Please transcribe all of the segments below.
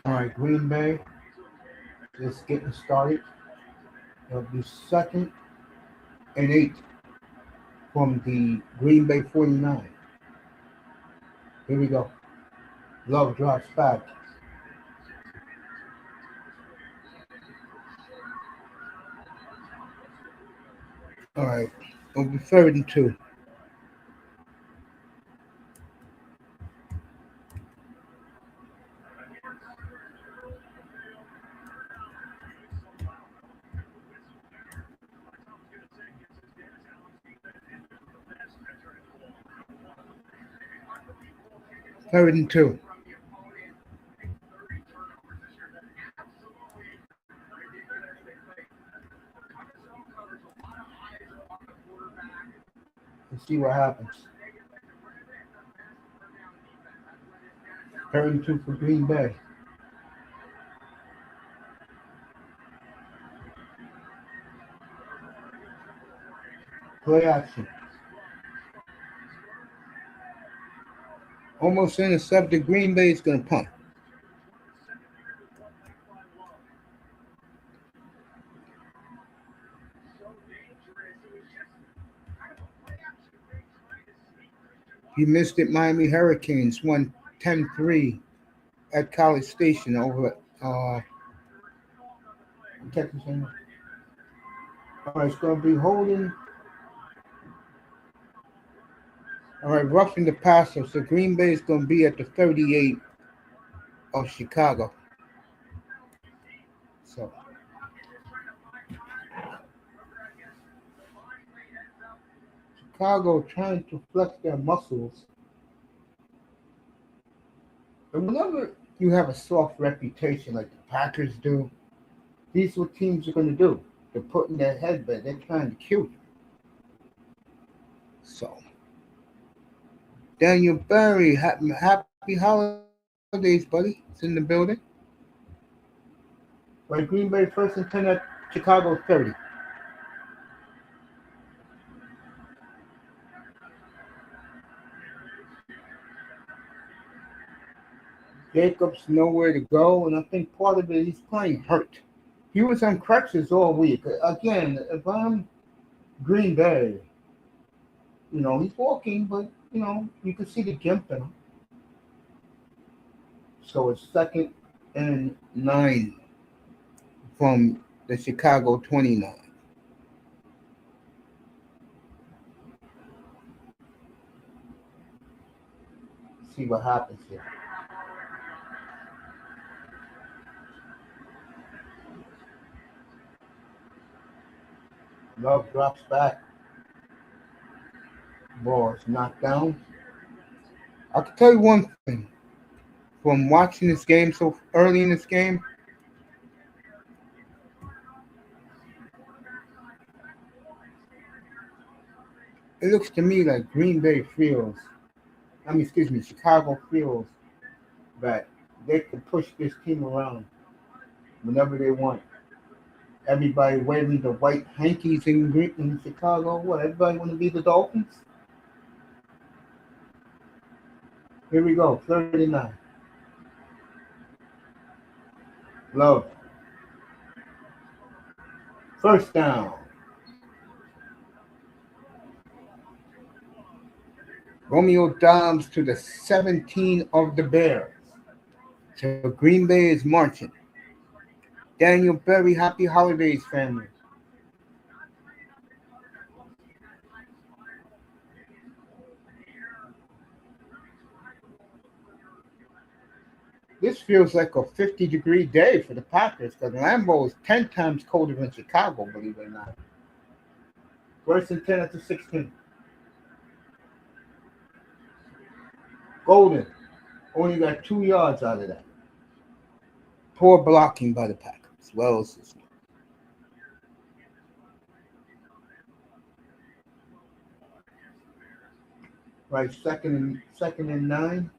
All right, Green Bay just getting started. It'll be second and 8 from the Green Bay 49. Here we go. Love drops back. All right, it'll be third and 2. 3rd and 2. Let's see what happens. 3rd and 2 for Green Bay. Play action. Almost intercepted. Green Bay is going to punt. He missed it. Miami Hurricanes won 10-3 at College Station over Texas A&M. All right, it's going to be holding. All right, roughing the passer. So Green Bay is going to be at the 38 of Chicago. So Chicago trying to flex their muscles. And whenever you have a soft reputation like the Packers do, these are what teams are going to do. They're putting their headband. They're trying to kill you. So Daniel Barry, happy holidays, buddy. It's in the building. Right, Green Bay 1st and 10 at Chicago 30. Jacobs nowhere to go, and I think part of it he's playing hurt. He was on crutches all week. Again, if I'm Green Bay, he's walking, but you can see the gimp in him. So it's 2nd and 9 from the Chicago 29. See what happens here. Love drops back. Ball is knocked down. I can tell you one thing from watching this game so early in this game. It looks to me like Green Bay feels, excuse me, Chicago feels that they can push this team around whenever they want. Everybody wearing the white hankies in Chicago. What? Everybody want to be the Dolphins? Here we go. 39. Love. First down. Romeo Dobbs to the 17 of the Bears. So Green Bay is marching. Daniel Berry, happy holidays, family. This feels like a 50-degree day for the Packers because Lambeau is 10 times colder than Chicago, believe it or not. 1st and 10 at the 16. Golden only got 2 yards out of that. Poor blocking by the Packers. Well, right, second and 9.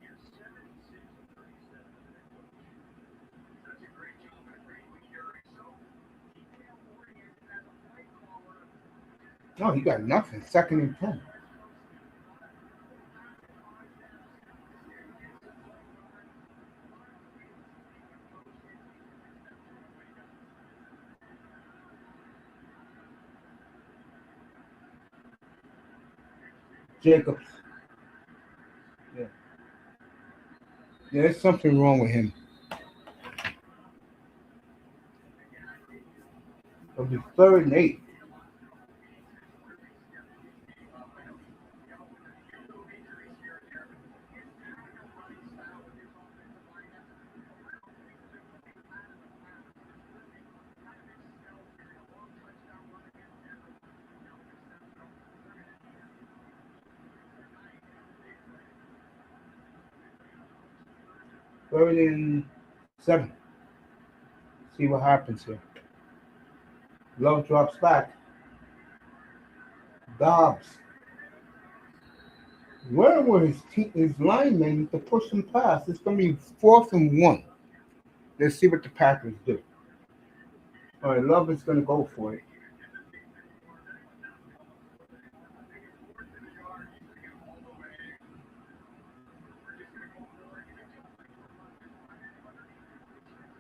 No, he got nothing. 2nd and 10. Jacobs. Yeah. Yeah, there's something wrong with him. It'll be 3rd and 8. Third and 7. See what happens here. Love drops back. Dobbs. Where were his linemen to push him past? It's going to be 4th and 1. Let's see what the Packers do. All right, Love is going to go for it.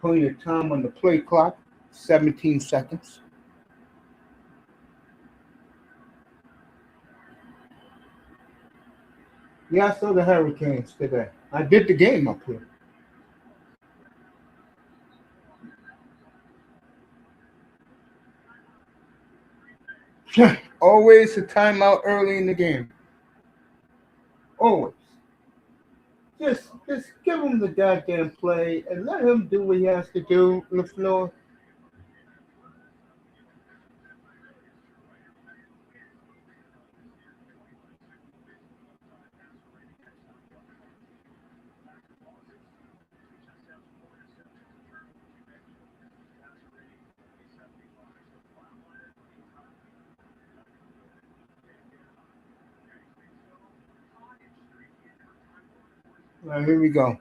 Putting the time on the play clock, 17 seconds. Yeah, I saw the Hurricanes today. I did the game up here. Always a timeout early in the game. Always. Just give him the goddamn play and let him do what he has to do on the floor. All right, here we go.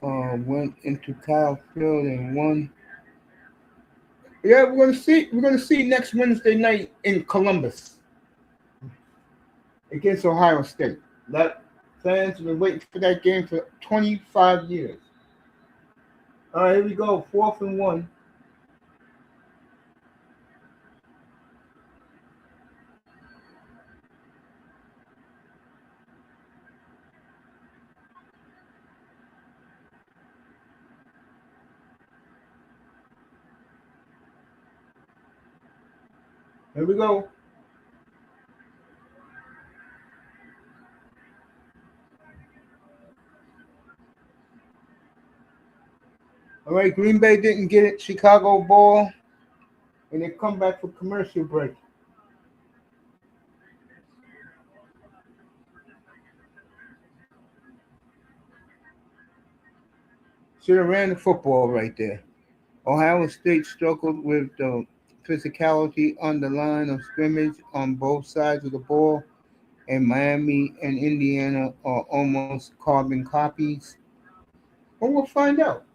Went into Kyle Field and won. Yeah, we're gonna see. We're gonna see next Wednesday night in Columbus against Ohio State. That fans have been waiting for that game for 25 years. All right, here we go. 4th and 1. Here we go. All right, Green Bay didn't get it. Chicago ball, and they come back for commercial break. Should have ran the football right there. Ohio State struggled with the physicality on the line of scrimmage on both sides of the ball, and Miami and Indiana are almost carbon copies. But we'll find out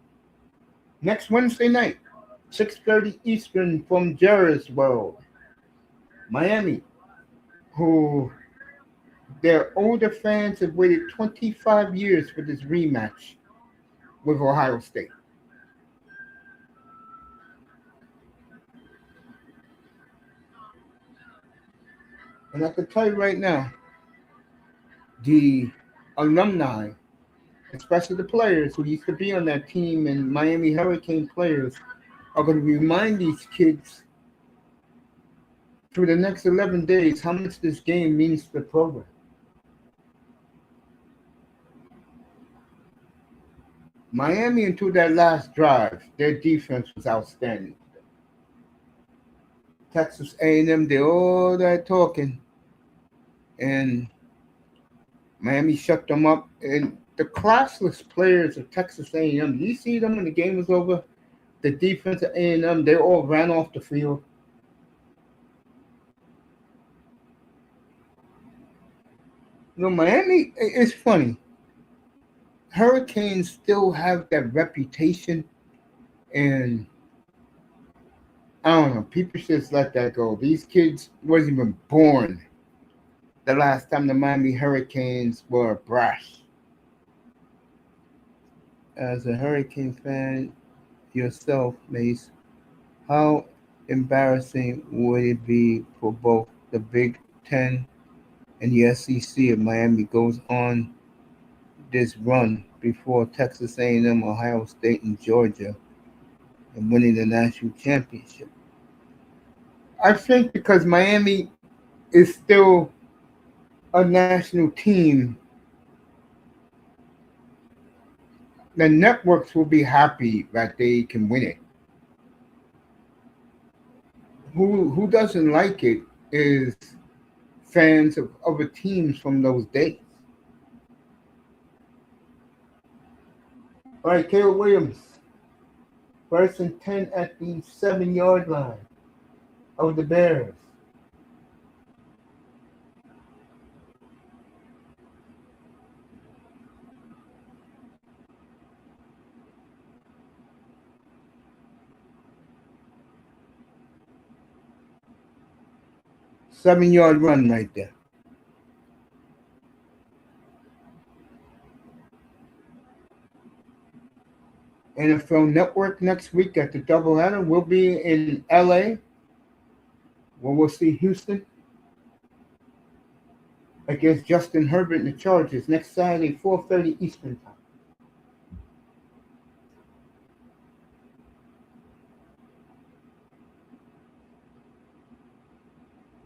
next Wednesday night, 6:30 Eastern from Jerry's World. Miami, who their older fans have waited 25 years for this rematch with Ohio State. And I can tell you right now, the alumni, especially the players who used to be on that team and Miami Hurricane players, are going to remind these kids through the next 11 days how much this game means to the program. Miami, into that last drive, their defense was outstanding. Texas A&M did all that talking, and Miami shut them up. And the classless players of Texas A&M, you see them when the game was over? The defense of A&M, they all ran off the field. Miami, it's funny. Hurricanes still have that reputation, and I don't know. People should just let that go. These kids wasn't even born the last time the Miami Hurricanes were brash. As a Hurricane fan yourself, Mace, how embarrassing would it be for both the Big Ten and the SEC of Miami goes on this run before Texas A&M, Ohio State, and Georgia, and winning the national championship. I think because Miami is still a national team, the networks will be happy that they can win it. Who doesn't like it is fans of other teams from those days. All right, Caleb Williams, first and 10 at the 7-yard line of the Bears. Seven-yard run right there. NFL Network next week at the doubleheader. We'll be in LA where we'll see Houston against Justin Herbert and the Chargers next Saturday, 4:30 Eastern Time.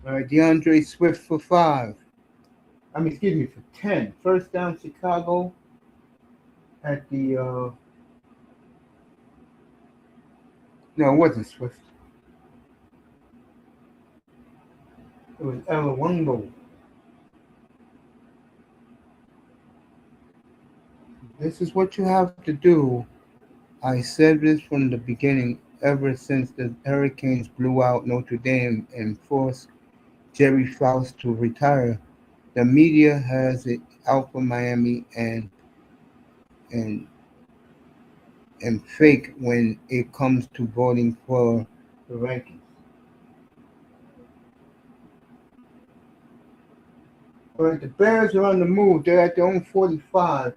All right, DeAndre Swift for 5. Excuse me, for 10. First down, Chicago at the, no, it wasn't Swift. It was Elawungo. This is what you have to do. I said this from the beginning, ever since the Hurricanes blew out Notre Dame and forced Jerry Faust to retire. The media has it out for Miami and and fake when it comes to voting for the rankings. All right, the Bears are on the move. They're at their own 45.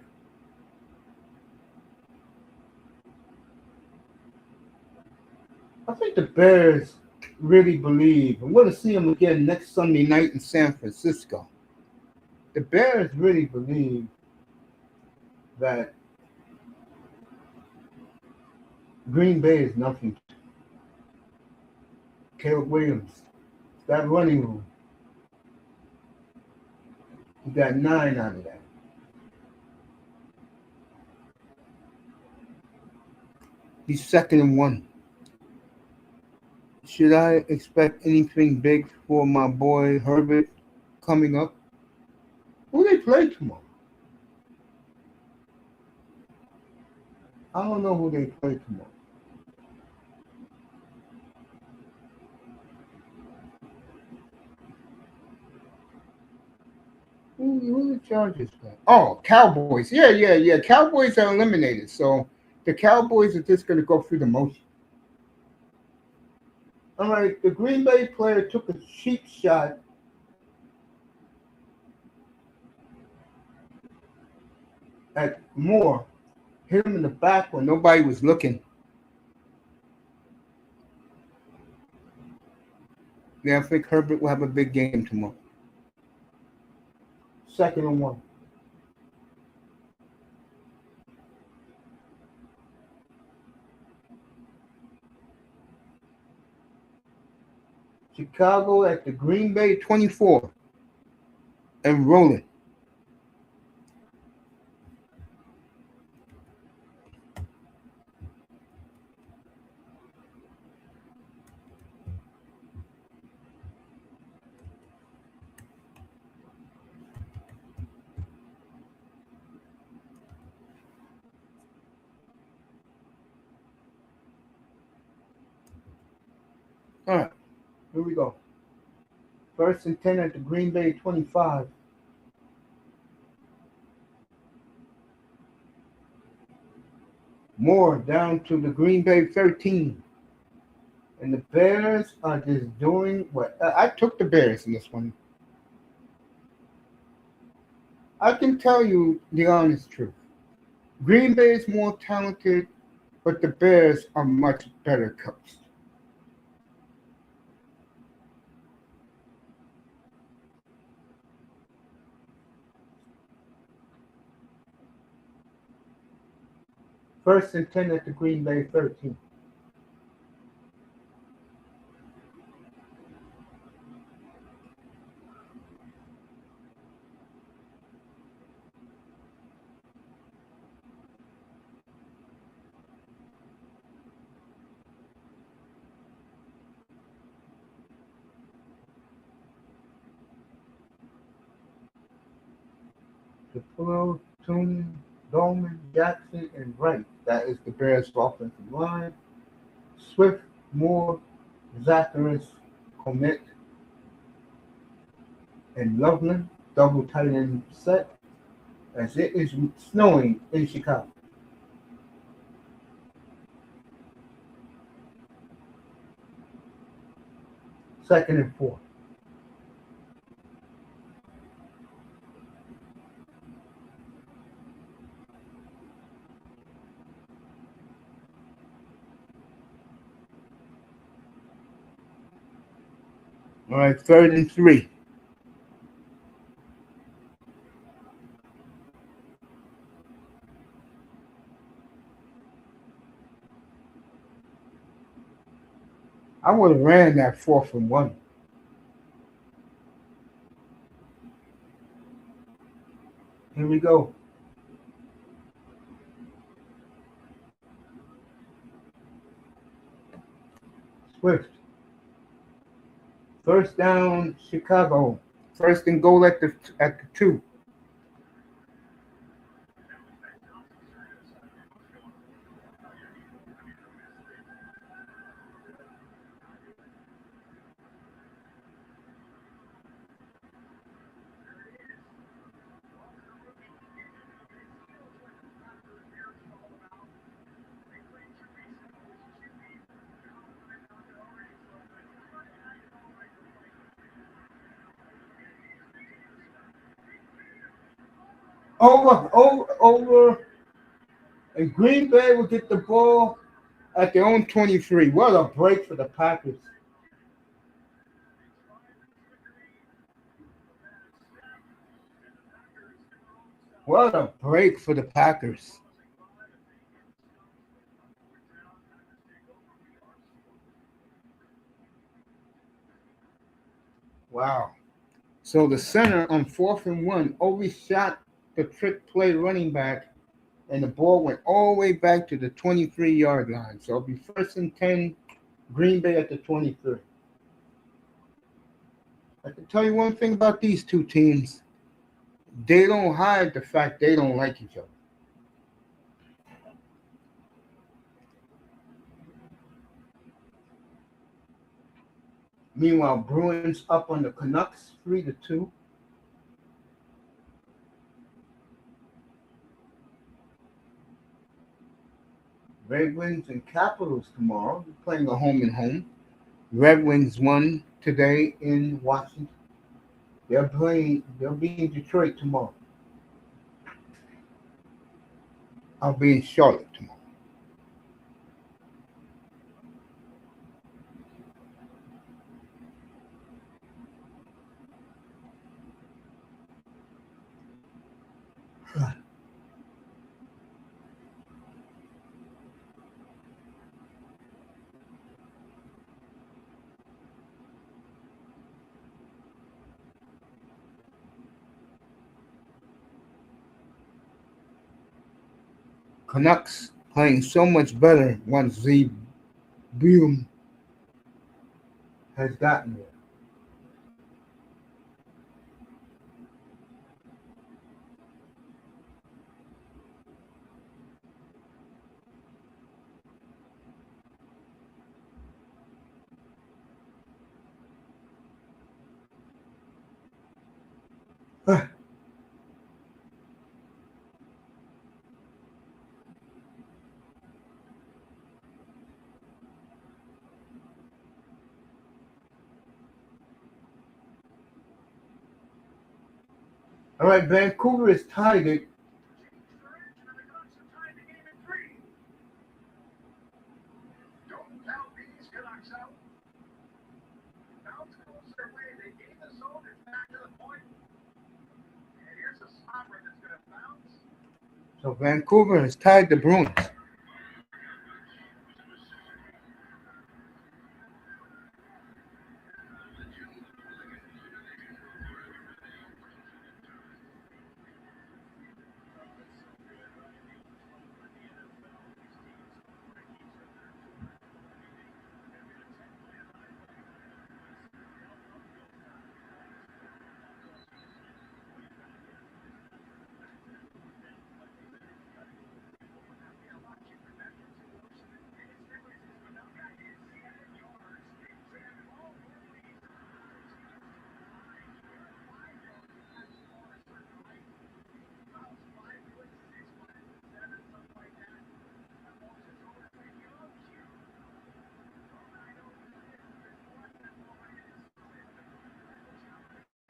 I think the Bears really believe, and we're going to see them again next Sunday night in San Francisco. The Bears really believe that Green Bay is nothing. Caleb Williams, that running room, he got 9 out of that. He's 2nd and 1. Should I expect anything big for my boy Herbert coming up? Who they play tomorrow? I don't know who they play tomorrow. Who the Chargers play? Oh, Cowboys. Yeah. Cowboys are eliminated. So the Cowboys are just going to go through the motion. All right, the Green Bay player took a cheap shot at Moore, hit him in the back when nobody was looking. Yeah, I think Herbert will have a big game tomorrow. 2nd and 1. Chicago at the Green Bay 24 and rolling. All right, here we go. 1st and 10 at the Green Bay 25. Moore down to the Green Bay 13. And the Bears are just doing what I took the Bears in this one. I can tell you the honest truth. Green Bay is more talented, but the Bears are much better coached. First and 10 at the Green Bay 13. DePulo, Tooman, Dolman, Jackson, and Wright. That is the Bears' offensive line. Swift, Moore, Zacharias, Comet, and Loveland. Double tight end set as it is snowing in Chicago. Second and 4. All right, third and 3. I would have ran that 4th and 1. Here we go. Swift. First down, Chicago. First and goal at the 2. Over. And Green Bay will get the ball at their own 23. What a break for the Packers. What a break for the Packers. Wow. So the center on 4th and 1 overshot the trick play running back, and the ball went all the way back to the 23-yard line. So it'll be first and 10, Green Bay at the 23. I can tell you one thing about these two teams. They don't hide the fact they don't like each other. Meanwhile, Bruins up on the Canucks 3-2. Red Wings and Capitals tomorrow. They're playing a home and home. Red Wings won today in Washington. They'll be in Detroit tomorrow. I'll be in Charlotte tomorrow. Canucks playing so much better once Z Boom has gotten there. All right, Vancouver is tied it. So Vancouver has tied the Bruins.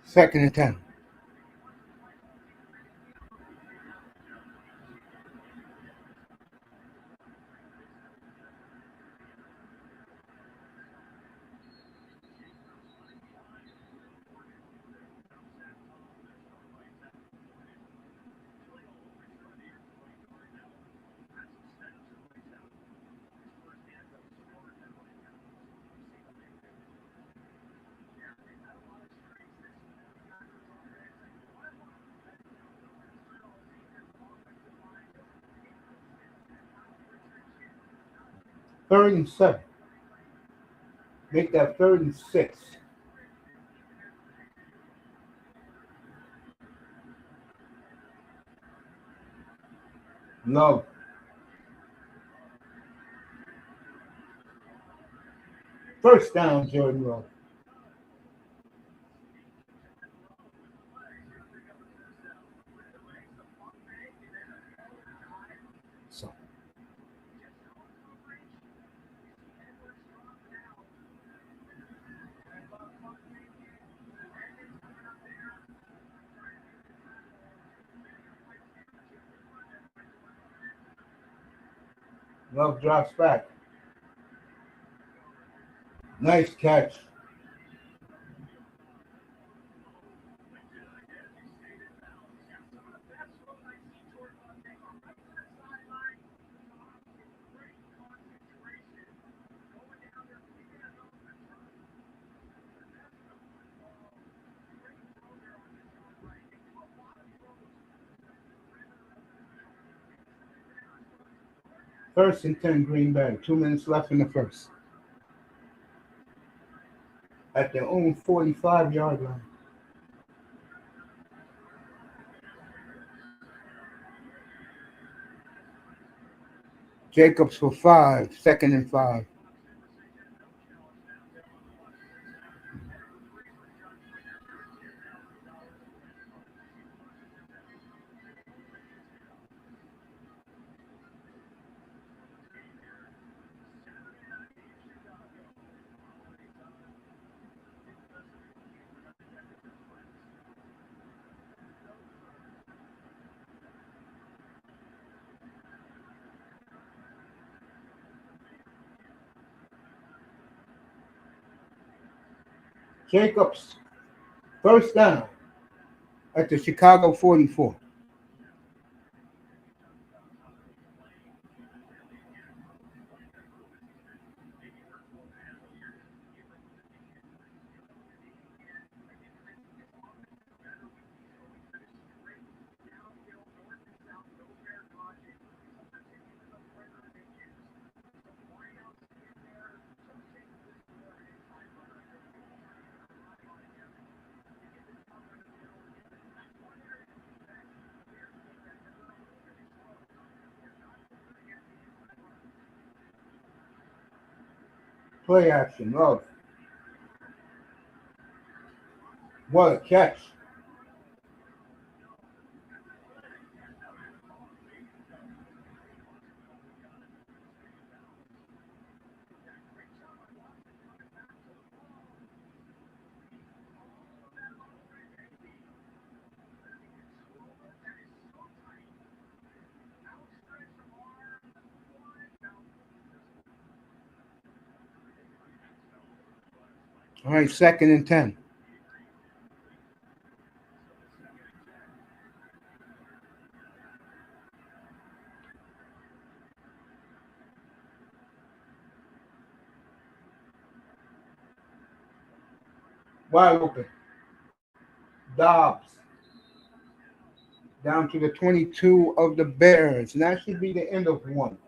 Second and 10. Third and 7. Make that third and 6. Love. First down, Jordan Love. So Love drops back. Nice catch. First and 10, Green Bay. 2 minutes left in the first. At their own 45-yard line. Jacobs for 5. Second and 5. Jacobs. First down at the Chicago 44. Play action. Love. What a catch. All right, second and 10. Wide open. Dobbs. Down to the 22 of the Bears. And that should be the end of one.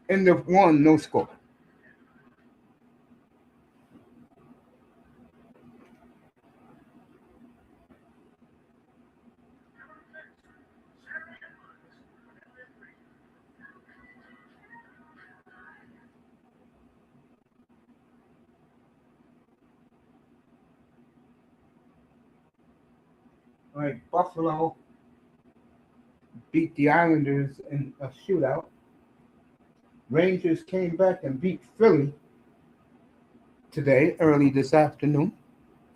End of one, no score. All right, Buffalo beat the Islanders in a shootout. Rangers came back and beat Philly today, early this afternoon,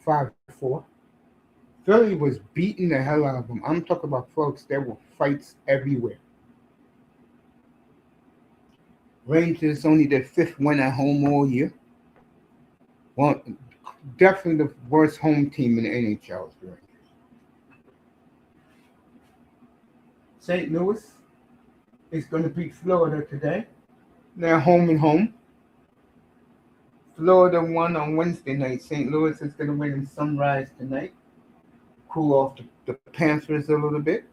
5-4. Philly was beating the hell out of them. I'm talking about, folks, there were fights everywhere. Rangers only their fifth win at home all year. Well, definitely the worst home team in the NHL is the Rangers. St. Louis is going to beat Florida today. They're home and home. Florida won on Wednesday night. St. Louis is going to win in Sunrise tonight. Cool off the Panthers a little bit.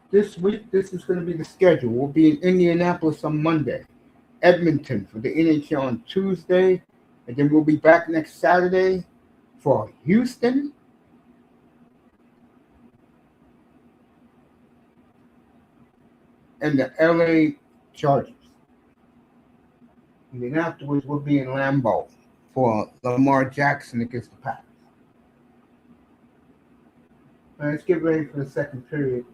This week, this is going to be the schedule. We'll be in Indianapolis on Monday, Edmonton for the NHL on Tuesday, and then we'll be back next Saturday for Houston. And the LA Chargers. And then afterwards, we'll be in Lambeau for Lamar Jackson against the Packers. All right, let's get ready for the second period.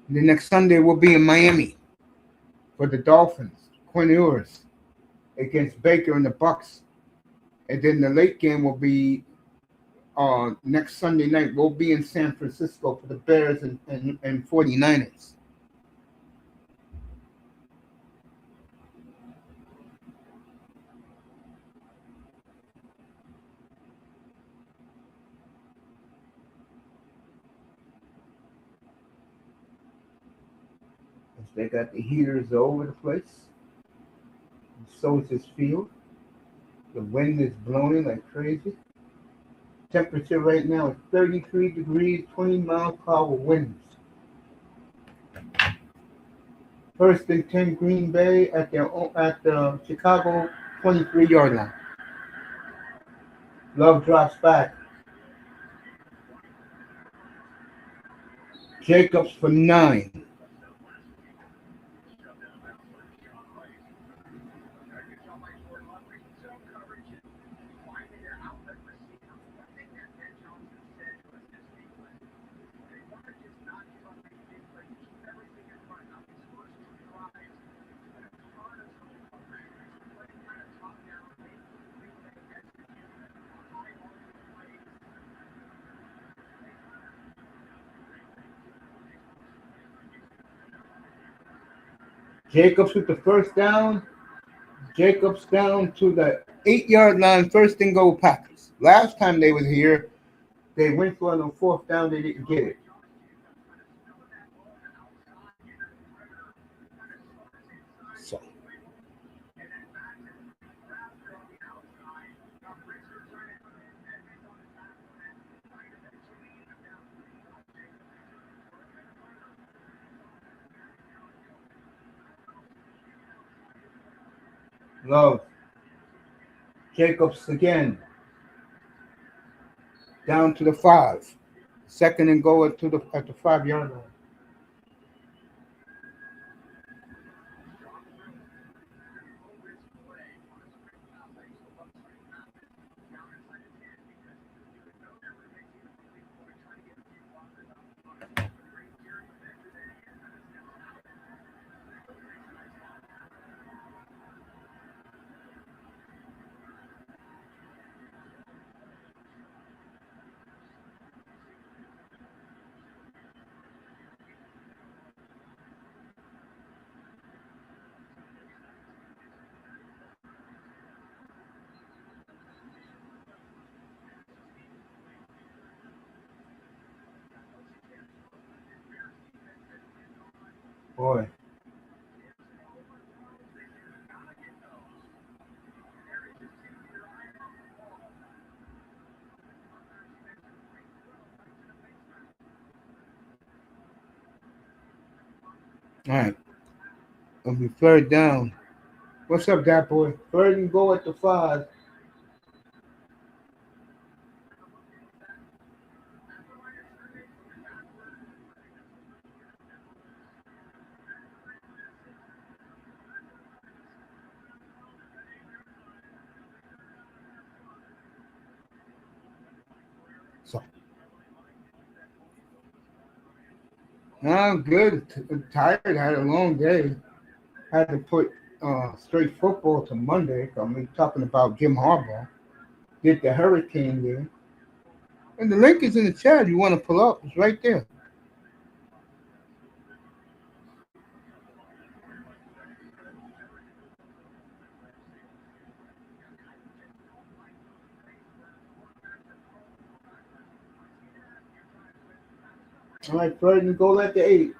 And then next Sunday, we'll be in Miami for the Dolphins, Quinn Ewers against Baker and the Bucks. And then the late game will be next Sunday night. We'll be in San Francisco for the Bears and 49ers. They got the heaters all over the place. And so is this field. The wind is blowing like crazy. Temperature right now is 33 degrees, 20 miles per hour winds. First and 10 Green Bay at the Chicago 23-yard line. Love drops back. Jacobs for 9. Jacobs with the first down. Jacobs down to the 8-yard line, first and goal Packers. Last time they was here, they went for it on fourth down, they didn't get it. So. Love. Jacobs again. Down to the 5. Second and goal at the 5-yard line. Boy. All right. It'll be third down. What's up, that boy? Third and goal at the 5. I'm good. Tired. Had a long day. Had to put straight football to Monday. I'm talking about Jim Harbaugh. Did the Hurricane there. And the link is in the chat. You want to pull up? It's right there. All right, Fred, and go at the 8.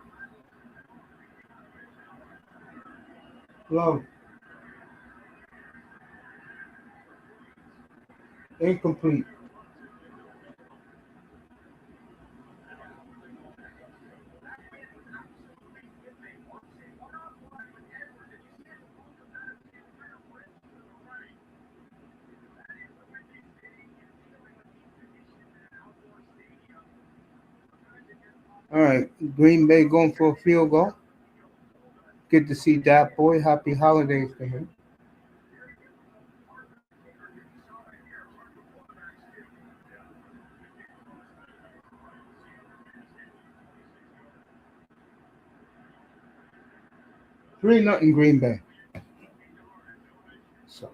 Love. Incomplete. All right, Green Bay going for a field goal. Good to see that boy. Happy holidays to him. Three nothing Green Bay. So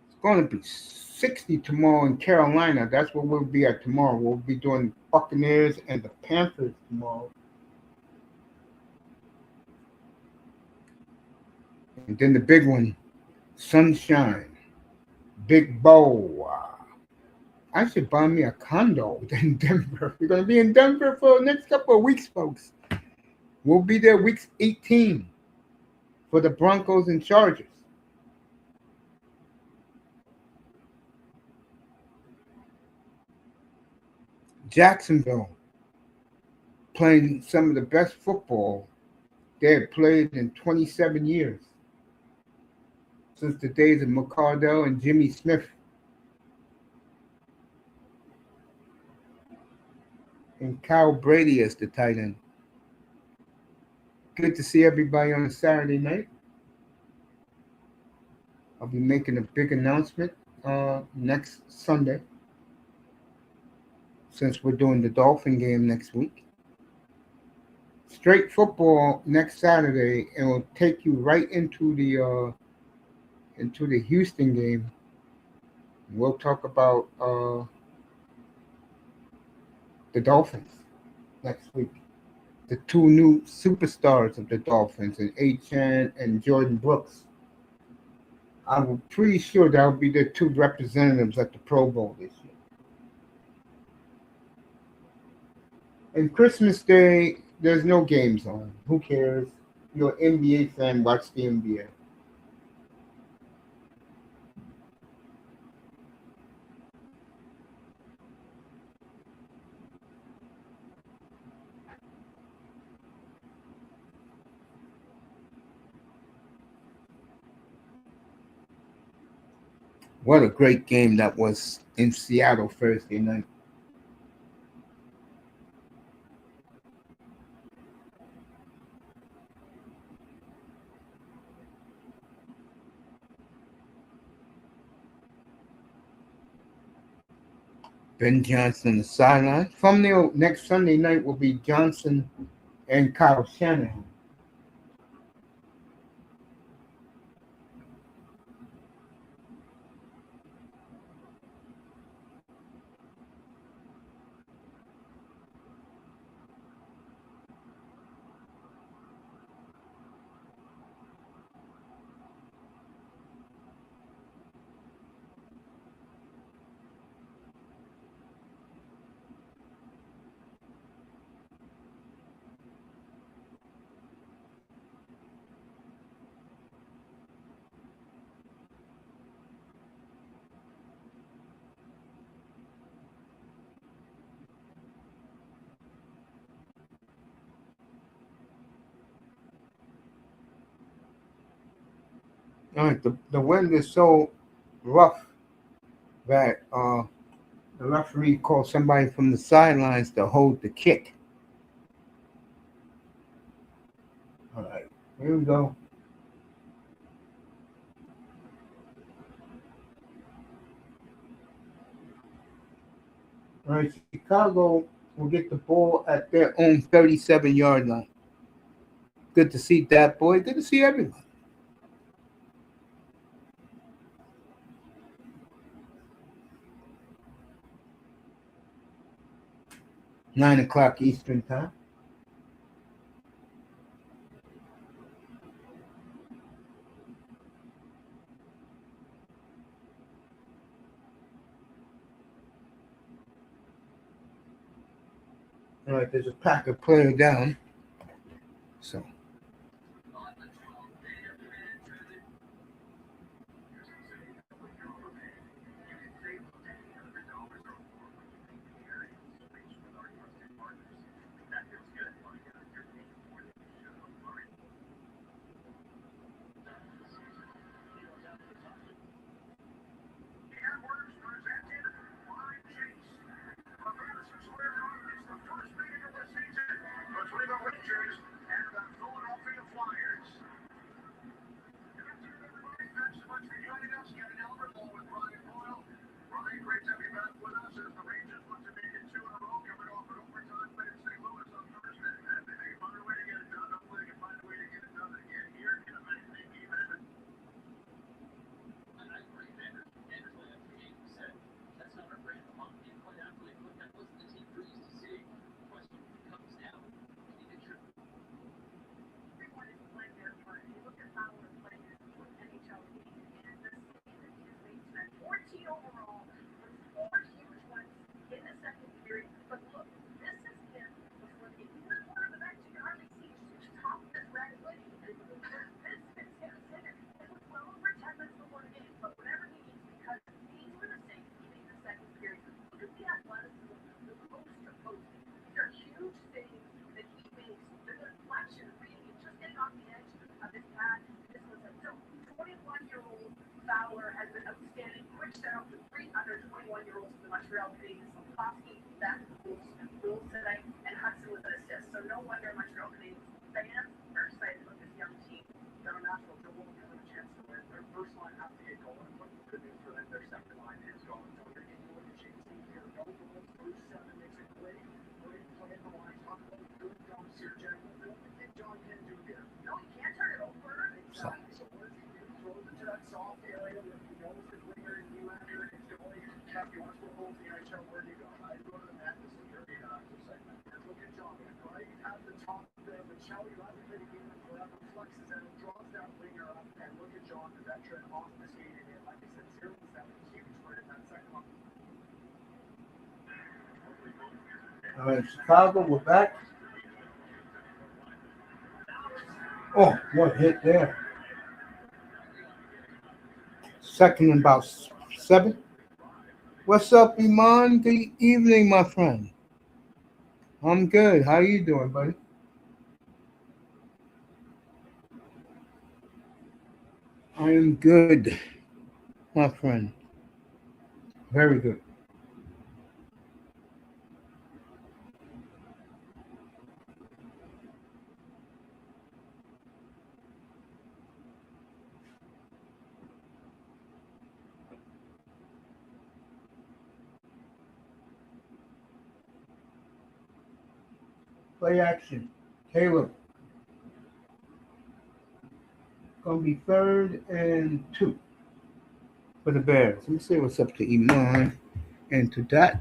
it's going to be 60 tomorrow in Carolina. That's where we'll be at tomorrow. We'll be doing Buccaneers and the Panthers tomorrow. And then the big one, Sunshine, Big Bow. I should buy me a condo in Denver. We're going to be in Denver for the next couple of weeks, folks. We'll be there week 18 for the Broncos and Chargers. Jacksonville playing some of the best football they had played in 27 years since the days of McCardell and Jimmy Smith and Kyle Brady as the tight end. Good to see everybody on a Saturday night. I'll be making a big announcement next Sunday since we're doing the Dolphin game next week. Straight football next Saturday, and will take you right into the Houston game. We'll talk about the Dolphins next week. The two new superstars of the Dolphins, and Achan and Jordan Brooks. I'm pretty sure that'll be the two representatives at the Pro Bowl this year. And Christmas Day, there's no games on. Who cares? You're an NBA fan, watch the NBA. What a great game that was in Seattle Thursday night. Ben Johnson on the sideline. Thumbnail next Sunday night will be Johnson and Kyle Shanahan. All right, the wind is so rough that the referee called somebody from the sidelines to hold the kick. All right, here we go. All right, Chicago will get the ball at their own 37-yard line. Good to see that, boy. Good to see everyone. 9 o'clock Eastern time. All right, there's a Packer player down. So, so. All right, Chicago, we're back. Oh, what hit there? Second and about 7. What's up, Iman? Good evening, my friend. I'm good. How you doing, buddy? I am good, my friend. Very good. Play action. Caleb, gonna be 3rd and 2 for the Bears. Let me say what's up to Iman and to that.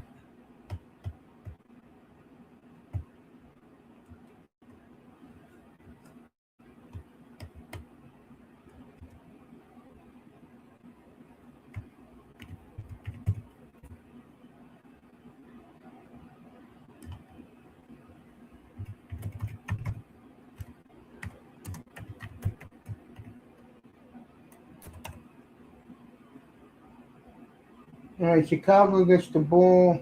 All right, Chicago gets the ball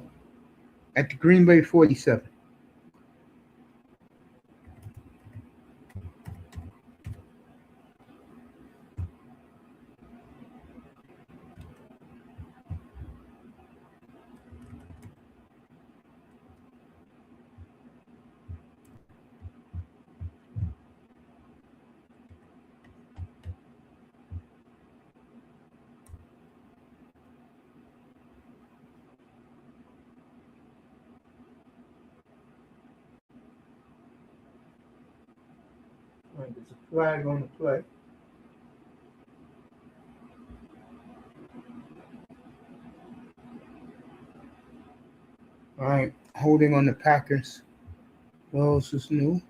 at the Green Bay 47. right, there's a flag on the play. All right, holding on the Packers. What else is new?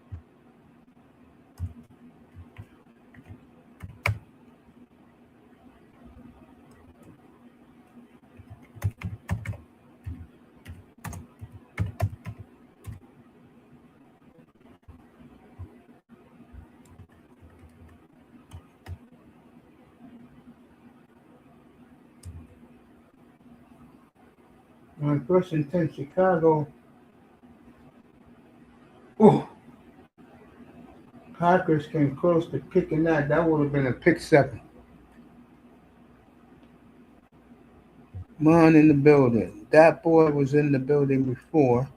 All right, first and 10, Chicago. Oh, Packers came close to picking that. That would have been a pick seven. Man in the building. That boy was in the building before.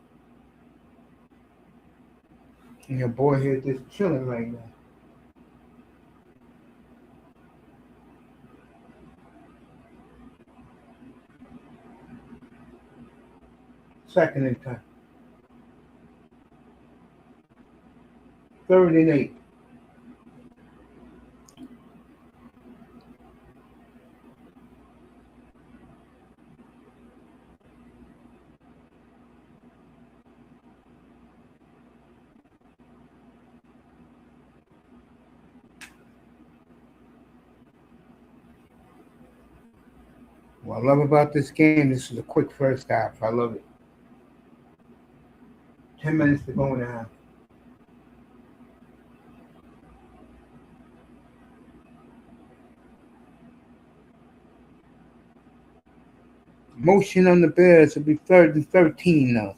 And your boy here just chilling right now. Second and 10. Third and 8. What I love about this game, this is a quick first half. I love it. 10 minutes to go in the half. Motion on the Bears. It'll be third and 13 now.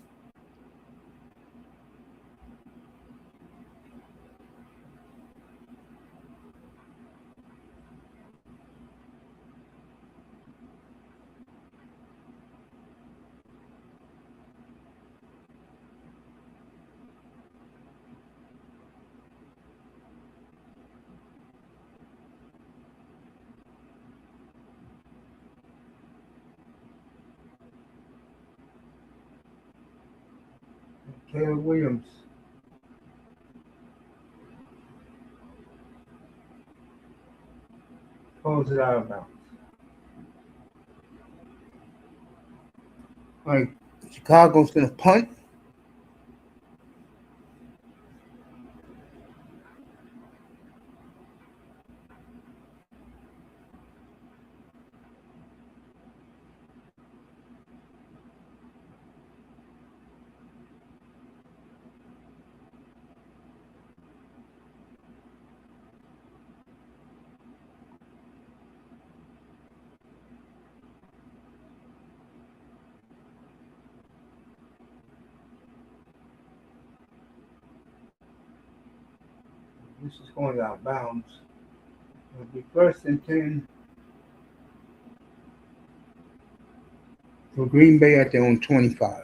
Taylor Williams. Pulls it out of bounds. All right, Chicago's going to punt. This is going out of bounds. It'll be first and 10 for Green Bay at their own 25.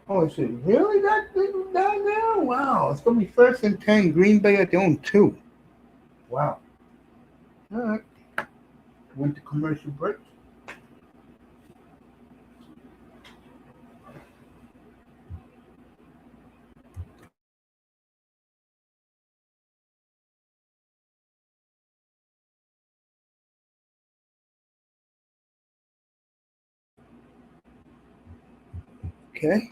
Oh, is it really that down there? Wow. It's going to be first and 10, Green Bay at their own 2. Wow. All right. Went to commercial break. Okay.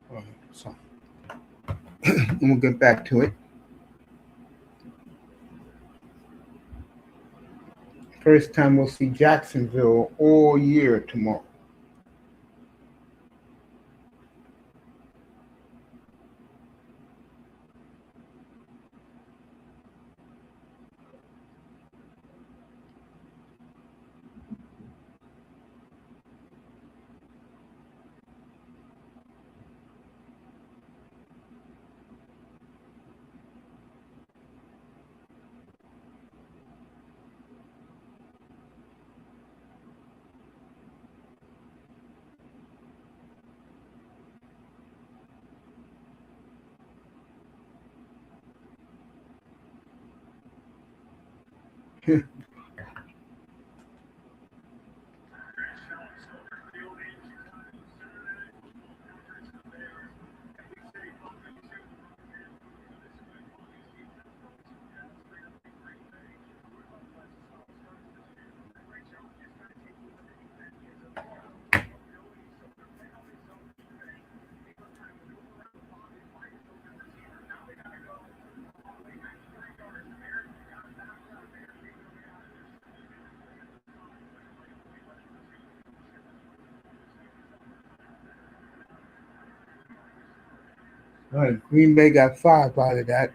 All right. So, and we'll get back to it. First time we'll see Jacksonville all year tomorrow. All right, Green Bay got 5 out of that.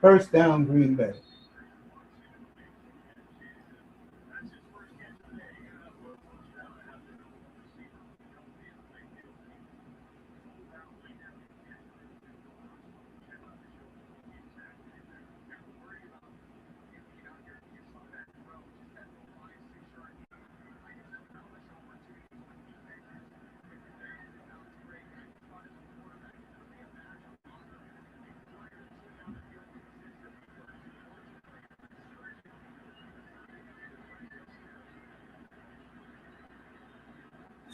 First down, Green Bay.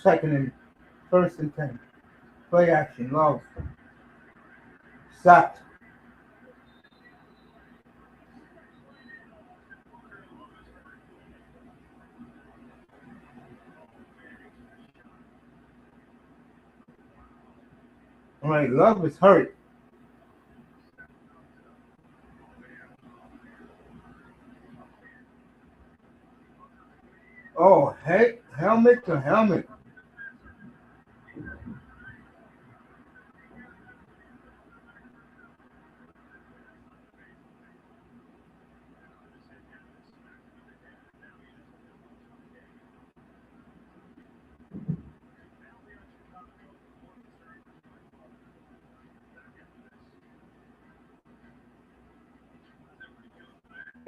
Second and first and 10. Play action, Love. Sacked. All right, Love is hurt. Oh, hey, helmet to helmet.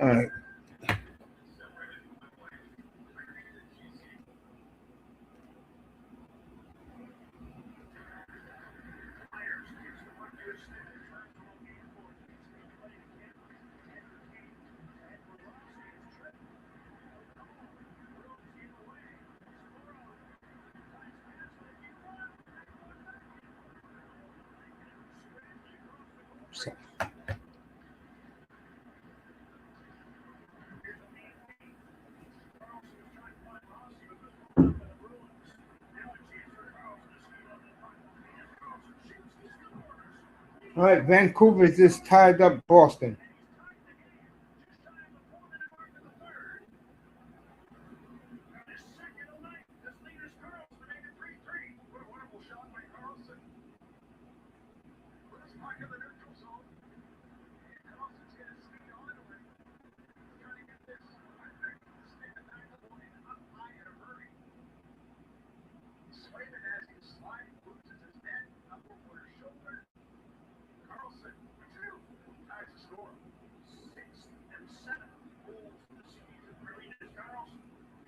All right. So, all right, Vancouver just tied up Boston.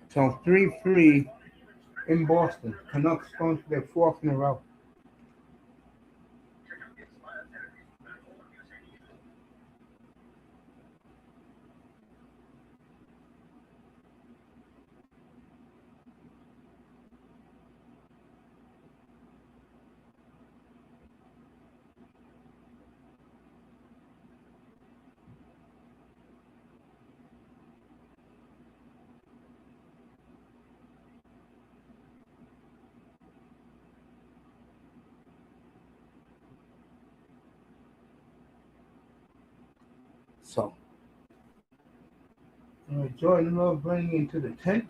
So 3-3 in Boston. Canucks going for their fourth in a row. Jordan Love running into the tent.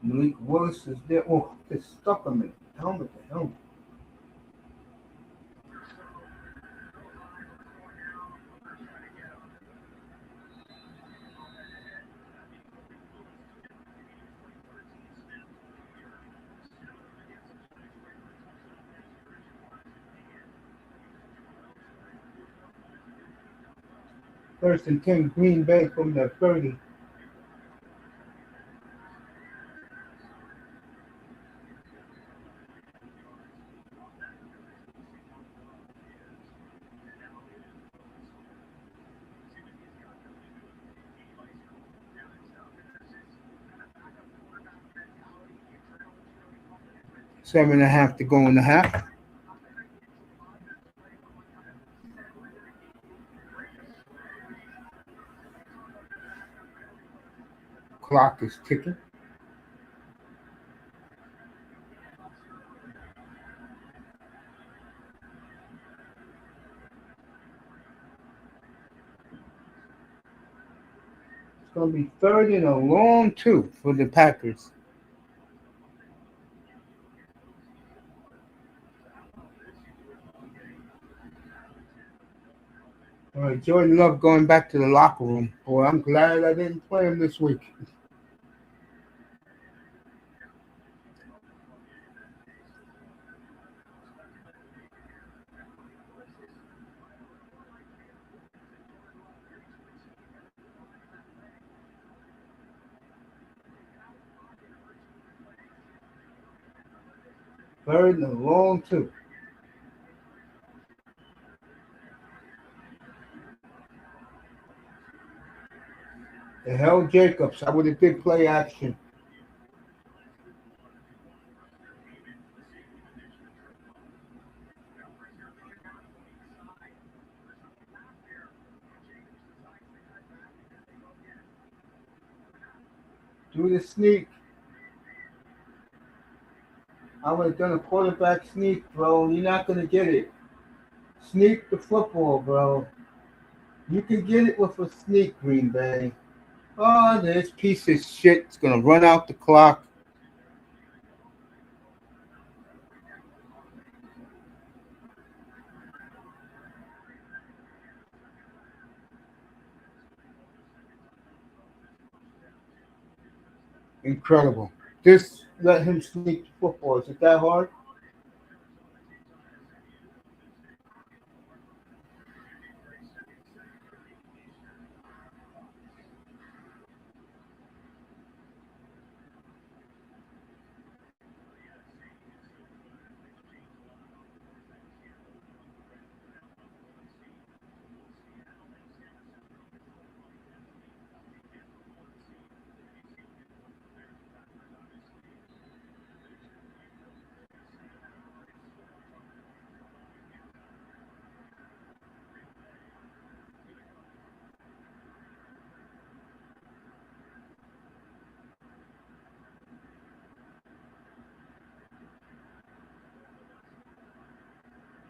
Malik Willis is there. Oh, it's stuck him in helmet to helmet. First and 10, Green Bay from the 30. Seven and a half to go in the half. Clock is ticking. It's going to be third and a long two for the Packers. All right, Jordan Love going back to the locker room. Boy, I'm glad I didn't play him this week. Third and a long two. The hell Jacobs. I would have did play action. Do the sneak. I would have done a quarterback sneak, bro. You're not going to get it. Sneak the football, bro. You can get it with a sneak, Green Bay. Oh, this piece of shit is going to run out the clock. Incredible. Just let him sneak the football. Is it that hard?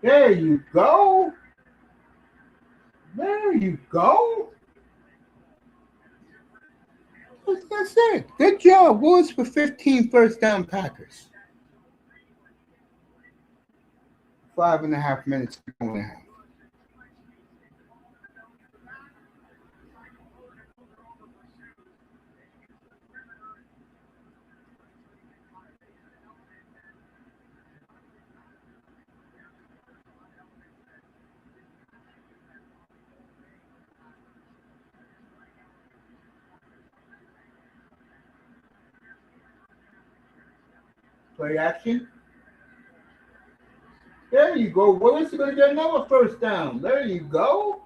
There you go. There you go. That's it. Good job, Woods, for 15 first down Packers. 5.5 minutes to go in the half. Play action. There you go. Willis is going to get another first down. There you go.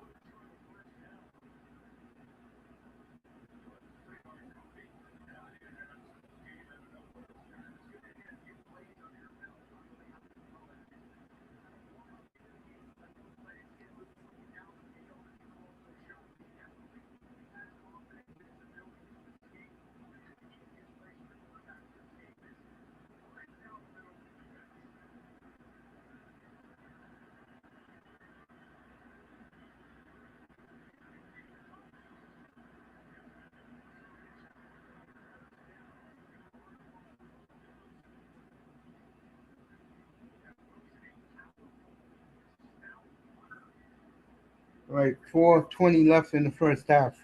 Right, 4:20 left in the first half.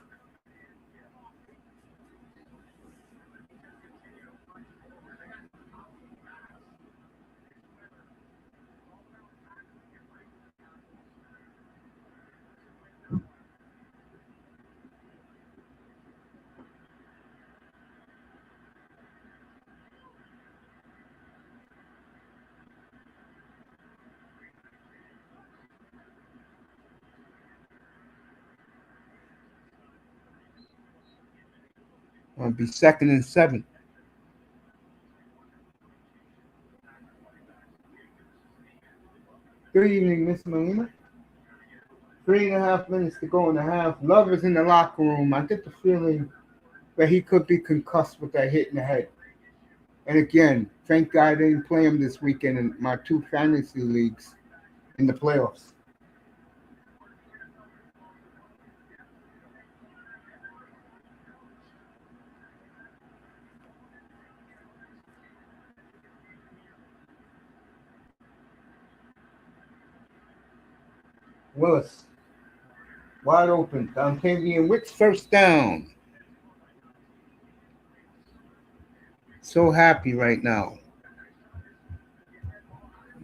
It'll be second and 7. Good evening, Miss Melina. 3.5 minutes to go in the half. Love is in the locker room. I get the feeling that he could be concussed with that hit in the head. And again, thank God I didn't play him this weekend in my two fantasy leagues in the playoffs. Willis, wide open. Dontavian Wicks, first down. So happy right now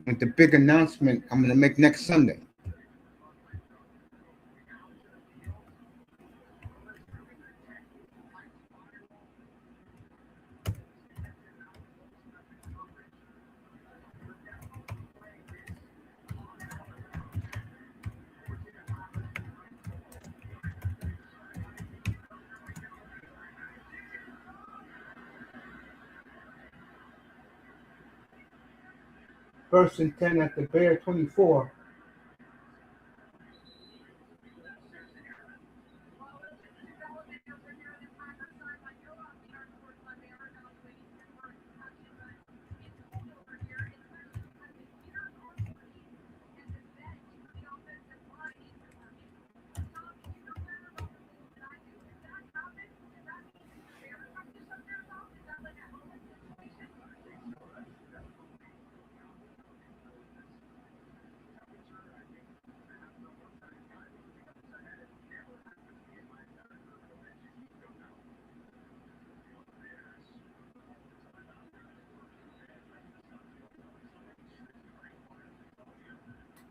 with the big announcement I'm going to make next Sunday. First and 10 at the Bear 24.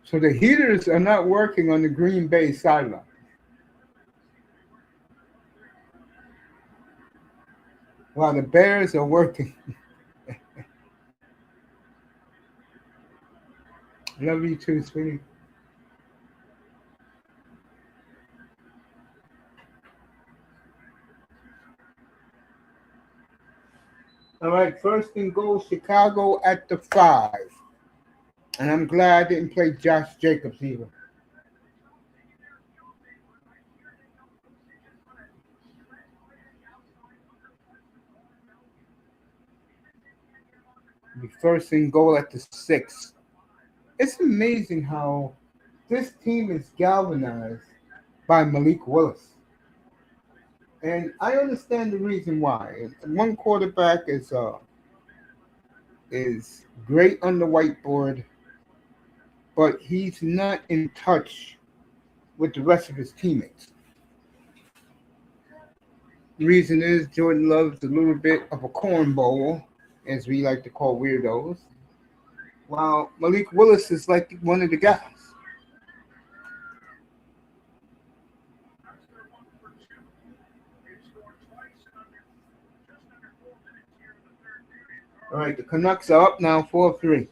So the heaters are not working on the Green Bay sideline, while the Bears are working. Love you too, sweetie. All right, first and goal, Chicago at the 5. And I'm glad I didn't play Josh Jacobs either. The first and goal at the 6. It's amazing how this team is galvanized by Malik Willis. And I understand the reason why. One quarterback is great on the whiteboard, but he's not in touch with the rest of his teammates. The reason is Jordan loves a little bit of a cornball, as we like to call weirdos, while Malik Willis is like one of the guys. All right, the Canucks are up now 4-3.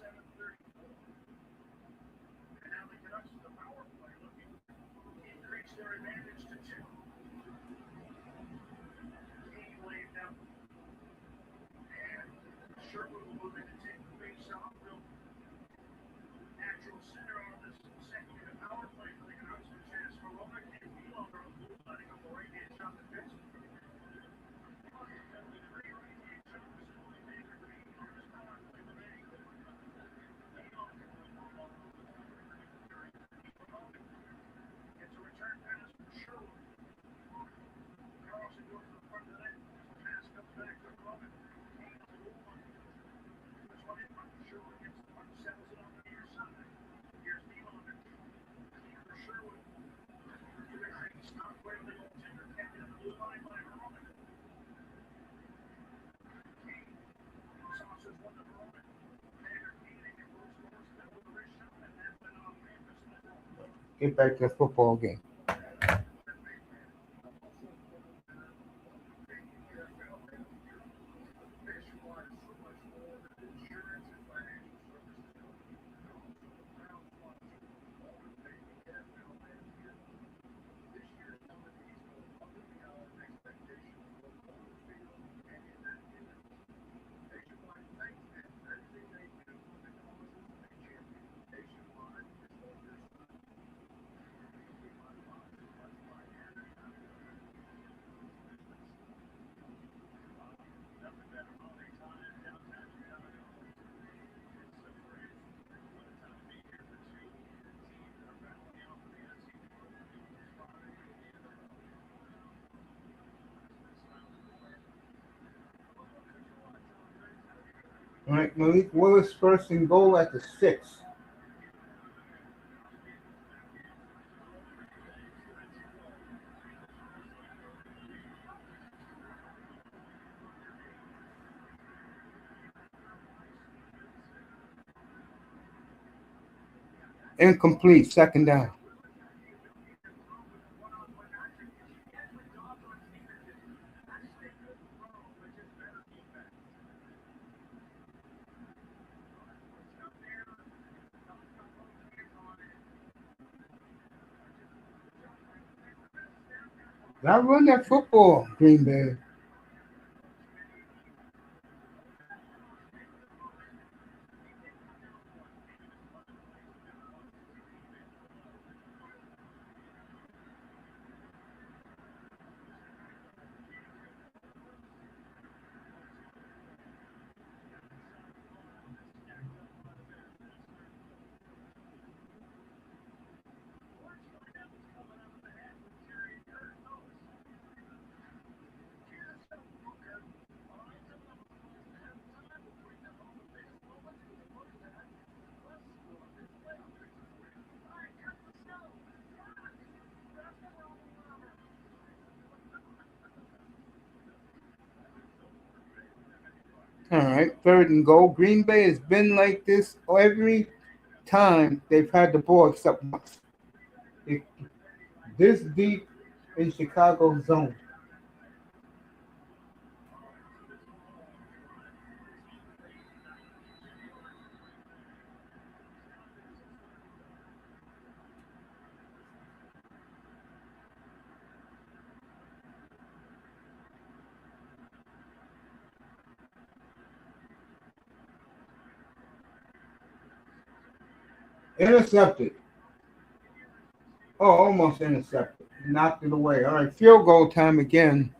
get back to the football game. All right, Malik Willis first and goal at the 6. Incomplete, second down. Now run that football, Green Bay. All right, third and goal. Green Bay has been like this every time they've had the ball except once. It, this deep in Chicago zone. Intercepted. Oh, almost intercepted. Knocked it away. All right, field goal time again.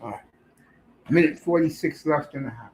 All right, minute 46 left in the half.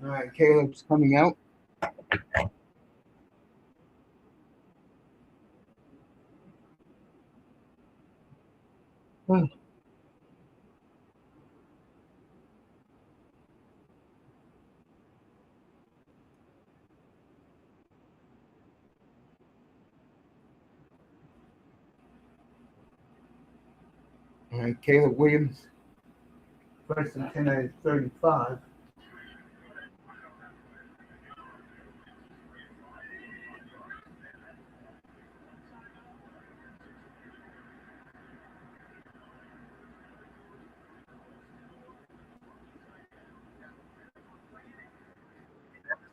All right, Caleb's coming out. All right, Caleb Williams, first and 10 at 35.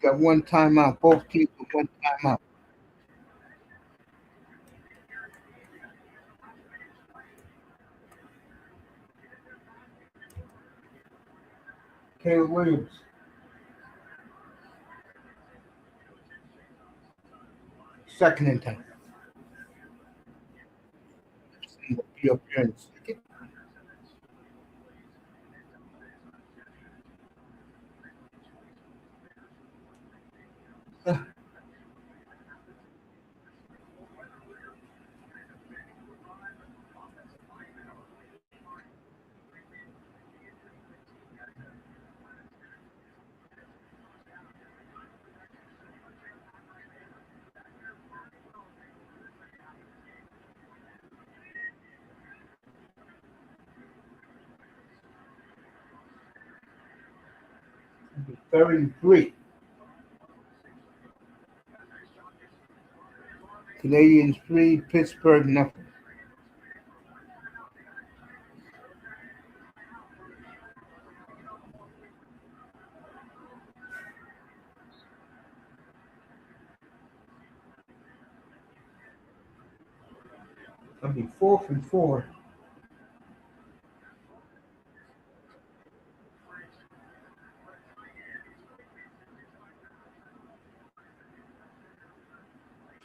Got one timeout. Both teams with one timeout. Caleb Williams, second and 10. He'll be up here in a second. It'll be 33. Canadians 3, Pittsburgh nothing. It'll be 4th and 4.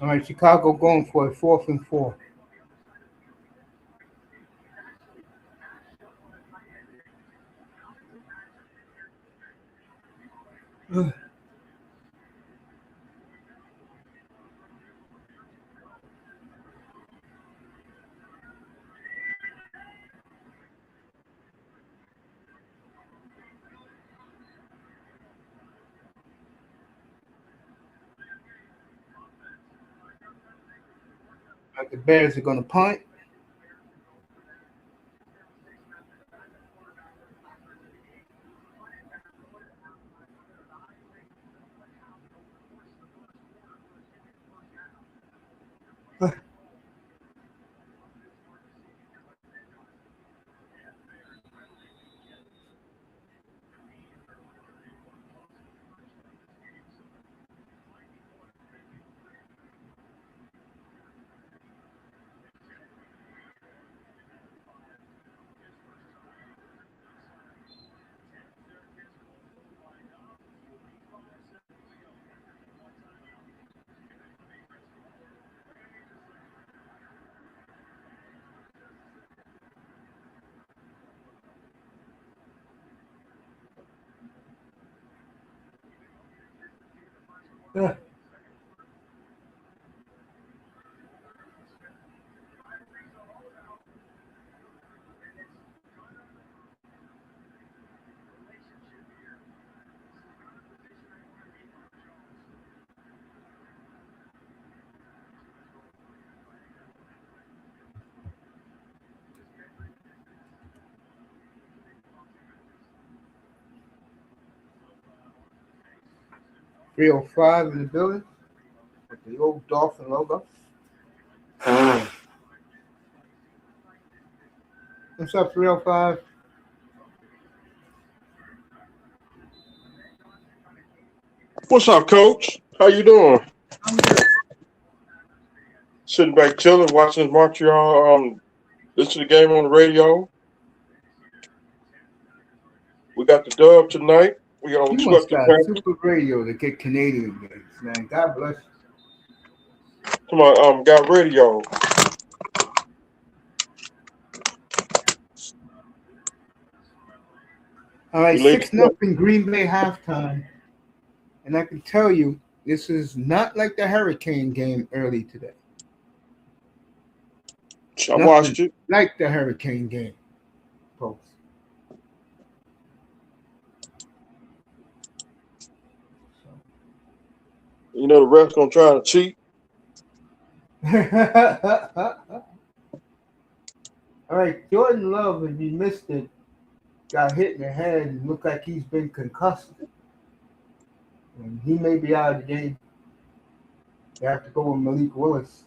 All right, Chicago going for it, 4th and 4. The Bears are going to punt. Yeah. Three oh five in the building with the old Dolphin logo. What's up, 305? What's up, Coach? How you doing? I'm good. Sitting back chilling, watching Montreal. Listen to the game on the radio. We got the dub tonight. We You swept must the got a Panthers. super radio to get Canadian games, man. God bless you. Come on, got radio. All right, We laid 6 the nothing Green Bay halftime. And I can tell you, this is not like the Hurricane game early today. I Nothing watched it. like the Hurricane game, folks. You know the refs gonna try to cheat. All right, Jordan Love, if you missed it, got hit in the head and looked like he's been concussed. And he may be out of the game. They have to go with Malik Willis.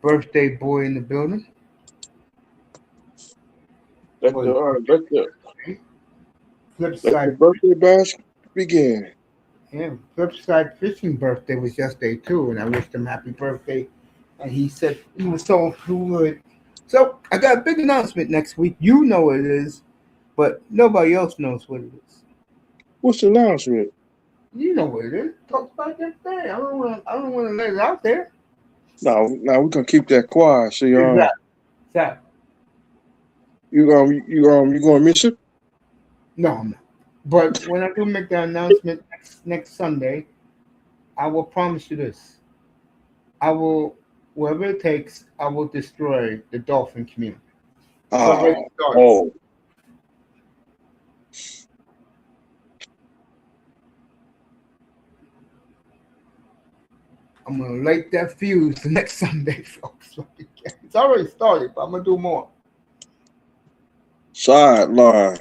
Birthday boy in the building. Let Was the let the flip let the side, birthday bash begin. yeah, flip side fishing birthday was yesterday too, and I wished him happy birthday. And he said he was so fluid. So I got a big announcement next week. You know what it is, but nobody else knows what it is. What's the announcement? You know what it is. Talk about that thing. I don't want to let it out there. Now we're gonna keep that quiet. See, Exactly. Exactly. you gonna miss it? No, I'm not. But when I do make the announcement next Sunday, I will promise you this. I will, whatever it takes, I will destroy the dolphin community. It's already Oh, started. oh, I'm gonna light that fuse next Sunday, folks. It's already started, but I'm gonna do more. sideline.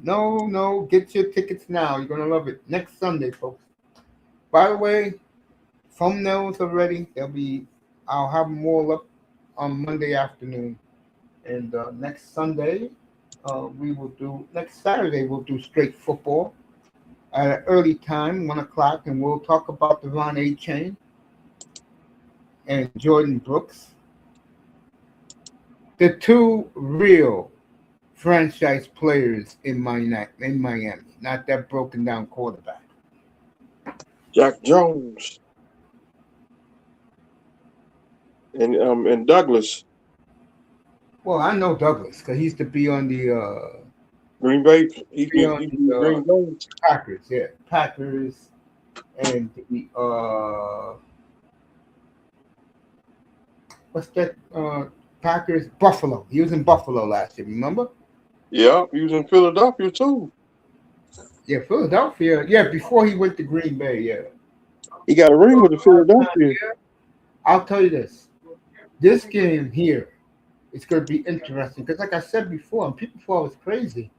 No, no, get your tickets now. You're gonna love it. Next Sunday, folks. By the way, thumbnails already. I'll have them all up on Monday afternoon. And next Sunday, next Saturday, we'll do straight football at an early time, 1 o'clock, and we'll talk about Devon A. Chain and Jordan Brooks, the two real franchise players in Miami, not that broken down quarterback. Jack Jones and Douglas. Well, I know Douglas because he used to Green Bay. be on He the beat Green Bay. Packers, yeah, Packers, and the what's that? Packers, Buffalo. He was in Buffalo last year. Remember? Yeah, he was in Philadelphia too. Yeah, Philadelphia. Yeah, before he went to Green Bay. Yeah. He got a ring with the Philadelphia. I'll tell you this. This game here is going to be interesting because, like I said before, and people thought it was crazy.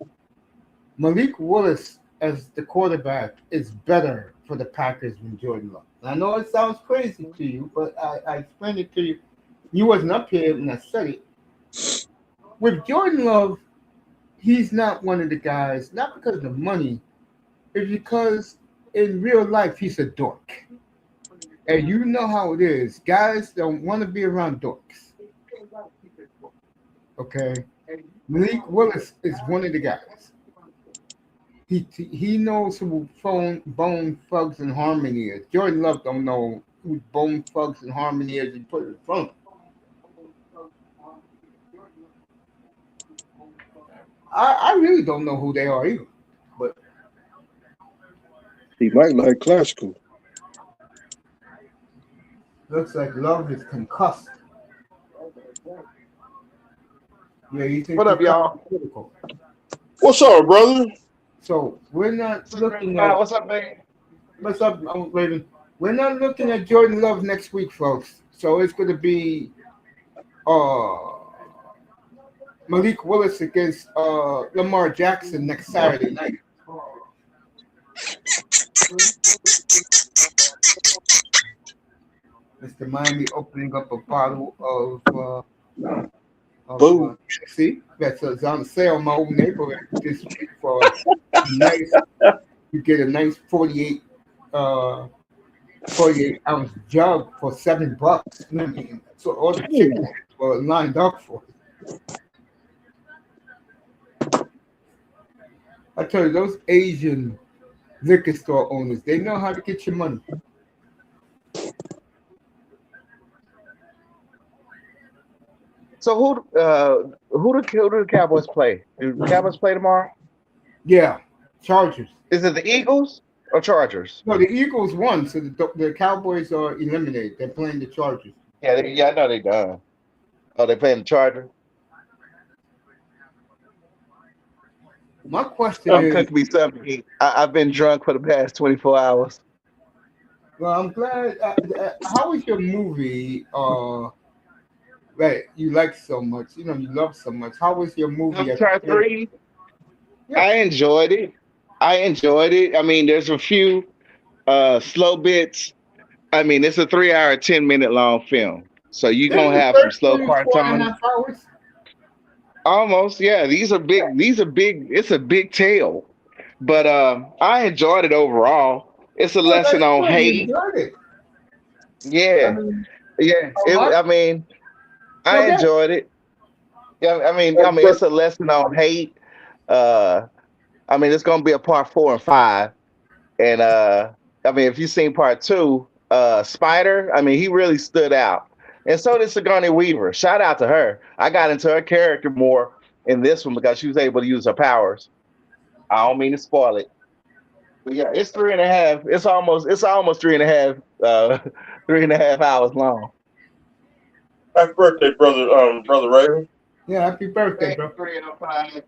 Malik Willis as the quarterback is better for the Packers than Jordan Love. I know it sounds crazy to you, but I explained it to you. You wasn't up here when I said it. With Jordan Love, he's not one of the guys, not because of the money, it's because in real life he's a dork. And you know how it is. Guys don't want to be around dorks. Okay? Malik Willis is one of the guys. He knows who Bone Thugs and Harmony is. Jordan Love don't know who Bone Thugs and Harmony is and put it in front of him. I really don't know who they are either. But He might like classical. looks like Love is concussed. Yeah, you think What up, y'all? critical. What's up, brother? So we're not looking at What's up, man? what's up, Raven. We're not looking at Jordan Love next week, folks. So it's going to be uh, Malik Willis against Lamar Jackson next Saturday night. Mr. Miami opening up a bottle of Boo. N.F.C. That's on sale in my own neighborhood this week for a nice. You get a nice 48-ounce jug for $7. I mean, so all the chicken were lined up for it. I tell you, those Asian liquor store owners, they know how to get your money. So who do the Cowboys play? Do the Cowboys play tomorrow? Yeah, Chargers. Is it the Eagles or Chargers? No, the Eagles won, so the Cowboys are eliminated. They're playing the Chargers. Yeah, yeah, I know they done. Oh, they playing the Chargers. My question I'm is, cooking me something to eat. I've been drunk for the past 24 hours. well, I'm glad. How was your movie? That you like so much, you love so much. How was your movie at the Avatar theater? 3, Yeah, I enjoyed it. I enjoyed it. I mean, there's a few slow bits. I mean, it's a 3 hour, 10 minute long film. So you're didn't gonna the have some first slow one was parts four and on a it. half hours? Almost, yeah. These are big, it's a big tale. But I enjoyed it overall. It's a Oh, lesson that's on good. You hate. enjoyed it. I Yeah. mean, Yeah. a lot. I mean, Go I ahead. enjoyed it. Yeah, I mean, it's a lesson on hate. Uh, I mean, it's gonna be a part 4 and 5, and I mean, if you've seen part 2, Spider, I mean, he really stood out, and so did Sigourney Weaver. Shout out to her. I got into her character more in this one because she was able to use her powers. I don't mean to spoil it, but yeah, it's 3.5. It's almost 3.5. 3.5 hours long. Happy birthday, brother Raven. Yeah, happy birthday, Thank you, bro. 305.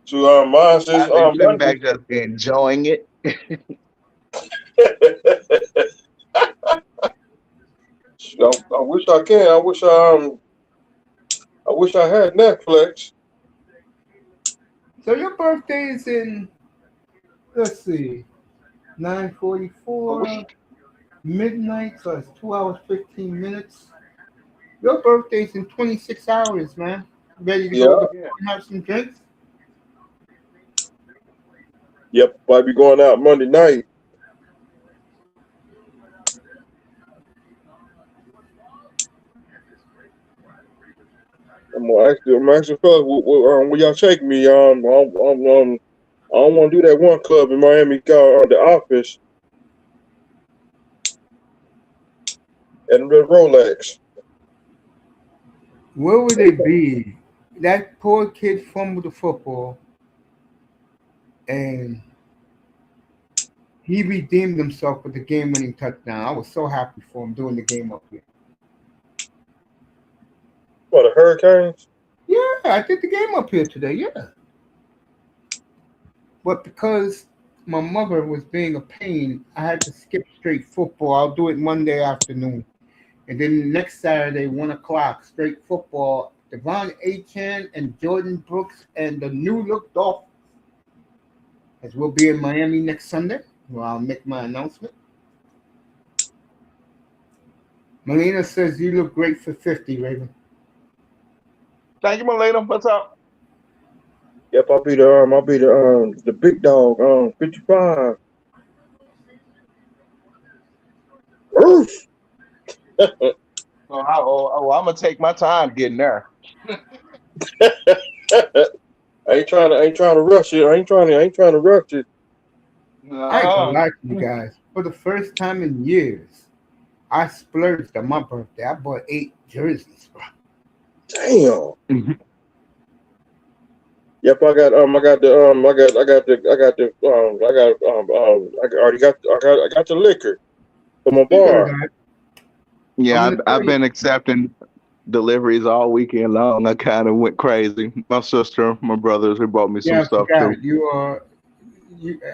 To mine says I've been sitting Monday. back just enjoying it. I wish I can. I wish I had Netflix. So your birthday is in, let's see, A 9:44 week. midnight. So it's 2 hours 15 minutes. Your birthday's in 26 hours, man. Ready to go to the Yeah. bar Yeah. and have some drinks? Yep. Might be going out Monday night. I'm asking fellas, where y'all take me? I don't want to do that one club in Miami called The Office and the Rolex. Where would they be? That poor kid fumbled the football, and he redeemed himself with the game-winning touchdown. I was so happy for him doing the game up here. What, the Hurricanes? Yeah, I did the game up here today. Yeah, but because my mother was being a pain, I had to skip straight football. I'll do it Monday afternoon, and then next Saturday, 1 o'clock, straight football. Devon Achan and Jordan Brooks and the New Look Dolphins, as we'll be in Miami next Sunday. Well, I'll make my announcement. Melina says you look great for 50, Raven. Thank you, Malena. What's up? Yep, I'll be the big dog 55. Oof. I'm gonna take my time getting there. I ain't trying to rush it. I ain't trying to rush it. I ain't gonna Uh-huh. lie to you guys. For the first time in years, I splurged on my birthday. I bought 8 jerseys, bro. Damn. Yep, I got the liquor for my Speaking of bar. that, I'm Yeah, gonna I've, tell I've you. been accepting deliveries all weekend long. I kind of went crazy. My sister, my brothers, they bought me some Yeah, I stuff forgot. too. You are.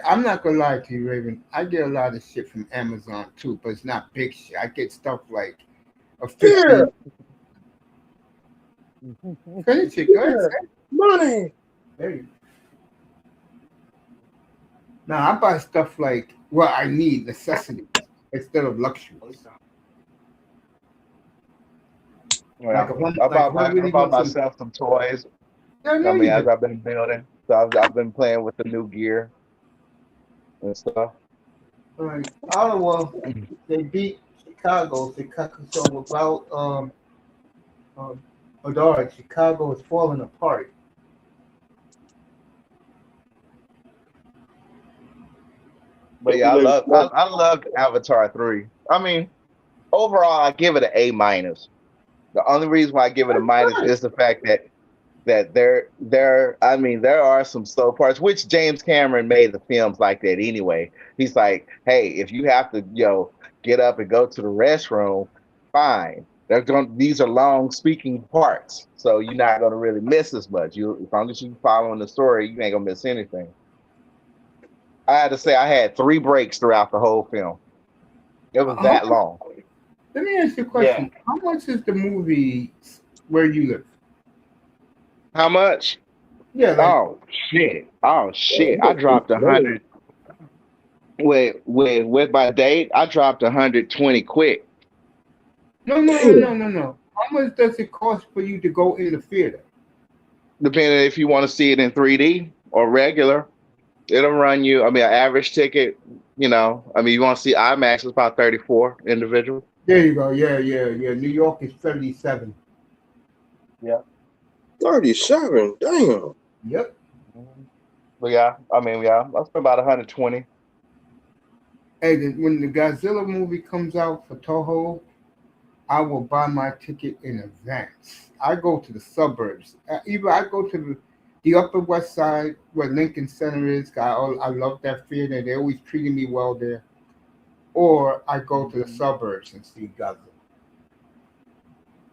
I'm not gonna lie to you, Raven. I get a lot of shit from Amazon too, but it's not big shit. I get stuff like a Yeah, 50. Finish it. Go ahead. yeah, Say it. money. There you go. Now I buy stuff like what I need, necessities, instead of luxuries. Like Yeah, if I'm I like bought if I my, I really bought want some. myself some toys. Yeah, I I know mean, you as did. I've been building, so I've been playing with the new gear and stuff. All right. Ottawa, they beat Chicago. So without um Bedard, Chicago is falling apart. But yeah, I loved Avatar 3. I mean, overall, I give it an A minus. The only reason why I give it a That's minus good. is the fact that that I mean, there are some slow parts, which James Cameron made the films like that anyway. He's like, hey, if you have to, get up and go to the restroom, fine. These are long speaking parts, so you're not gonna really miss as much. As long as you following the story, you ain't gonna miss anything. I had to say I had 3 breaks throughout the whole film. It was How that much, long. let me ask you a Yeah. question. How much is the movie where you live? How much? Yeah, like Oh shit. Oh shit. I'm I gonna keep dropped a going. hundred with my date. I dropped 120 quick. Damn. no. How much does it cost for you to go in the theater? Depending if you want to see it in 3D or regular, it'll run you. I mean, an average ticket. I mean, you want to see IMAX? It's about 34 individual. There you go. Yeah. New York is 77. Yeah. 37. Damn. Yep. Mhm. But yeah, I mean, yeah, I spent about 120. Hey, when the Godzilla movie comes out for Toho, I will buy my ticket in advance. I go to the suburbs. Either I go to the Upper West Side where Lincoln Center is. I love that theater. They always treated me well there. Or I go to the Mhm. suburbs and see Godzilla.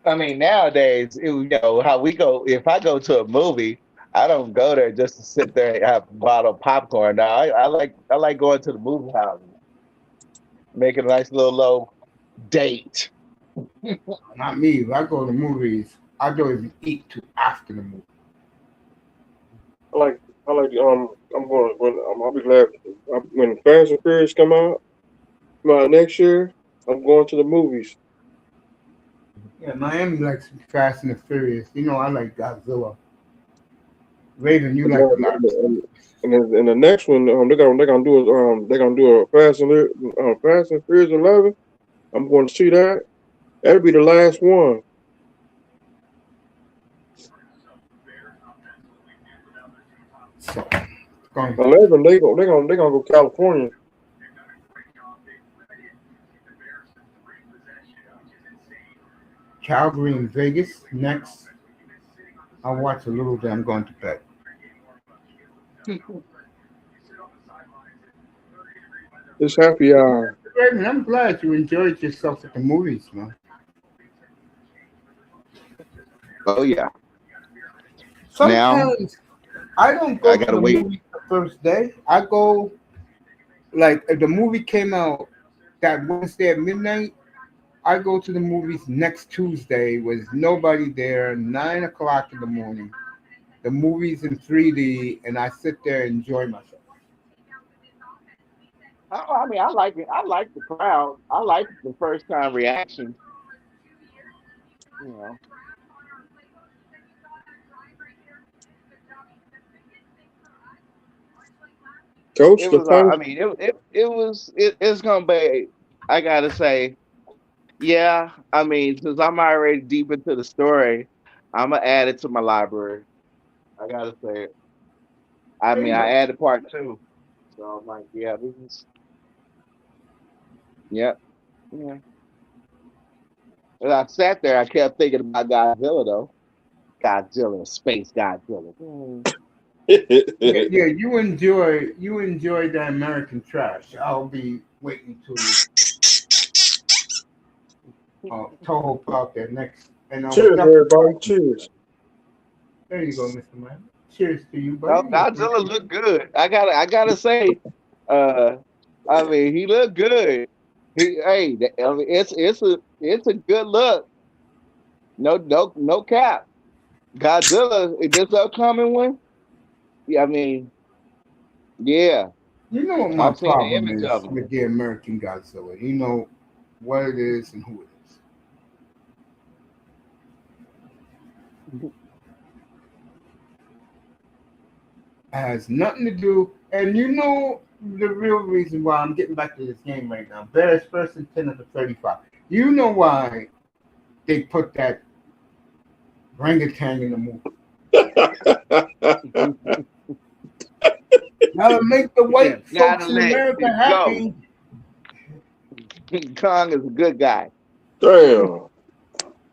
I mean, nowadays, how we go. If I go to a movie, I don't go there just to sit there and have a bottle of popcorn. Now, I like going to the movie house, make it a nice little low date. Not me. If I go to movies, I don't even eat till after the movie. I like, I'm going, I'll be glad when Fast and Furious come out next year, I'm going to the movies. Yeah, Miami likes Fast and the Furious. I like Godzilla. Raven, you And, like a lot of stuff. then the next one, they're gonna do a Fast and Furious 11. I'm going to see that. That'll be the last one. So, going 11, they gonna go California. Calgary and Vegas next. I'll watch a little bit. I'm going to bed. It's happy hour. Raven, I'm glad you enjoyed yourself at the movies, man. Oh yeah. Now Sometimes I don't I go to gotta the wait. movie the first day. I go like if the movie came out that Wednesday at midnight. I go to the movies next Tuesday with nobody there, 9 o'clock in the morning. The movie's in 3D, and I sit there and enjoy myself. I mean, I like it. I like the crowd. I like the first time reaction. You know, Coach, it the was. final. I mean, it was. It's gonna be. I gotta say, yeah. I mean, since I'm already deep into the story, I'm gonna add it to my library. I gotta say it. I There mean, you I go. added part 2, so I'm like, yeah, this is. Yep. Yeah. And I sat there. I kept thinking about Godzilla though. Godzilla, space Godzilla. Yeah. You enjoy the American trash. I'll be waiting to Toho put out their next, and I will Cheers, definitely everybody. watch it. Cheers. There you go, Mr. Man. Cheers to you, No, buddy. Godzilla looked good. I gotta say, uh, I mean, he looked good. I mean, it's a good look. No cap. Godzilla, this upcoming one. Yeah, I mean, yeah, You know what my I've seen an problem image of is him. with the American Godzilla. You know what it is and who it is. It has nothing to do, and you know the real reason why I'm getting back to this game right now. Bears first and 10 of the 35. You know why they put that orangutan in the movie? Gotta make the Yeah, white gotta folks in let America it go. happy. King Kong is a good guy. Damn.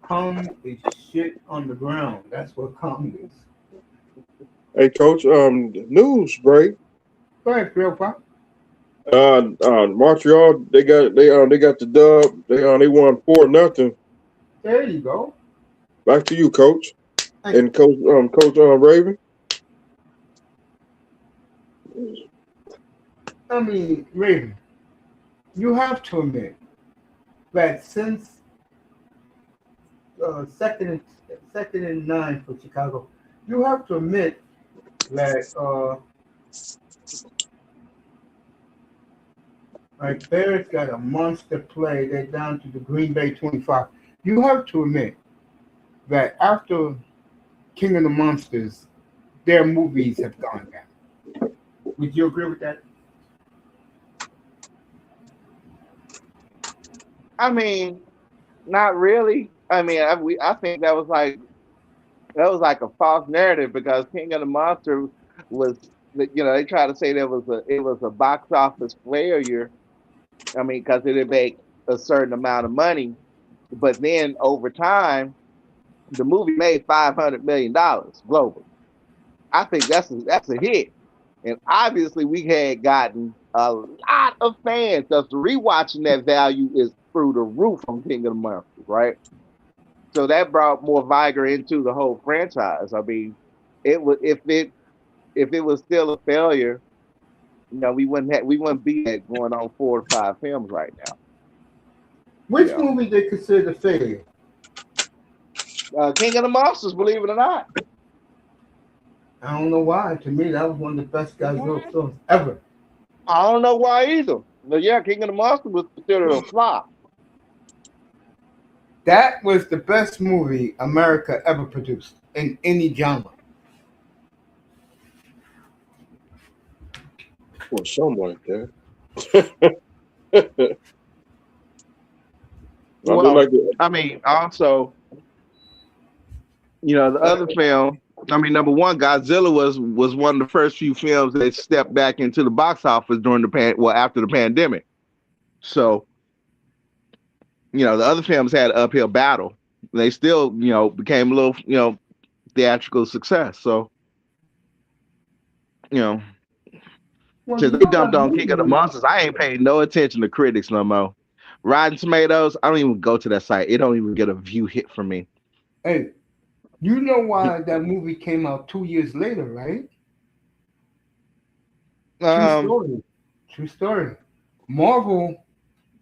Kong is shit on the ground. That's what Kong is. Hey, Coach. News break. Go ahead, real pop. Montreal. They got the dub. They won 4-0. There you go. Back to you, Coach. Hey, And Coach Raven. I mean, Raven, you have to admit that since second and second and 9 for Chicago, you have to admit that like Bears got a monster play. They're down to the Green Bay 25. You have to admit that after King of the Monsters, their movies have gone down. Would you agree with that? I mean, not really. I mean, I think that was like a false narrative because King of the Monster was, they try to say it was a box office failure. I mean, because it didn't make a certain amount of money, but then over time, the movie made $500 million globally. I think that's a hit, and obviously we had gotten a lot of fans. Thus, rewatching that value is through the roof on King of the Monsters, right? So that brought more vigor into the whole franchise. I mean, it was if it was still a failure, we wouldn't be at going on 4 or 5 films right now. You Which know, movie they consider a failure? King of the Monsters, believe it or not. I don't know why. To me, that was one of the best Godzilla films ever. I don't know why either. But yeah, King of the Monsters was considered a flop. That was the best movie America ever produced in any genre. Or something like that. I do Well, like it. I mean, also, the other film. I mean, number one, Godzilla was one of the first few films that stepped back into the box office during after the pandemic. So, the other films had an uphill battle. They still, became a little, theatrical success. So, you know, Well, since you they know dumped that on King of the movie. Monsters, I ain't paying no attention to critics no more. Rotten Tomatoes, I don't even go to that site. It don't even get a view hit from me. Hey, you know why that movie came out 2 years later, right? True Um, story. True story. Marvel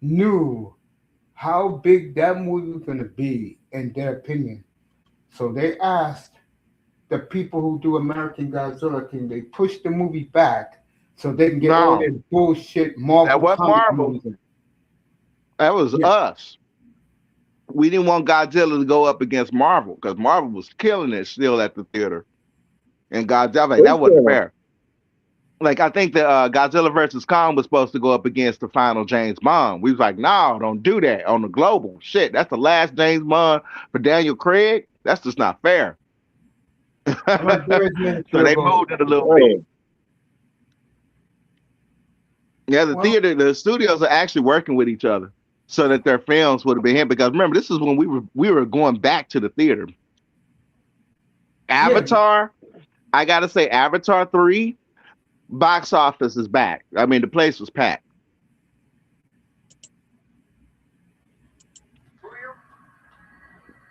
knew how big that movie was going to be, in their opinion. So they asked the people who do American Godzilla King, they pushed the movie back so they can get all no, their bullshit that Marvel wasn't comic Marvel. movies in. That was Yeah. us. We didn't want Godzilla to go up against Marvel because Marvel was killing it still at the theater. And Godzilla, like, that wasn't Baseball. fair. Like, I think the Godzilla versus Kong was supposed to go up against the final James Bond. We was like, no, don't do that on the global. Shit, that's the last James Bond for Daniel Craig. That's just not fair. How about Bears So Ministry they of moved it a little bit. Man, Yeah, Well, the studios are actually working with each other so that their films would have been hit. Because remember, this is when we were going back to the theater. yeah. Avatar, I gotta say, Avatar 3 box office is back. I mean, the place was packed.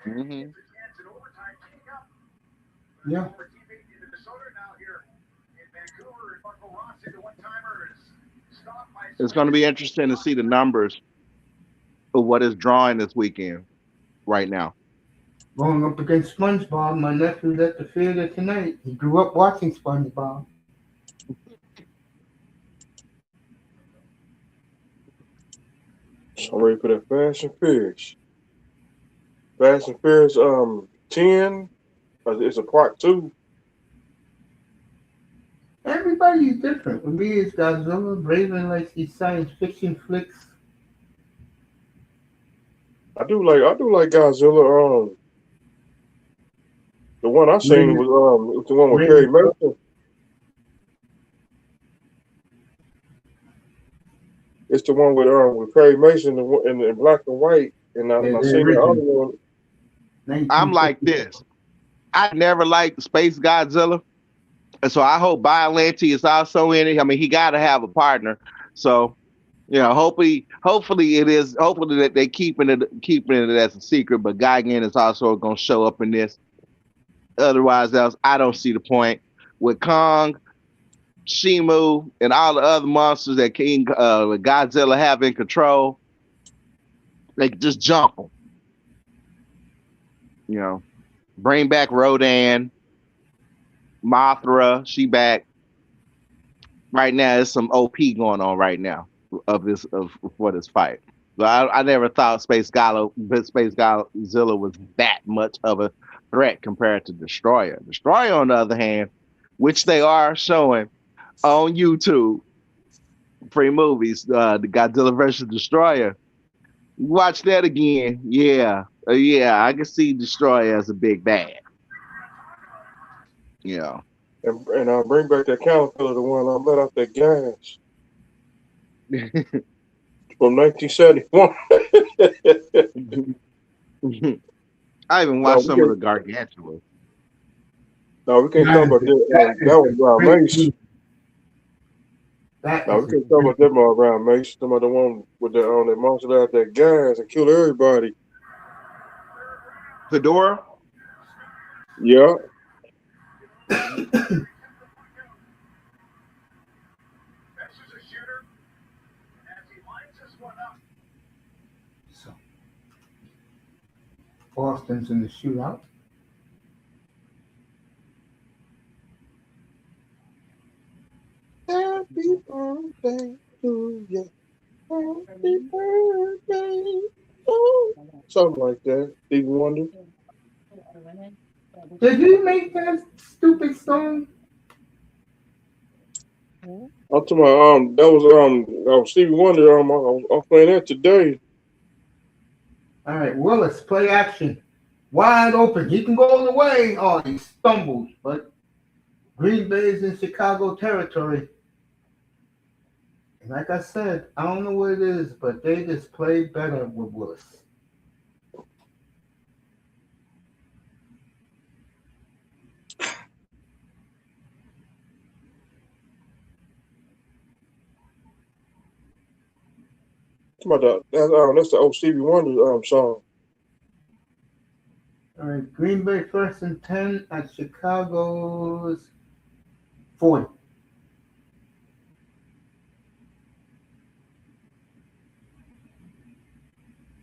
Hmm. Yeah. It's going to be interesting to see the numbers of what is drawing this weekend right now. Going up against SpongeBob. My nephew's at the theater tonight. He grew up watching SpongeBob. I'm ready for that Fast and Furious. Fast and Furious 10. It's a part two. Everybody's different. With me, it's Godzilla. Raven likes these science fiction flicks. I do like Godzilla. The one I seen Raven, was the one with Perry Raven, Mason. It's the one with Perry Mason in black and white. And yeah, I the seen the other original, one. I'm like 1950. this. I never liked Space Godzilla. So I hope Biollante is also in it. I mean, he got to have a partner. So hopefully it is. Hopefully that they keeping it as a secret. But Gigan is also going to show up in this. Otherwise, else I don't see the point with Kong, Shimu, and all the other monsters that King Godzilla have in control. They can just jump them. You know, bring back Rodan, Mothra. She back right now. There's some OP going on right now of for this fight. So I never thought Space Godzilla was that much of a threat compared to Destroyer. Destroyer, on the other hand, which they are showing on YouTube, free movies, the Godzilla versus Destroyer. Watch that again. Yeah. Yeah, I can see Destroyer as a big bad. You know. And I'll bring back that caterpillar, the one I let out that gas from 1971. I even no, watched we some of can't. the Gargantua. No, we can't talk That about is, that. that That is was a around great Mace. movie. That No, is we a can't talk great about that more around Mace. Talking about the one with the that monster that had that gas and killed everybody. Fedora? Yeah. so Boston's in the shootout. Happy birthday to you. Happy birthday. Oh. Something like that. Stevie Wonder. Did he make that stupid song? I'm talking about that was Stevie Wonder. I'm playing that today. All right, Willis, play action. Wide open. He can go all the way. Oh, he stumbles, but Green Bay is in Chicago territory. And like I said, I don't know what it is, but they just play better with Willis. Talking about that's the old Stevie Wonder song. All right, Green Bay first and 10 at Chicago's 40.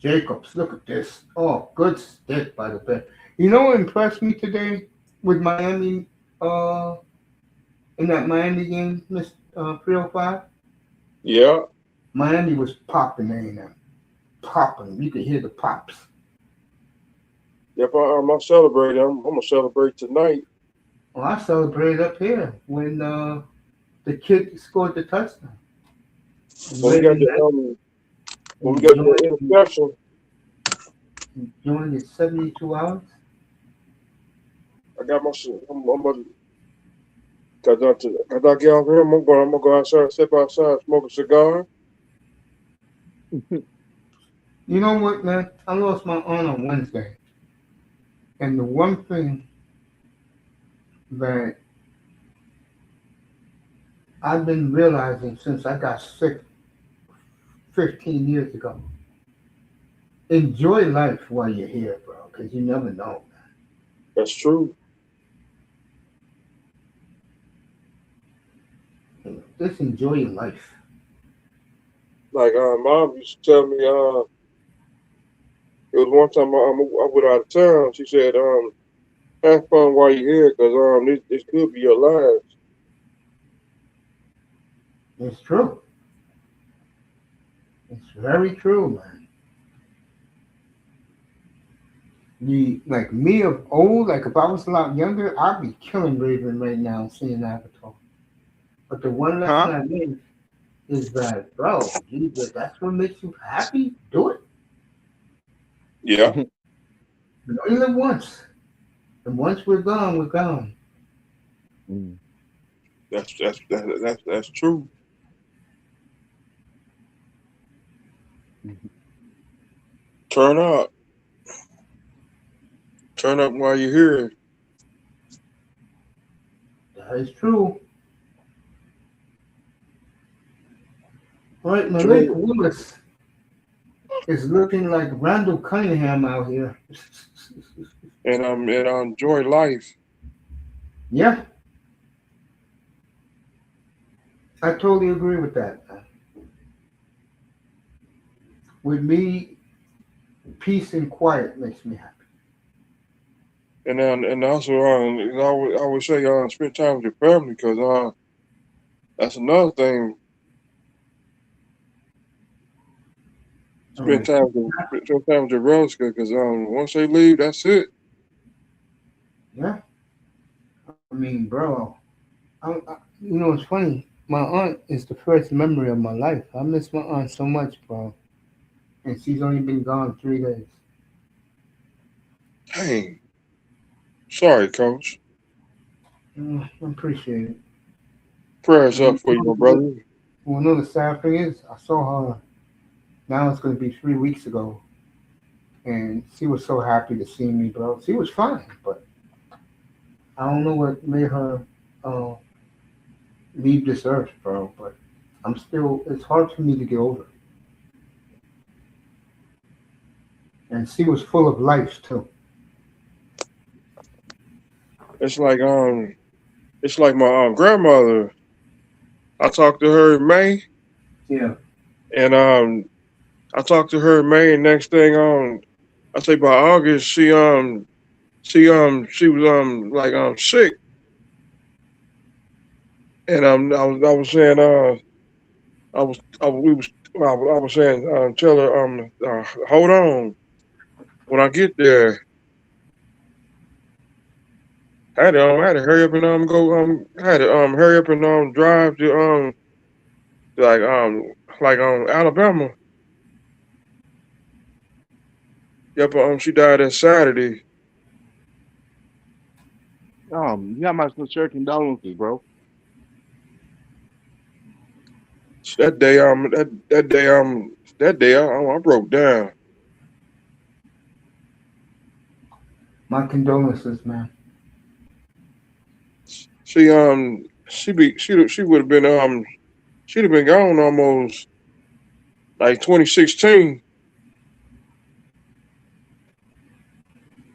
Jacobs, look at this. Oh, good stick by the Bears. You know what impressed me today with Miami in that Miami game, Miss 305? Yeah. Miami was popping A&M. Popping. You could hear the pops. If I celebrate, I'm gonna celebrate tonight. Well, I celebrated up here when the kid scored the touchdown. When we Late got in that, when we got the enjoying, interception, enjoying his 72 hours. I got my shit. I'm gonna cause I get off here, I'm gonna go outside, step outside, smoke a cigar. You know what, man? I lost my aunt on Wednesday. And the one thing that I've been realizing since I got sick 15 years ago, enjoy life while you're here, bro, because you never know. That's true. Just enjoy your life. Like mom used to tell me, it was one time I went out of town. She said, have fun while you're here, cause this could be your last. It's true. It's very true, man. Like me of old, like if I was a lot younger, I'd be killing Raven right now seeing Avatar. But the one lesson Huh? I learned is that, bro, that's what makes you happy. Do it. Yeah, You only live once, and once we're gone, we're gone. that's true. Turn up, turn up while you're here. That is true. All right, Malik Enjoy, Willis is looking like Randall Cunningham out here. and enjoy life. Yeah, I totally agree with that. With me, peace and quiet makes me happy. And also, I would say, spend time with your family because that's another thing. Um, Spend time with your relatives because once they leave, that's it. yeah, I mean, bro, it's funny. My aunt is the first memory of my life. I miss my aunt so much, bro, and she's only been gone 3 days. Dang, sorry, coach. I appreciate it. Prayers And up for you, my brother. the sad thing is, I saw her. Now it's going to be 3 weeks ago, and she was so happy to see me, bro. She was fine, but I don't know what made her uh, leave this earth, bro. But I'm still. It's hard for me to get over. And she was full of life too. It's like my grandmother. I talked to her in May, Yeah. and I talked to her in May, and next thing I say by August, she was like sick, and I was saying I was saying tell her hold on when I get there. I had to hurry up and go I had to hurry up and drive to like Alabama. Yep, she died that Saturday. You got my sincere condolences, bro. That day that day I broke down. My condolences, man. She would have been she'd have been gone almost like 2016.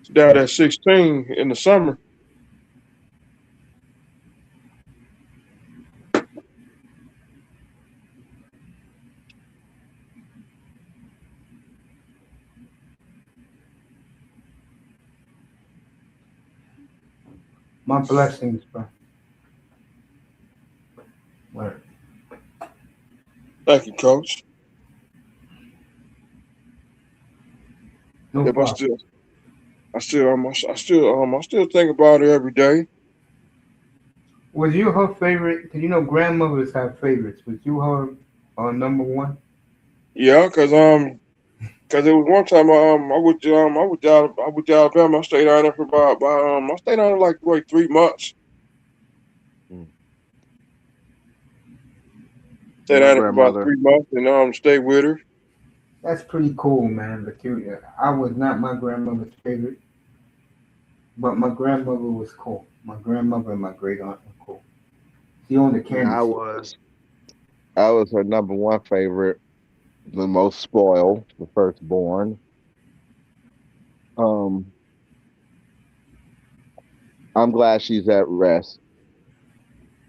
She died at 16 in the summer. My blessings, bro. Word. Thank you, Coach. No Yep, problem. I still think about her every day. Was you her favorite? Cause grandmothers have favorites. Was you her number one? Yeah, cause it was one time I went to Alabama. I stayed down there for I stayed down there like 3 months. Mm. Stayed My down there for about grandmother. 3 months and stayed with her. That's pretty cool, man. But I was not my grandmother's favorite, but my grandmother was cool. My grandmother and my great aunt were cool. She owned a Yeah, candy I store. was. I was her number one favorite, the most spoiled, the firstborn. Um, I'm glad she's at rest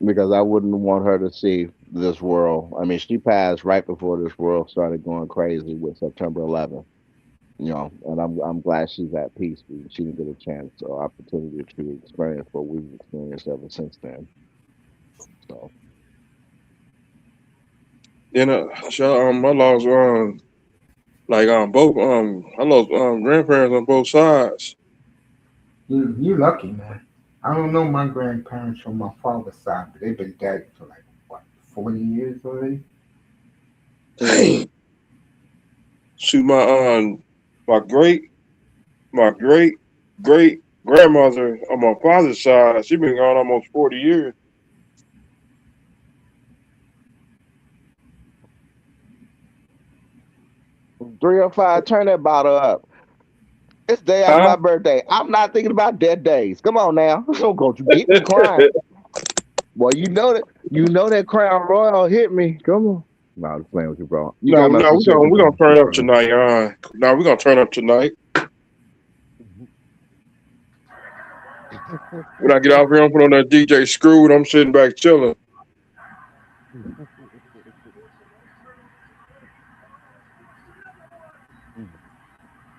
because I wouldn't want her to see this world. I mean, she passed right before this world started going crazy with September 11th. And I'm glad she's at peace. She didn't get a chance or opportunity to experience what we've experienced ever since then. So Then I lost both I lost grandparents on both sides. You lucky, man. I don't know my grandparents from my father's side, but they've been dead for like what 40 years already. Dang. See my great my great grandmother on my father's side, she been gone almost 40 years. 305, turn that bottle up. It's day after Huh? my birthday. I'm not thinking about dead days. Come on now. Don't go you get me crying. Well, you know that Crown Royal hit me. Come on. No, I'm just playing with you, bro. You No, got no, some shit you we're gonna gonna turn keep up on. tonight. No, we're gonna turn up tonight. When I get out here, I'm putting on that DJ Screwed. I'm sitting back chilling.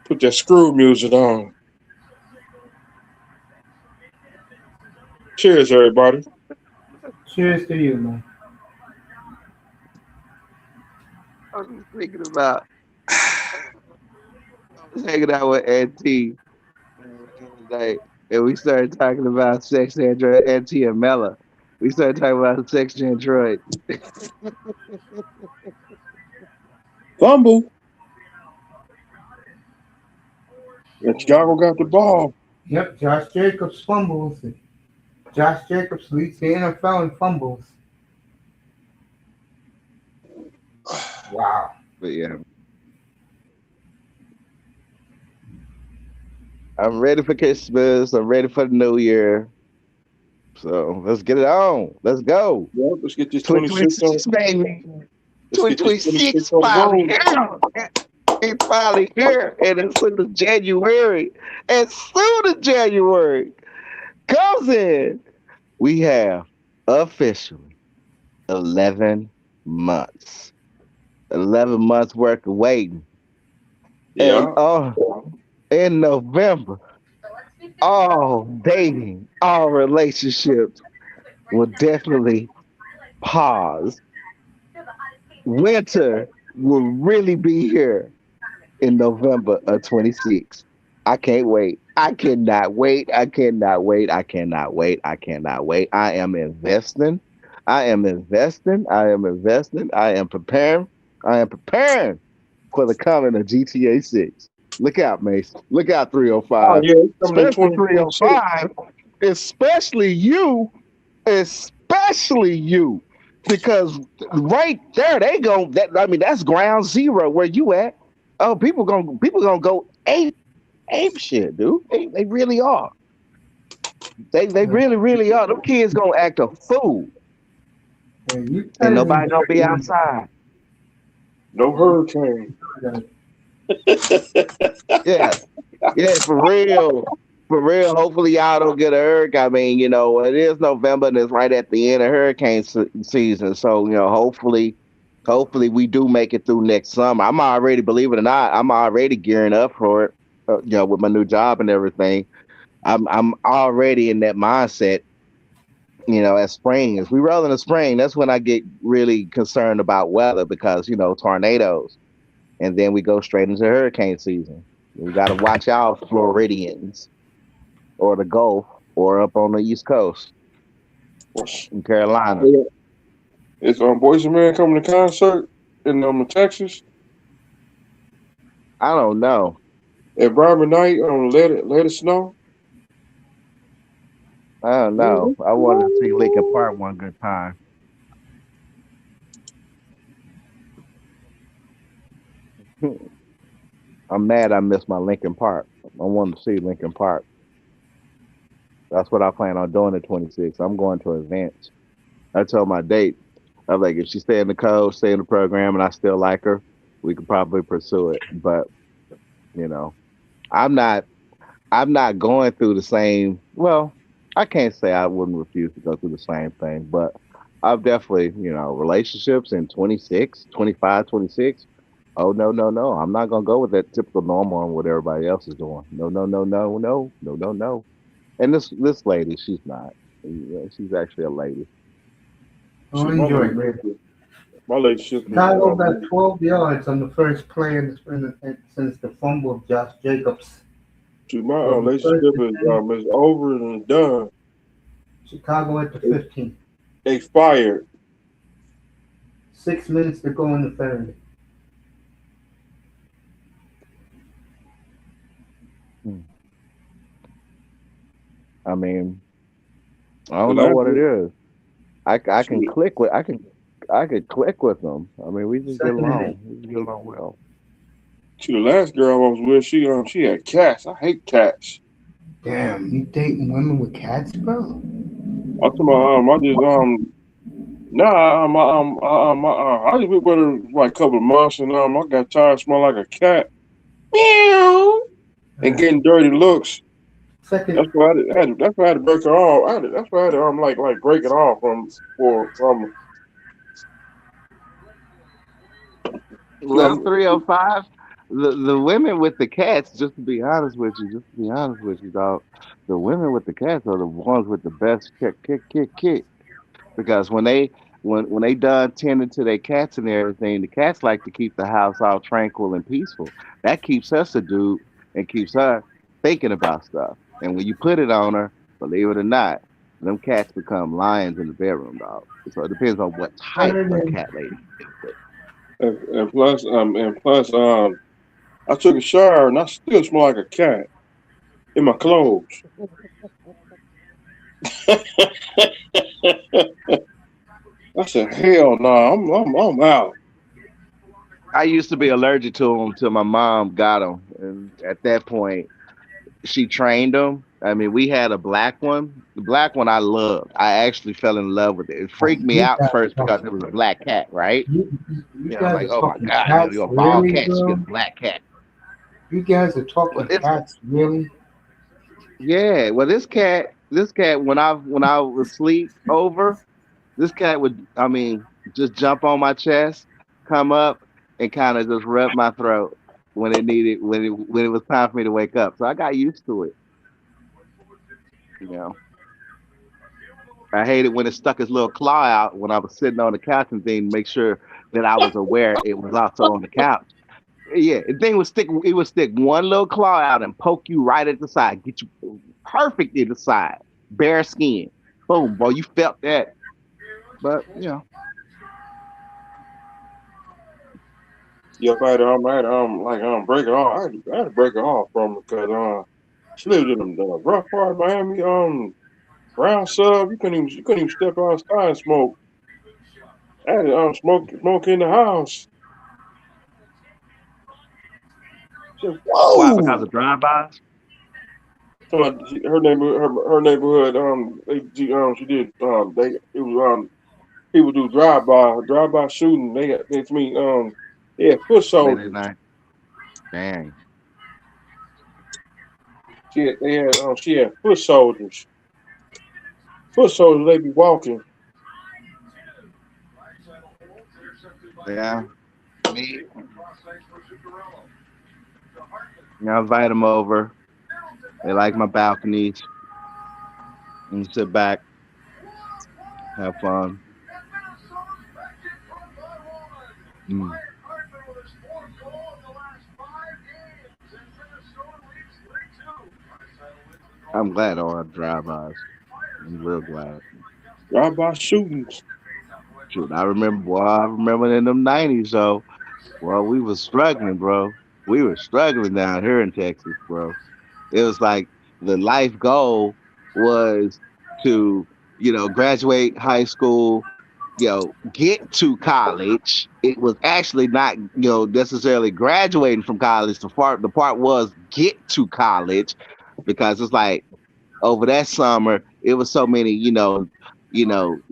Put that Screwed music on. Cheers, everybody. Cheers to you, man. I was just thinking about I was hanging out with Auntie the other day, and we started talking about sex android Auntie and Mela. We started talking about sex android. Fumble. And Chicago got the ball. Yep, Josh Jacobs fumbles. Josh Jacobs leads the NFL in fumbles. Wow. But yeah, I'm ready for Christmas. I'm ready for the New Year. So let's get it on. Let's go. Yeah, let's get this 26 on. 2026, baby. Let's get this 26 2026 on the finally road. here. It's finally here. And as soon as January, as soon as January comes in, we have officially 11 months. 11 months worth of waiting. And Yeah. in November, all dating, all relationships will definitely pause. Winter will really be here in November of 26. I can't wait. I cannot wait. I cannot wait. I cannot wait. I cannot wait. I am investing. I am investing. I am investing. I am preparing. I am preparing for the coming of GTA 6. Look out, Mace. Look out, Oh 305. yeah, it's coming in Especially 2026. 305. Especially you. Especially you. Because right there, they go that I mean, that's ground zero where you at. Oh, people gonna go ape shit, dude. They really are. They Hey, really, really are. Them kids gonna act a fool. you And better nobody enjoy gonna be outside. No hurricane. that. Yeah. Yeah, for real. For real. Hopefully y'all don't get a hurricane. I mean, it is November and it's right at the end of hurricane season. So, hopefully we do make it through next summer. I'm already, believe it or not, I'm already gearing up for it. With my new job and everything. I'm already in that mindset. As spring, as we roll in the spring, that's when I get really concerned about weather because tornadoes, and then we go straight into hurricane season. We got to watch out, Floridians, or the Gulf, or up on the East Coast What's- in Carolina. yeah. Is Boys and Men coming to concert in Texas? I don't know. At Bourbon Night on Let It Snow? I don't Let know. it I wanted to see Lincoln snow. Park one good time. I'm mad I missed my Lincoln Park. I wanted to see Lincoln Park. That's what I plan on doing at 26. I'm going to events. I told my date, I'm like, if she stay in the code, stay in the program, and I still like her, we could probably pursue it. But you know, I'm not. I'm not going through the same. Well, I can't say I wouldn't refuse to go through the same thing, but I've definitely, relationships in 26, 25, 26. Oh no, no, no! I'm not gonna go with that typical normal on what everybody else is doing. No, no, no, no, no, no, no, no. And this lady, she's not. She's actually a lady. Oh, See, enjoy, baby. my relationship is Chicago got 12 yards on the first play since the fumble of Josh Jacobs. see, my So the first relationship and 10, is over and done. Chicago at the 15. They fired. 6 minutes to go in the third. Hmm. I mean, I The don't know last what it is. I can see, click with I could click with them. I mean, we just get Second and along. 8. We just get along well. the last girl I was with, she had cats. I hate cats. Damn, you dating women with cats, bro? I told my I just nah I just been with her like a couple of months and I got tired of smelling like a cat. Meow. And getting dirty looks. Second, That's why that's why I had to break her off. That's why I had to like break it off from you Well, know 305. The women with the cats, just to be honest with you, dog. The women with the cats are the ones with the best kick. Because when they done tending to their cats and everything, the cats like to keep the house all tranquil and peaceful. That keeps her subdued and keeps her thinking about stuff. And when you put it on her, believe it or not, them cats become lions in the bedroom, dog. So it depends on what type third, of and cat lady you deal and plus I took a shower and I still smell like a cat in my clothes. I said, hell no, I'm out. I used to be allergic to them till my mom got them, and at that point, she trained them. I mean, we had a black one. The black one I loved. I actually fell in love with it. It freaked me you out guys first because talking. it was a black cat, right? You I was guys like, are oh my talking god, cats, you're a bald really, cat, you get a bro? black cat. You guys are Well, talking this cats, really? yeah, well this cat when I was asleep over, this cat would, I mean, just jump on my chest, come up, and kind of just rub my throat when it was time for me to wake up. So I got used to it. You know, I hated when it stuck his little claw out when I was sitting on the couch and thing, to make sure that I was aware it was also on the couch. Yeah, the thing would stick. It would stick one little claw out and poke you right at the side, get you perfect in the side, bare skin. Boom, boy, you felt that. But Yep, I had to break it off. I had to break it off from her because she lived in the rough part of Miami. Brown sub, you couldn't even step outside and smoke. I had to smoke in the house. She said, why? Because whoa. of drive-bys. So her neighborhood she did they it was people do drive by shooting. They to me they had foot Late at soldiers. night. Dang. She had foot soldiers. Foot soldiers they be walking. Yeah. Me. I invite them over. They like my balconies and sit back, have fun. Mm. I'm glad I don't have drive-bys. I'm real glad. Drive by shootings. Shoot, I remember in them '90s though. Well, we was struggling, bro. We were struggling down here in Texas, bro. It was like the life goal was to, graduate high school, get to college. It was actually not, necessarily graduating from college. The part was get to college because it's like over that summer, it was so many,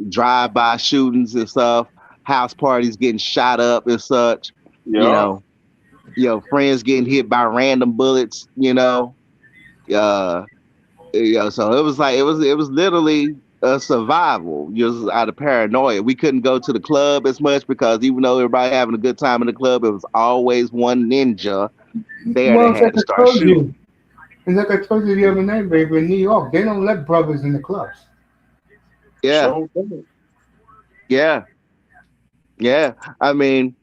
drive-by shootings and stuff, house parties getting shot up and such, you Yeah, know, friends getting hit by random bullets, uh, so it was literally a survival just out of paranoia. We couldn't go to the club as much because even though everybody having a good time in the club, it was always one ninja there Well, that it's had like to I start told shooting. you. It's like I told you the other night, baby, in New York, they don't let brothers in the clubs. Yeah, so bad. yeah, yeah. I mean,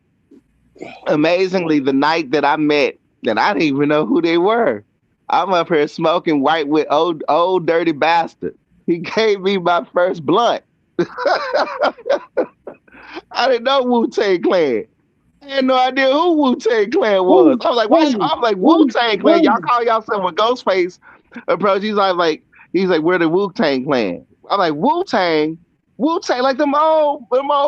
amazingly, the night that I met, that I didn't even know who they were. I'm up here smoking white with old dirty bastard. He gave me my first blunt. I didn't know Wu Tang Clan. I had no idea who Wu Tang Clan was. Woo, I was like, why? woo, I was like, Wu woo, Tang Clan. Y'all woo. call yourself a Ghostface approach. He's like, we're the Wu Tang Clan. I'm like, Wu Tang, like them old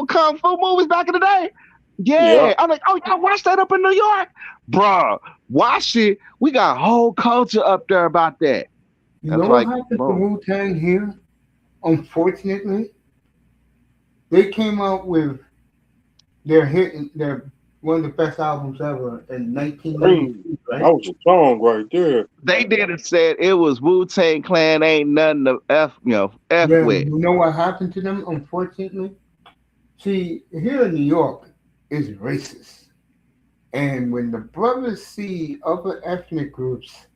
kung fu movies back in the day. Yeah, Yeah. I'm like, oh, y'all watch that up in New York, bruh. Watch it. We got a whole culture up there about that. You That's know what like, happened to boom. Wu Tang here? unfortunately, they came out with their hit, their one of the best albums ever in Green. 1993, That right? was a song right there. They did it said it was Wu-Tang Clan ain't nothing to F Yeah, with. you know what happened to them? Unfortunately, see, here in New York is racist, and when the brothers see other ethnic groups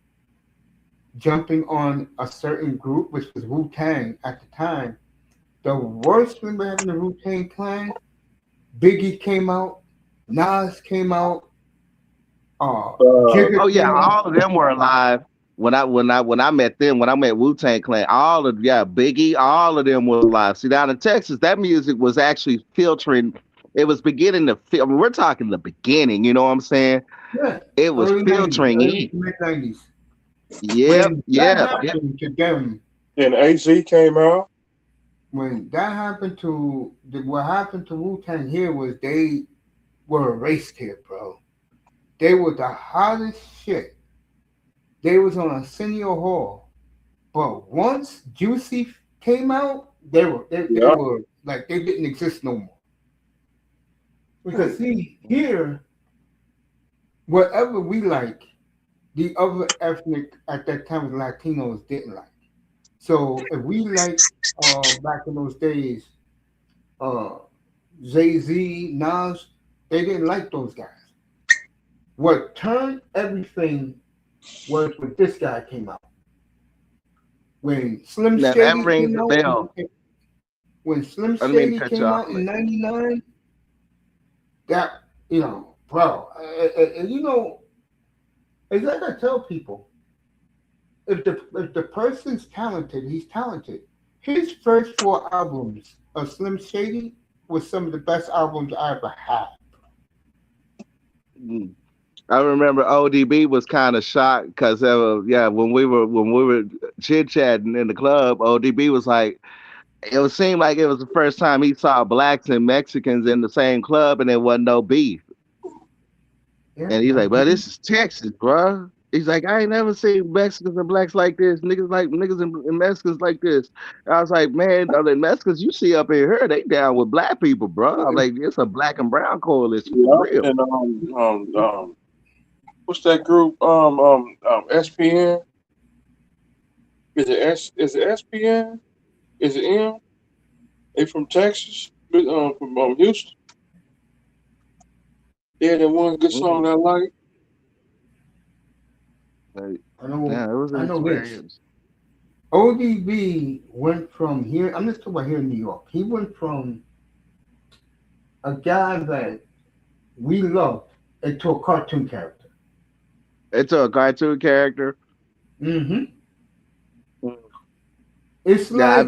jumping on a certain group, which was Wu Tang at the time, the worst thing about having the Wu Tang Clan, Biggie came out, Nas came out, Uh, Jigga Oh yeah, came out. all of them were alive when I met them, when I met Wu-Tang Clan, Biggie, all of them was alive. See, down in Texas, that music was actually filtering. It was beginning to feel. I mean, we're talking the beginning, you know what I'm saying? Yeah, It was early 90s, filtering early in. to mid 90s. Yep, When that yep, yep. happened to them, then AZ came out. when that happened to what happened to Wu Tang here was they were erased here, bro. They were the hottest shit. They was on Arsenio Hall, but once Juicy came out, they Yeah. were like they didn't exist no more. Because see here, whatever we like, the other ethnic at that time Latinos didn't like. So if we like back in those days, uh Jay Z, Nas, they didn't like those guys. What turned everything was when this guy came out. When Slim Now that Shady rings came a out, bell. when Slim I didn't mean to Shady cut you came off, out in man. '99, that bro, it's like I tell people, if the person's talented, he's talented. His first four albums of Slim Shady was some of the best albums I ever had. Mm. I remember ODB was kind of shocked because yeah, when we were chit chatting in the club, ODB was like, it would seem like it was the first time he saw blacks and Mexicans in the same club, and there wasn't no beef. Yeah, And he's like, "But this is Texas, bro." He's like, "I ain't never seen Mexicans and blacks like this. Niggas and Mexicans like this." I was like, "Man, the Mexicans you see up in here, they down with black people, bro." I'm like, "It's a black and brown coalition for Yeah. real." And what's that group? SPN. Is it SPN? Is it M? They from Texas. From Houston. They had that one good song Mm. that I like. Like, I know. yeah, it was I an know this. experience. ODB went from here. I'm just talking about here in New York. He went from a guy that we loved into a cartoon character. It's a cartoon character. Hmm. Mm. It's Yeah,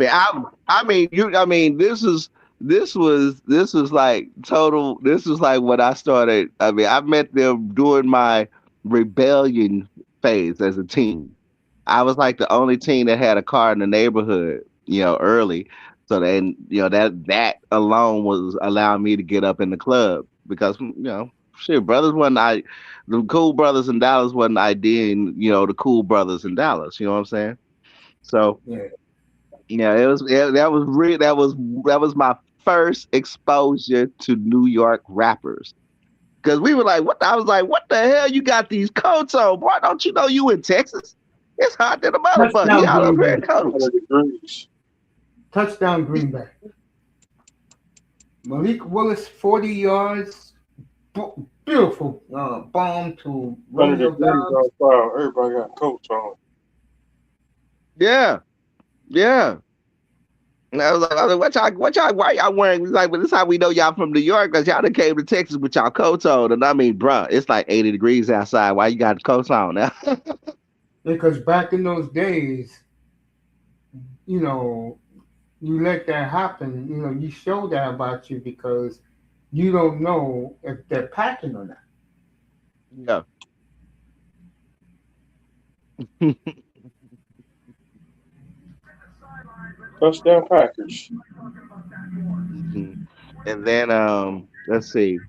I mean, like this was like total. This was like when I started. I mean, I met them during my rebellion phase as a teen. I was like the only teen that had a car in the neighborhood, early. So then, that alone was allowing me to get up in the club because, shit, brothers wasn't the cool brothers in Dallas wasn't IDing, the cool brothers in Dallas. You know what I'm saying? So yeah. yeah, that was real. That was my first exposure to New York rappers. Cause we were like, what? I was like, what the hell? You got these coats on, boy? Don't you know you in Texas? It's hot than a motherfucker. Touchdown Y'all up Green here in Bay. coats. 100 degrees. Touchdown Green Bay. Malik Willis, 40 yards. Beautiful bomb to 100 Romeo degrees Dobbs. outside. Everybody got coats on. Yeah, yeah. And I was like, why y'all wearing? He's like, but this how we know y'all from New York, cause y'all done came to Texas with y'all coats on. And I mean, bruh, it's like 80 degrees outside. Why you got coats on now? Because back in those days, you know, you let that happen. You show that about you because you don't know if they're packing or not. Yeah. Touchdown Packers. Mhm. And then let's see.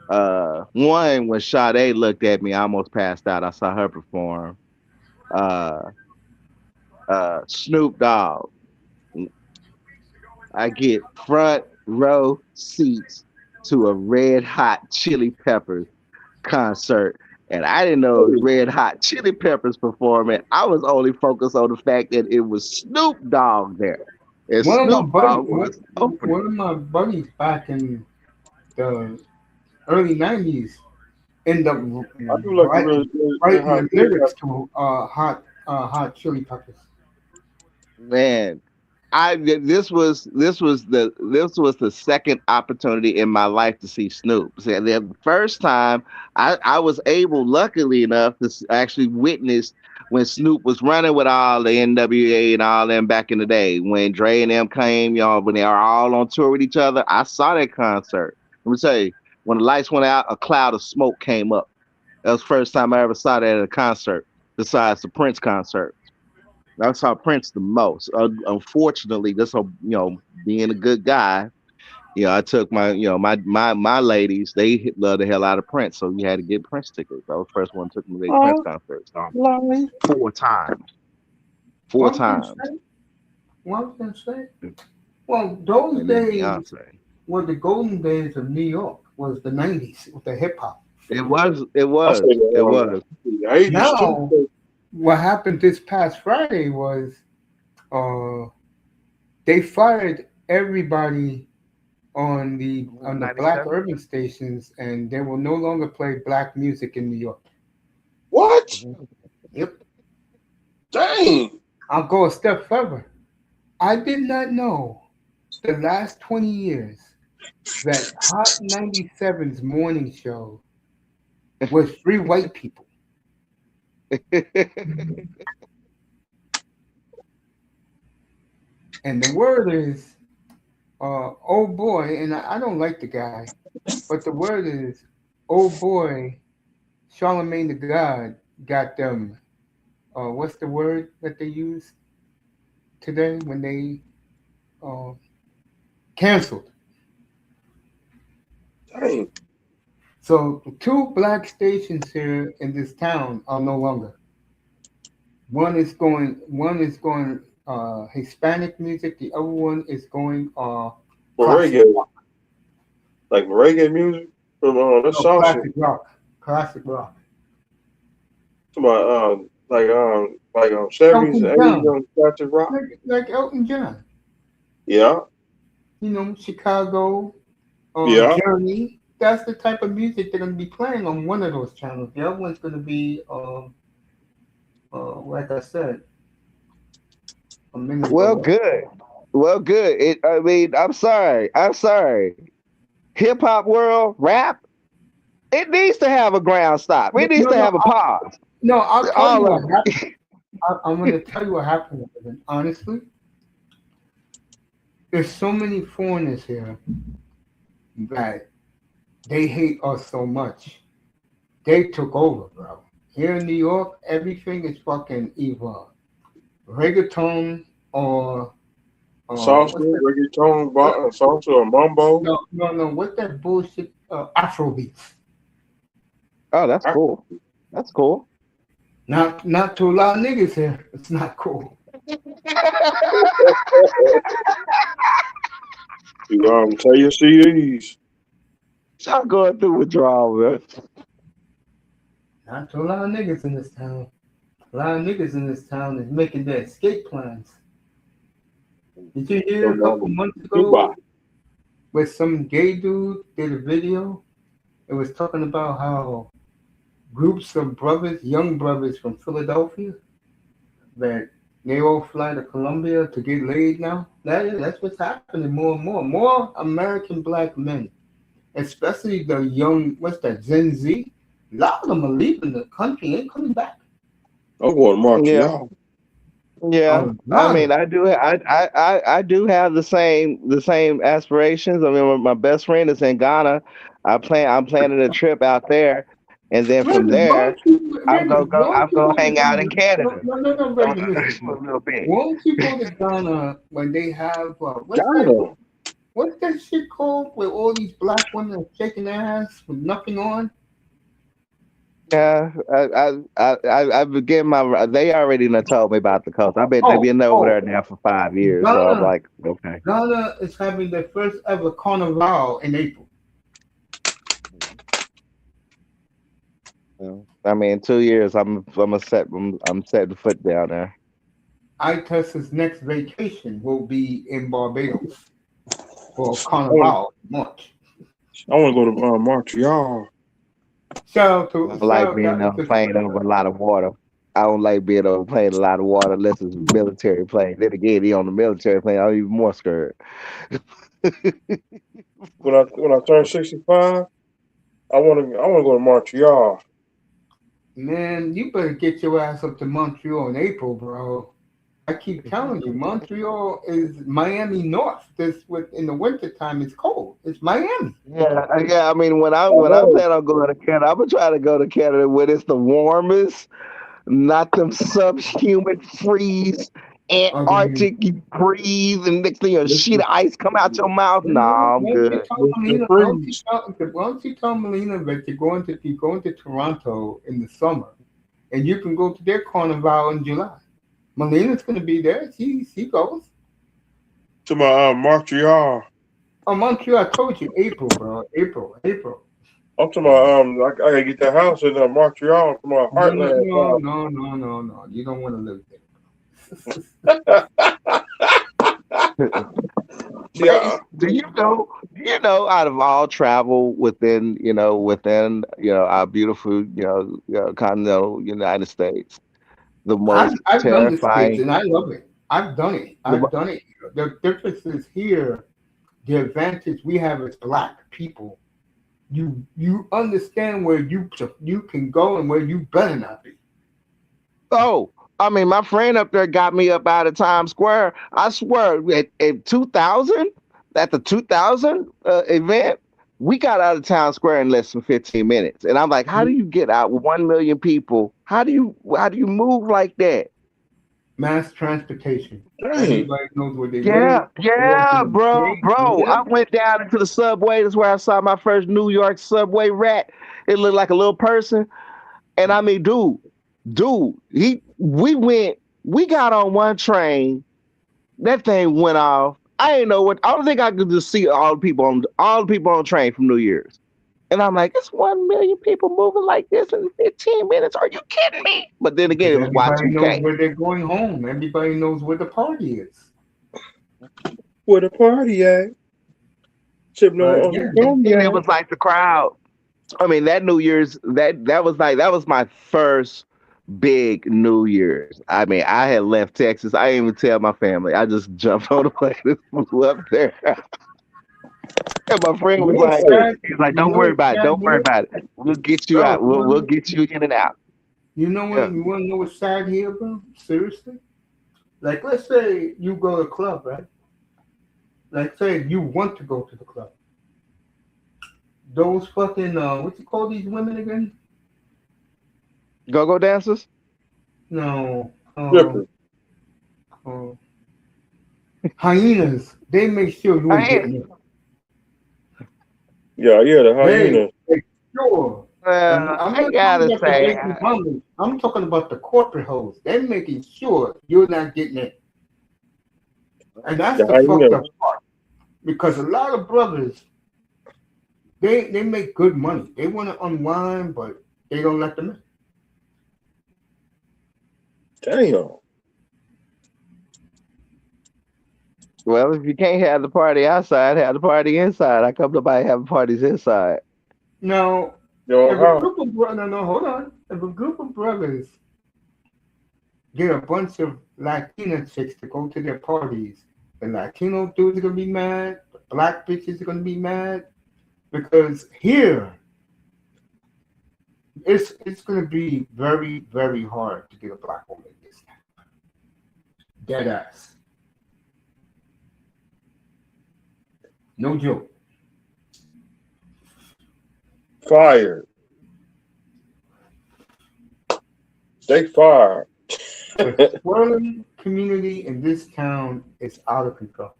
One when Sade looked at me, I almost passed out. I saw her perform. Uh Snoop Dogg. I get front row seats to a Red Hot Chili Peppers concert. And I didn't know it was Red Hot Chili Peppers performing. I was only focused on the fact that it was Snoop Dogg there. And One of my Snoop buddies, Dogg was one opening. of my buddies back in the early '90s ended up I do like the red writing hot the chili lyrics peppers. to Hot Chili Peppers. Man, I this was the second opportunity in my life to see Snoop. See, the first time I was able, luckily enough, to actually witness when Snoop was running with all the NWA and all them back in the day when Dre and them came, when they are all on tour with each other. I saw that concert. Let me tell you, when the lights went out, a cloud of smoke came up. That was the first time I ever saw that at a concert, besides the Prince concert. I saw Prince the most. Unfortunately, this whole being a good guy, I took my my ladies. They love the hell out of Prince, so you had to get Prince tickets. I was the first one took them to the Prince Oh, concert. So lying. four times, four What was I times, say? What was I say? Well, those and then days Beyonce. were the golden days of New York. Was the '90s with the hip hop. It was, it I say was, it was. the 80s too. Now, what happened this past Friday was uh, they fired everybody on the black 97. urban stations, and they will no longer play black music in New York. What? Yep. Dang. I'll go a step further. I did not know the last 20 years that Hot 97's morning show was free white people. And the word is, oh boy, and I don't like the guy, but the word is, oh boy, Charlemagne the God got them. What's the word that they use today when they uh, canceled? Dang. So the two black stations here in this town are no longer. One is going Hispanic music. The other one is going For classic reggae, rock. like reggae music from that's No, salsa. classic rock. Classic rock. About like 70s and Elton 80s John, on classic rock. like Elton John. Yeah, Chicago, yeah. Journey. That's the type of music they're going to be playing on one of those channels. The other one's going to be, like I said a minute Well, ago. good. Well, good. I mean, I'm sorry. I'm sorry. Hip hop world, rap, it needs to have a ground stop. No, It needs no, to no. have a pause. I'll tell you All what of happened. I'm going to tell you what happened with it. Honestly, there's so many foreigners here that they hate us so much. They took over, bro. Here in New York, everything is fucking either reggaeton or Salsa, what's that? reggaeton, What? salsa or mambo. No, no, no. What's that bullshit? Afrobeats. Oh, that's I, cool. That's cool. Not to a lot of niggas here. It's not cool. you tell your CDs. Y'all going through withdrawal, man. Not to a lot of niggas in this town. A lot of niggas in this town is making their escape plans. Did you hear a From couple months Cuba. ago where some gay dude did a video? It was talking about how groups of brothers, young brothers from Philadelphia, that they all fly to Colombia to get laid now. That's what's happening more and more. More American black men, especially the young, what's that, Gen Z? A lot of them are leaving the country, ain't coming back. I'm going to Yeah, Montreal. yeah. A I lot mean, of I do have the same aspirations. I mean, my best friend is in Ghana. I'm planning a trip out there, and then from Raymond, there, why I'm don't you gonna go to hang out in Ghana? No, Canada no, no, no, for Raymond, listen to me. a little bit. Why don't you go to Ghana when they have, Ghana. what's that shit called where all these black women are shaking their ass with nothing on? Yeah, I begin my. They already done told me about the coast. I bet they've Oh, been over oh, there now for 5 years. So I'm Ghana. like, okay. Ghana is having their first ever carnival in April. Well, I mean, 2 years. I'm setting foot down there. ITES's next vacation will be in Barbados for I want carnival in March. I want to go to Montreal. I don't like Shout being out on a to plane over a lot of water. I don't like being on a plane a lot of water unless it's a military plane. Then again, he on the military plane. I'm even more scared. When I turn 65, I want to go to Montreal. man. You better get your ass up to Montreal in April, bro. I keep telling you, Montreal is Miami North. This with in the wintertime it's cold. It's Miami. Yeah, yeah. I mean, I when I know. plan on going to Canada, I'm gonna try to go to Canada when it's the warmest, not them subhuman freeze, I mean, Antarctic. You breathe, and next thing a sheet Listen, of ice come out your mouth. Nah, I'm why don't you good. tell listen, Melina? freeze. Why don't you tell Melina that you're going to Toronto in the summer, and you can go to their carnival in July. Melina's going to be there. She goes. To my Montreal. Oh, Montreal, I told you, April, bro. April. I'm to my I gotta get that house in Montreal for my No, no, Heartland. no, no, no, no, no. You don't want to live there. Hey, Yeah, do you know, out of all travel within our beautiful, continental United States, the most I've done the states terrifying, and I love it. I've done it. the, I've done it. The difference is here. The advantage we have as black people. You understand where you can go and where you better not be. Oh, I mean, my friend up there got me up out of Times Square. I swear, at 2000, at the 2000 event, we got out of Times Square in less than 15 minutes. And I'm like, how do you get out with 1 million people? How do you move like that? Mass transportation. dang. Everybody knows where they live. Yeah, They open yeah, the train. bro. Yeah. I went down into the subway. That's where I saw my first New York subway rat. It looked like a little person. And I mean, we got on one train. That thing went off. I ain't know what. I don't think I could just see all the people on the train from New Year's. And I'm like, it's 1 million people moving like this in 15 minutes. Are you kidding me? But then again, Because it was everybody knows Y2K. where they're going home. Everybody knows where the party is. Where the party at? Sipping But on yeah, some And it cognac. was like the crowd. I mean, that New Year's that was my first big New Year's. I mean, I had left Texas. I didn't even tell my family. I just jumped on the plane and flew up there. And my friend you was know what's like, Hey, sad? he's like, You don't know worry what's about it. sad Don't worry here? about it. We'll get you Bro, out. We'll get you in and out. Yeah. you wanna know what's sad here, bro? Seriously? Like let's say you go to a club, right? Like say you want to go to the club. Those fucking what you call these women again? Go dancers? No. stripper. Uh, hyenas. They make sure you ain't I getting it. Yeah, the They hyena. make sure. And I'm I not talking gotta about the say, basic mamas. I'm talking about the corporate hoes. They're making sure you're not getting it. And that's The the fucked hyena. up part. Because a lot of brothers, they make good money. They want to unwind, but they don't let them in. Damn. well, if you can't have the party outside, have the party inside. I come to by having parties inside. Now, Your if a house. group of brothers, no, hold on. If a group of brothers get a bunch of Latina chicks to go to their parties, the Latino dudes are gonna be mad. The black bitches are gonna be mad because here it's gonna be very very hard to get a black woman this time. Dead ass, no joke. Fired. They fired. The twirling community in this town is out of control.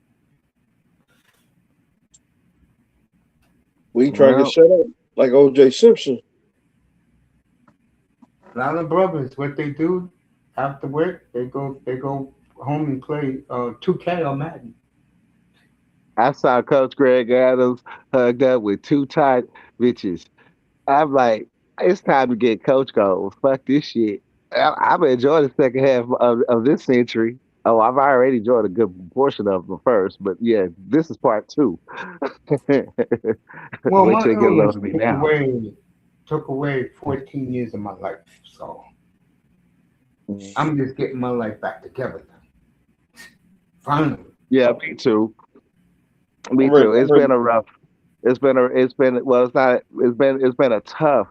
We trying to get Well, shut up like OJ Simpson. A lot of brothers, what they do after work, they go home and play 2K or Madden. I saw Coach Greg Adams hugged up with two tight bitches. I'm like, it's time to get coach goals. Fuck this shit. I'm enjoying the second half of this century. Oh, I've already enjoyed a good portion of the first, but yeah, this is part two. Well, Wait my till it get low illness to me now. took away 14 years of my life, so Mhm. I'm just getting my life back together now. Finally. Yeah, me too. Me I'm ready. too. I'm It's been ready. a rough. It's been well. It's not. It's been a tough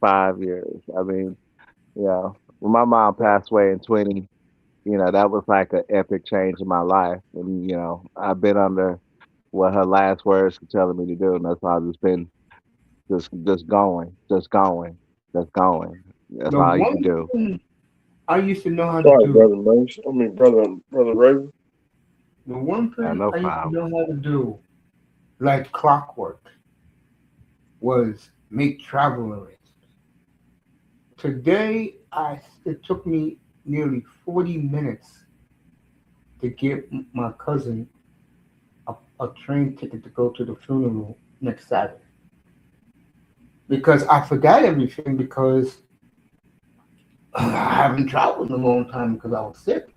5 years. I mean, yeah. When my mom passed away in 20, that was like an epic change in my life. And, I've been under what her last words were telling me to do. And that's why I've just been just going, just going, just going. That's The all you one can do. thing I used to know how to Sorry, do, brother Mace. I mean, brother Raven. the one I thing know I used to five. know how to do, like clockwork, was make travel arrangements. Today, it took me nearly 40 minutes to get my cousin a train ticket to go to the funeral next Saturday because I forgot everything because I haven't traveled in a long time because I was sick.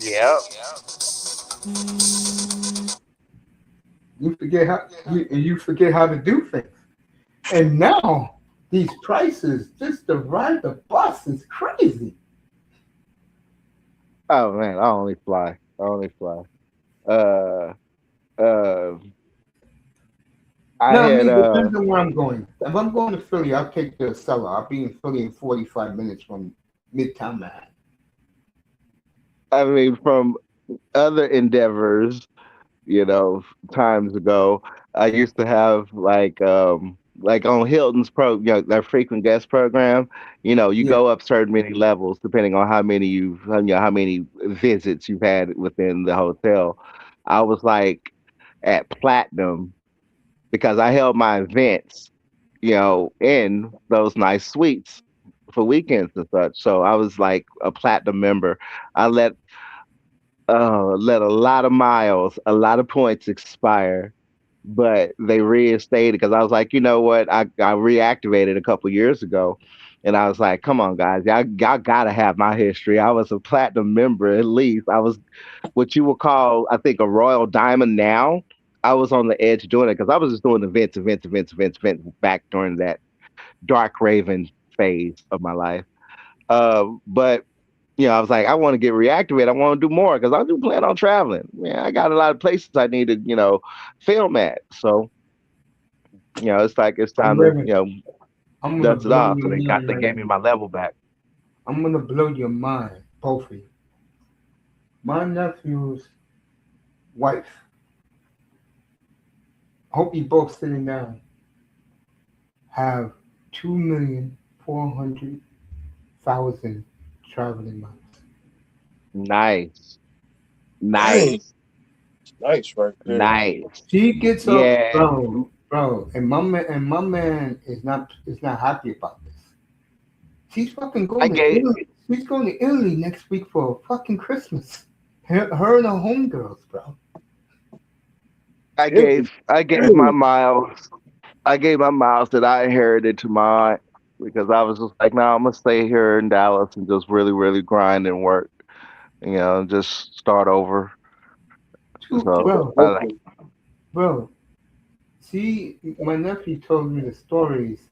Yeah. You forget how to do things, and now these prices just to ride the bus is crazy. Oh man, I only fly. I only fly. Uh, uh, I Now, I had mean, depends on where I'm going. If I'm going to Philly, I'll take the Acela. I'll be in Philly in 45 minutes from Midtown Manhattan. I mean, from other endeavors, times ago, I used to have like on Hilton's their frequent guest program. You Yeah, go up certain many levels depending on how many visits you've had within the hotel. I was like at platinum because I held my events, in those nice suites for weekends and such. So I was like a platinum member. I let a lot of miles, a lot of points expire, but they reinstated because I was like, you know what? I reactivated a couple years ago, and I was like, come on, guys, y'all gotta have my history. I was a platinum member at least. I was what you would call, I think, a royal diamond. Now I was on the edge of doing it because I was just doing events back during that dark raven phase of my life. But I was like, I want to get reactivated. I want to do more because I do plan on traveling. Man, I got a lot of places I need to, film at. So, it's like it's I'm time to, ready. I'm gonna dust it blow off. your So mind they right gave me now. my level back. I'm gonna blow your mind, both of you. My nephew's wife. Hope you both sitting down. Have 2,400,000 traveling miles. Nice, Dang, nice, nice right there. nice. She gets up, Yeah, bro, and my man is not happy about this. She's fucking I going to gave Italy. She's going to Italy next week for fucking Christmas. Her and her homegirls, bro. Really? I gave my Really? miles. I gave my miles that I inherited to my aunt because I was just like, no, I'm gonna stay here in Dallas and just really, really grind and work. Just start over. Two, So bro, I like, bro. See, my nephew told me the stories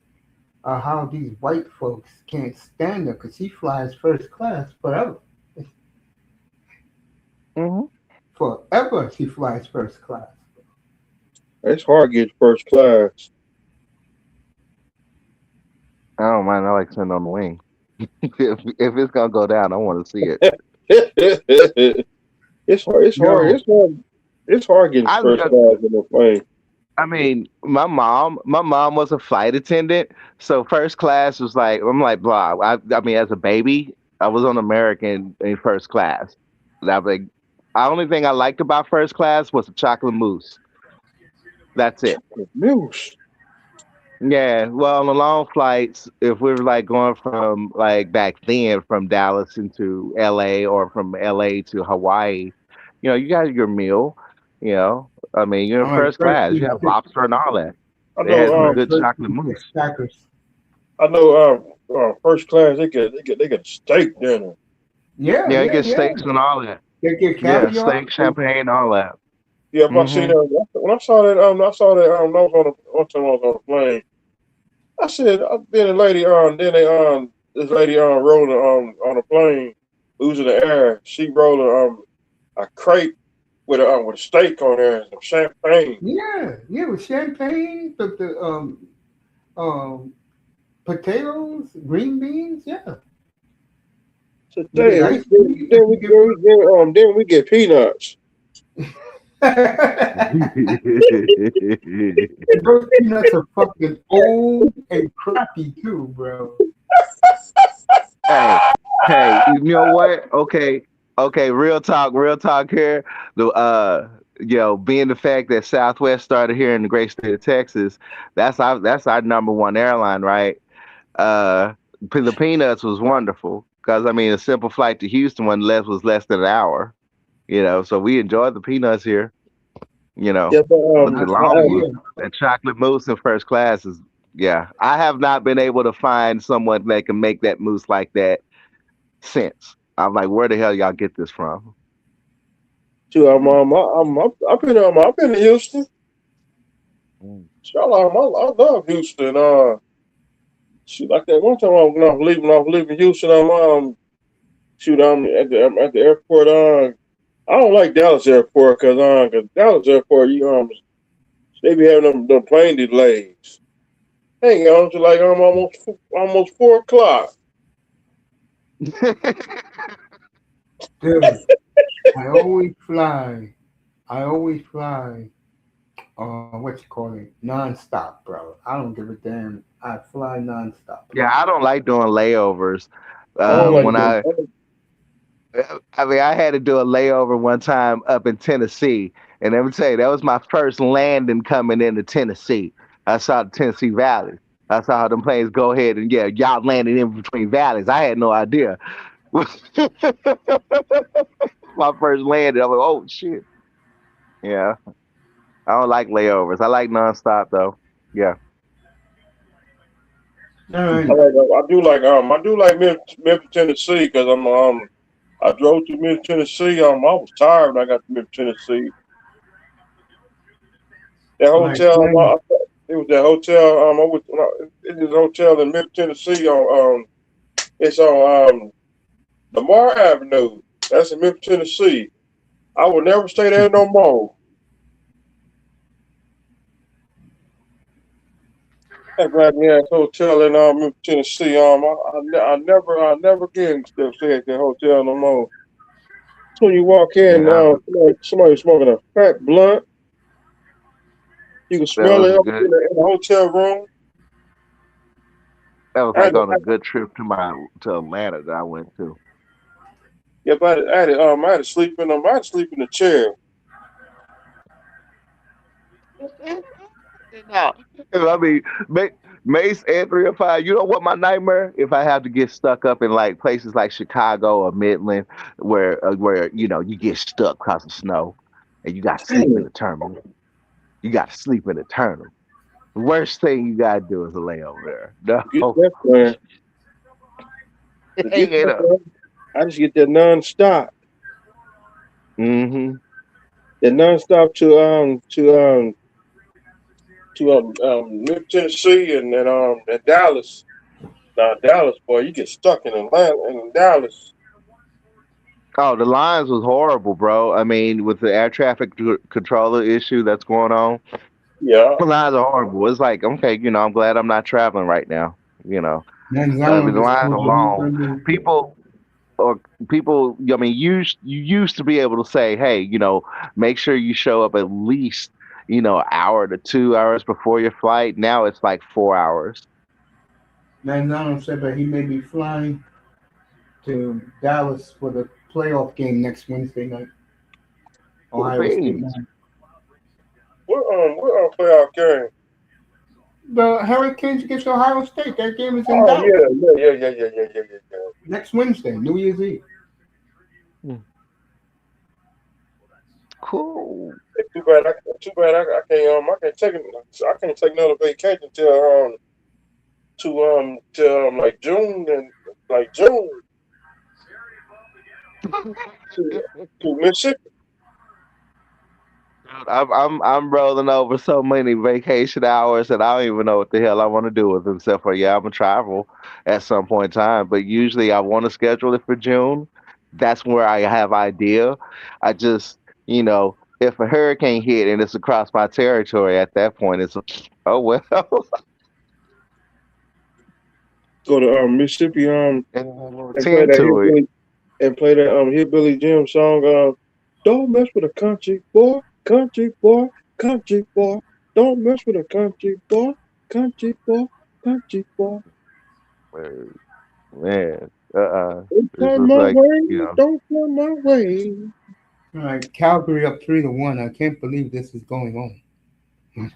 of how these white folks can't stand her because she flies first class forever. hmm Forever she flies first class. It's hard to get first class. I don't mind. I like sitting on the wing. If it's gonna go down, I want to see it. It's hard. It's hard. Yo, It's hard. It's hard getting I first uh, class in a plane. I mean, my mom was a flight attendant, so first class was like I'm like blah. I mean, as a baby, I was on American in first class. That was like, the only thing I liked about first class was the chocolate mousse. That's it. Chocolate mousse. Yeah, well, on the long flights, if we were like going from like back then from Dallas into LA or from LA to Hawaii, you got your meal, I mean, you're in All right, first first class, you thing, have lobster and all that. I They had know some all right, good first chocolate thing, six mousse. crackers. I know first class they get steak dinner. Yeah, Yeah, you yeah, get yeah. steaks and all that. They get Yeah, caviar. steak, champagne, all that. Yeah, but I seen Hmm. that when I saw that I was on the one time I was on the plane. I said then a lady then they this lady rolling on the plane, losing the air. She rolling a crepe with a steak on there and some champagne. Yeah, yeah, with champagne, the um potatoes, green beans. Yeah, So you get damn, ice cream if you get fruit. then we get peanuts. Those peanuts are fucking old and crappy too, bro. Hey, hey, you know what? Okay, okay, real talk here. Being the fact that Southwest started here in the great state of Texas, that's our number one airline, right? Uh, the peanuts was wonderful because I mean a simple flight to Houston was less than an hour, so we enjoyed the peanuts here, you know. Yeah, but But the long Yeah, ones, that chocolate mousse in first class is, yeah. I have not been able to find someone that can make that mousse like that since. I'm like, where the hell y'all get this from? too, I've been to Houston. Mm. So I love Houston. Shoot, like that one time when I was leaving Houston, I'm at the airport. I don't like Dallas airport because Dallas airport, they be having them plane delays. Hang on to like almost 4 o'clock. dude. I always fly. I always fly. What you call it? Non-stop, bro. I don't give a damn. I fly non-stop. Yeah, I don't like doing layovers. I don't like When Mm. I mean, I had to do a layover one time up in Tennessee, and let me tell you, that was my first landing coming into Tennessee. I saw the Tennessee Valley. I saw how them planes go ahead and yeah, y'all landed in between valleys. I had no idea. My first landing, I'm like, oh shit. Yeah, I don't like layovers. I like nonstop though. Yeah. All right. I do like Memphis, Tennessee because I drove to Memphis, Tennessee. I was tired when I got to Memphis, Tennessee. That All right. hotel, Flying. it was that hotel. It is a hotel in Memphis, Tennessee. It's on Lamar Avenue. That's in Memphis, Tennessee. I will never stay there no more. That black ass hotel in Memphis, Tennessee. I never again stay at that hotel no more. So when you walk in, Yeah, somebody smoking a fat blunt. You can that smell was it a up good. in the hotel room. That was I had like to, on a good trip to Atlanta that I went to. yep, I had to sleep I had to sleep in the chair. No. I mean, Mace and 305. You know what my nightmare? If I have to get stuck up in like places like Chicago or Midland, where you get stuck because of snow, and you got to sleep in Damn, the terminal. You got to sleep in the terminal. The worst thing you gotta do is a layover there. get No, that plan. To get hang it that up. plan, I just get that nonstop. Mm-hmm. That nonstop to Memphis, Tennessee and Dallas. Now Dallas, boy, you get stuck in Atlanta and in Dallas. Oh, the lines was horrible, bro. I mean, with the air traffic controller issue that's going on, Yeah. the lines are horrible. It's like, okay, I'm glad I'm not traveling right now. You know, I Manzano mean, the just lines closed are the new long. window. People or people. I mean, you used to be able to say, hey, make sure you show up at least an hour to 2 hours before your flight. Now it's like 4 hours. Manzano said that he may be flying to Dallas for the playoff game next Wednesday night. Ohio State. Philippines. We're on playoff game. the Hurricanes against Ohio State. That game is in Oh Dallas yeah. next Wednesday, New Year's Eve. Hmm, cool. It's too bad. I can't. I can't take it. I can't take another vacation till like June and like June to to Mississippi. I'm rolling over so many vacation hours that I don't even know what the hell I want to do with them, except for yeah, I'm gonna travel at some point in time. But usually I want to schedule it for June. That's where I have idea. I just if a hurricane hit and it's across my territory at that point, it's oh well. Go to Mississippi And we'll and play tend that to it. hillbilly and play that hillbilly Jim song. Don't mess with a country boy, country boy, country boy. Don't mess with a country boy, country boy, country boy. Uh, Man, uh-uh. Don't It's come just my like, way, don't come my way. All right, Calgary up 3-1. I can't believe this is going on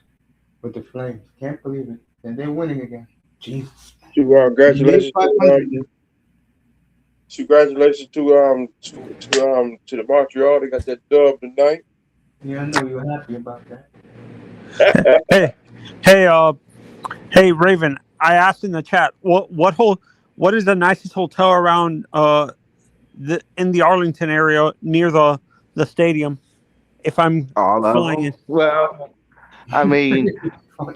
with the Flames. Can't believe it, and they're winning again. Jesus, To you need congratulations to 500. congratulations to the Montreal. They got that dub tonight. Yeah, I know you're happy about that. Hey, hey, hey, Raven. I asked in the chat what is the nicest hotel around in the Arlington area near the stadium? If I'm all of flying them. in Well, I mean,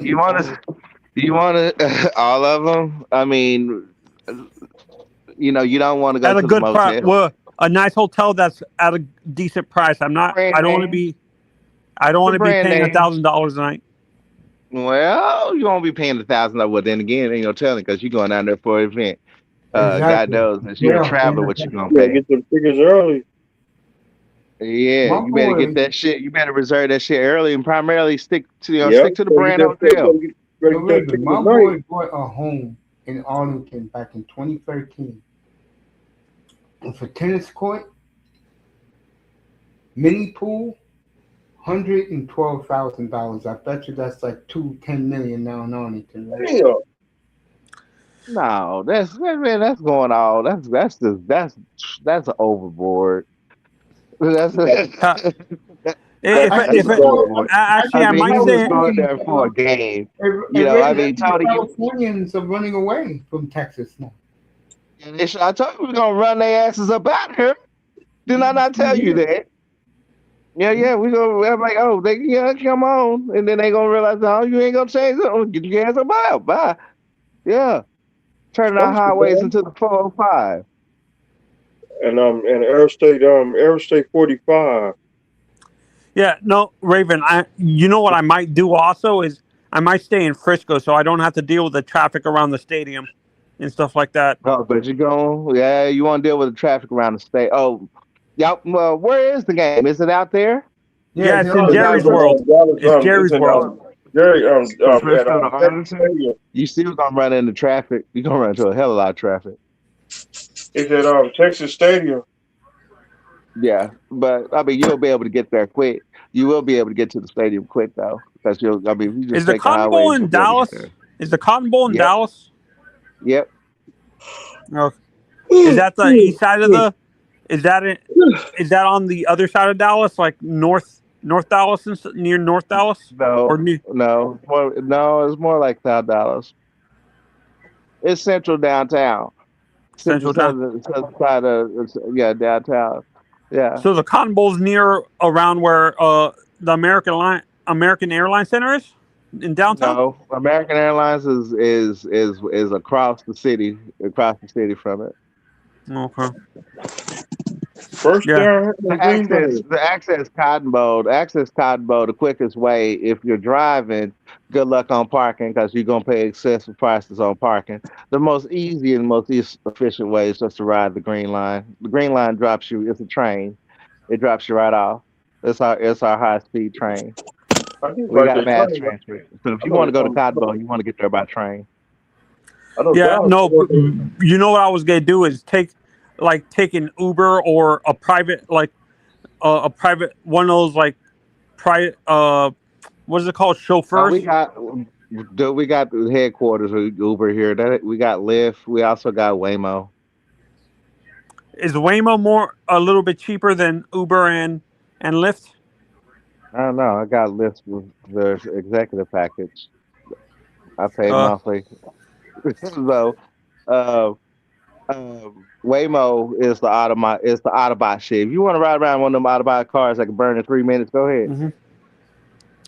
you want to, all of them. I mean, you don't want to go at a to the good price, motel. well, a nice hotel that's at a decent price. I'm not. Brand I don't want to name. be. I don't The want to be brand paying name. $1,000 a night. Well, you won't be paying $1,000. Well, then again, ain't no telling because you're going down there for an event. God Exactly. knows if you're a Yeah, traveler, and what you gonna Yeah, pay. get them tickets early. Yeah, my you better get boy, that shit. You better reserve that shit early and primarily Yep. stick to the Better get brand that hotel. better the get that Raven, ticket my tonight. boy bought a home in Arlington back in 2013. And for tennis court, mini pool, $112,000. I bet you that's like 210 million now in Arlington, right? Damn. No, man, that's going all. That's overboard. That's Uh, that's If I if think it so. overboard. I actually, I think I the mean, might he just say going Californians, there for a game. I Raven, I mean, think the Tony, Californians are running away from Texas now. I told you we're gonna run their asses up out here. Did I not tell you that? Yeah, we gonna. I'm like, oh, they yeah, come on, and then they gonna realize, oh, you ain't gonna change it. Oh, get your ass up out, bye. Yeah, turning our Supposed to, highways man. into the 405. And Aerostate 45. yeah. No, Raven. You know what I might do also is I might stay in Frisco so I don't have to deal with the traffic around the stadium and stuff like that. Oh, but you go, yeah, you want to deal with the traffic around the state. Oh, yeah. Well, where is the game? Is it out there? Yeah, Yeah, it's it's in in It's Arlington. Jerry's in World. Dallas. It's It's Jerry's in World. Jerry From at Frisco to Texas Arlington? Stadium. You still gonna run into traffic. You gonna run into a hell of a lot of traffic. It's at Texas Stadium. Yeah, but I mean, you'll be able to get there quick. You will be able to get to the stadium quick though, because you'll. I mean, if you just Is the take the Cotton Bowl highways, you'll in be able to get Dallas? there. Is the Cotton Bowl in Yep, Dallas? yep. Or is that the east side of the? Is that it? Is that on the other side of Dallas, like North Dallas and near North Dallas, or No, near no, it's more like South Dallas. It's central downtown. Central Central Town? southern side of yeah downtown. Yeah. So the Cotton Bowl's near around where the American Airlines Center is in downtown. No, American Airlines is across the city from it. Okay. First Yeah. down in Green Bay. The access Cotton Bowl, the quickest way if you're driving. Good luck on parking because you're gonna pay excessive prices on parking. The most easy and most efficient way is just to ride the Green Line. The Green Line drops you. It's a train. It drops you right off. It's our high speed train. I think We like got they mass train. transit. So if I you know want to they go to come. Cotton Bowl, you want to get there by train. I know Yeah. Dallas. No. You know what I was gonna do is take an Uber or a private a private one of those like private what is it called, Oh, we chauffeurs? got Dude, we got the headquarters of Uber here. That we got Lyft. We also got Waymo. Is Waymo more a little bit cheaper than Uber and Lyft? I don't know. I got Lyft with the executive package. I pay Uh, monthly. So, uh, Waymo is the Autobot shit. If you want to ride around one of them Autobot cars that can burn in 3 minutes, go ahead. mhm.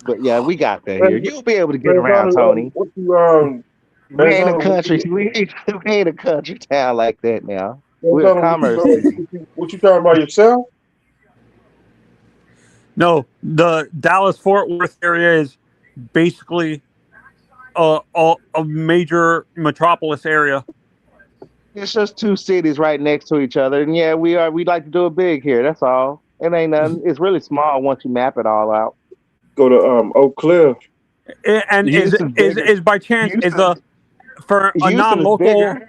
But yeah, we got that here. Man, You'll be able to get around, Manzana, Tony. what you We ain't a Manzana, what country. you We ain't a country town like that now. We're a Manzana, commerce city. what you talking about yourself? No, the Dallas Fort Worth area is basically a major metropolis area. It's just two cities right next to each other, and yeah, we are. We like to do it big here. That's all. It ain't nothing. It's really small once you map it all out. Go to Oak Cliff. And Houston's bigger. is by chance is Houston, for a Houston is non-local. bigger.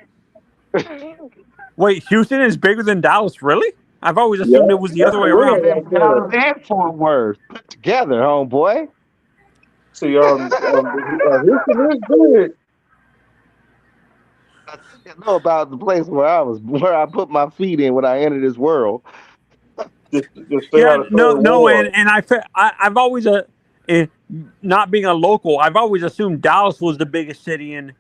Wait, Houston is bigger than Dallas, really? I've always Yeah, assumed it was the that's other the way rim around. right there. Dallas and Fort Worth put together, homeboy. See, Houston is big. I think I know about the place where I put my feet in when I entered this world. Just stay Yeah, out of no, third no, ward. and I've always eh, not being a local, I've always assumed Dallas was the biggest city in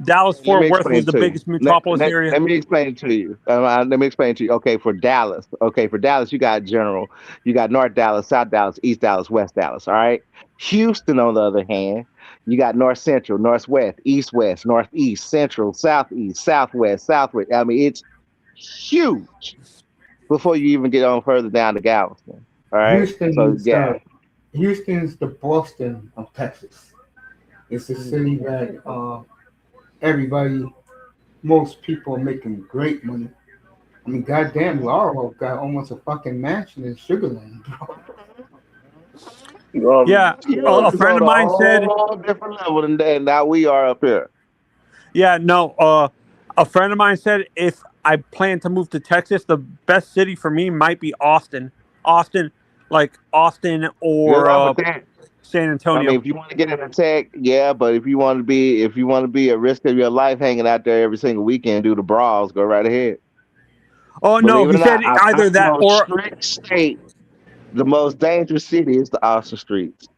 Dallas Let me Fort Worth explain was it the to you. biggest metropolis area. Let me explain it to you. Let me explain it to you. Okay, for Dallas. Okay, for Dallas, you got general. You got North Dallas, South Dallas, East Dallas, West Dallas. All right. Houston, on the other hand, you got North Central, Northwest, East West, Northeast, Central, Southeast, Southwest, Southwest. I mean, it's huge before you even get on further down to Galveston. All right. So Houston's yeah. Houston's the Boston of Texas. It's a city that everybody, most people are making great money. I mean, goddamn, Laurel got almost a fucking mansion in Sugarland, bro. Yeah, a Houston's friend on of a mine said, whole different level than that. Now we are up here. yeah, no, a friend of mine said if I plan to move to Texas, the best city for me might be Austin. Austin, like Austin Good or luck with that. San I mean, Antonio. if you want to get into tech, yeah, but if you want to be at risk of your life hanging out there every single weekend, do the brawls, go right ahead. Oh no, Believe it he or said not, either I that know or strict state, the most dangerous city is the Austin streets.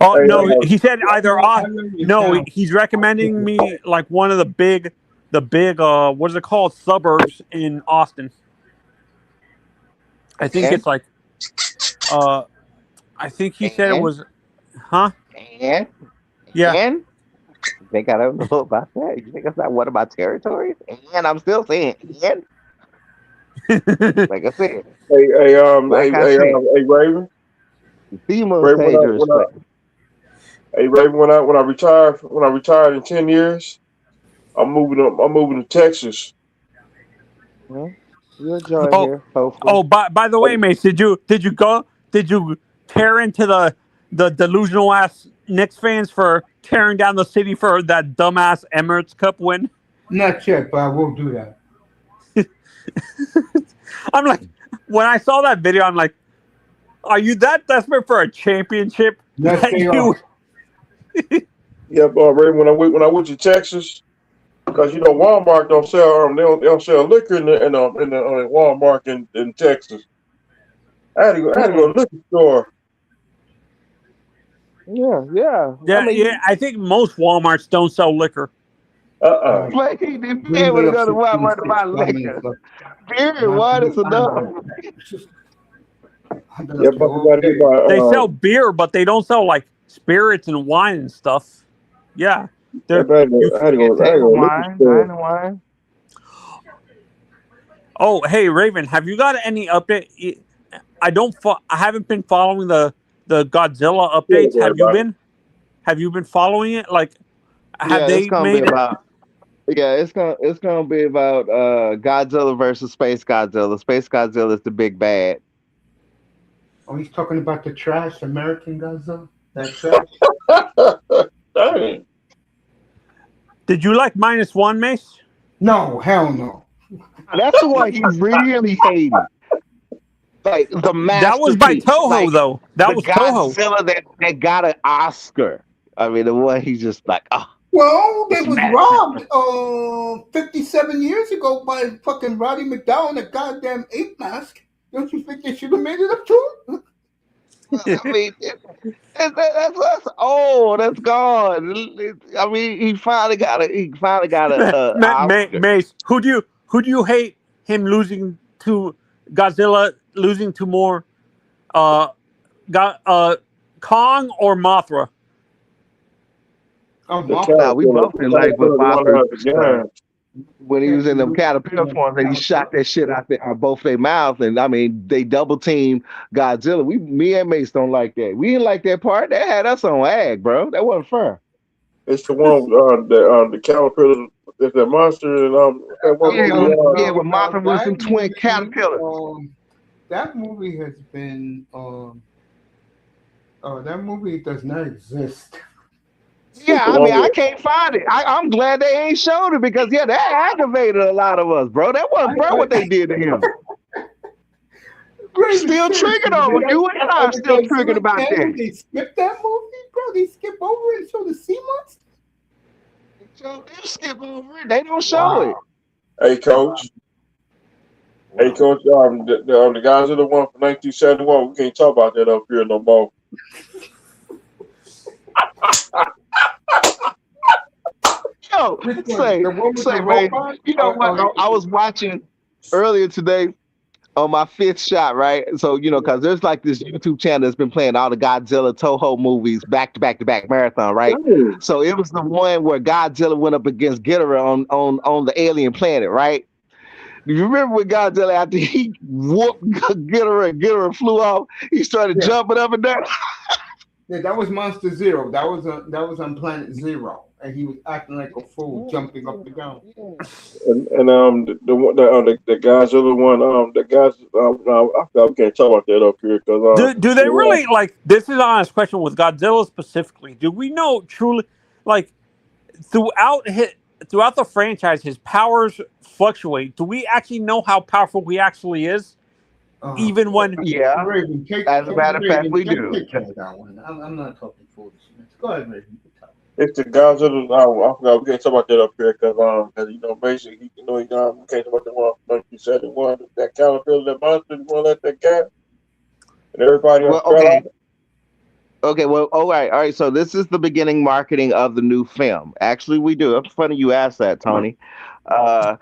oh Hey, no, he said either I know your no, town. he's recommending me like one of the big what is it called suburbs in Austin. I think And it's like uh I think he said it and was huh? and Yeah. and you think I don't know about that? You think that's not one of my territories? And I'm still saying and like I said, like I said, hey, Raven, the most Raven, dangerous place. hey, Raven, when I retired in 10 years, I'm moving to Texas. Well, you enjoy oh here, hopefully. oh by the way, Mace, did you tear into the delusional ass Knicks fans for tearing down the city for that dumbass Emirates Cup win? Not yet, but I will do that. I'm like, when I saw that video, I'm like, are you that desperate for a championship Yes, that they you? are. Yep, Raven, when I went to Texas, because Walmart don't sell they don't sell liquor in Walmart in Texas. I had to go to Mm-mm. the liquor store. Yeah, yeah. I Yeah, yeah. mean, I think most WalMarts don't sell liquor. Uh-uh. like he didn't be Green able Bay to up go to Walmart to 16-6. buy I mean, liquor. look, Beer and not wine to is get enough. I've been Yep, up I here all got to get day. They my sell beer, but they don't sell like spirits and wine and stuff. Yeah, they're yep, you. Yeah, I had to table go to the liquor wine, store. dine wine. Oh, hey Raven, have you got any update? I don't. I haven't been following the Godzilla Don't updates. worry Have you about it. been? Have you been following it? Like, have Yeah, it's they gonna be made it? about it's gonna be about Godzilla versus Space Godzilla. Space Godzilla is the big bad. Oh, he's talking about the trash American Godzilla. That trash. Dang. Did you like -1, Mace? No, hell no. That's the one he really hated. Like the That was by masterpiece, Toho, like though. That the was Toho. Godzilla that got an Oscar. I mean, the one he's just like, oh, Well, they it's was massive. robbed 57 years ago by fucking Roddy McDowell in a goddamn ape mask. Don't you think they should have made it up to him? Well, I mean, that's old. That's gone. I mean, he finally got a Oscar. Mace, who do you hate him losing to Godzilla losing to more uh got Kong or Mothra? Oh, The Now we caterpillar, both the didn't like what caterpillar, the one Mothra that had the gas. when he was in them caterpillar forms and he shot that shit out both their mouths. And I mean, they double team Godzilla. Me and Mace don't like that. We didn't like that part. That had us on ag, bro. That wasn't fair. It's the one the caterpillar. It's the monster and that one Yeah, movie. yeah. When Now Mothra was them twin caterpillars. that movie has been that movie does not exist. Yeah, The I one mean, I can't find it. I'm glad they ain't showed it because yeah, that aggravated a lot of us, bro. That was bro what they did to him. Still triggered over you and I are still triggered about that. They skipped that movie, bro. They skip over it and show the sea monster. So they skip over it. They don't show it. Hey, coach. Hey, coach. The guys are the one from 1971. We can't talk about that up here no more. Yo, say, man. You know what? I was watching earlier today on my fifth shot, right? So, you know, because there's like this YouTube channel that's been playing all the Godzilla Toho movies back to back to back marathon, right? So it was the one where Godzilla went up against Ghidorah on the alien planet, right? Do you remember when Godzilla, after he whooped Ghidorah and Ghidorah flew off, he started jumping up and down? Yeah, that was Monster Zero. That was on Planet Zero, and he was acting like a fool, jumping up and down. And the guys are the one the guys we can't talk about that up here because Do they really like? This is an honest question with Godzilla specifically. Do we know truly, like, throughout the franchise, his powers fluctuate? Do we actually know how powerful he actually is? Even when Yeah, Raven, as a matter of fact, we do. Take care of that one. I'm not talking foolishness. Go ahead, Raven. it's the guys are the I forgot we can't talk about that up here because you know basically we can't talk about the one like you said the one that caterpillar that monster the one let that cat and everybody else Well, fell out. okay. Well, all right. So this is the beginning marketing of the new film. Actually, we do. It's funny you asked that, Tony. Uh,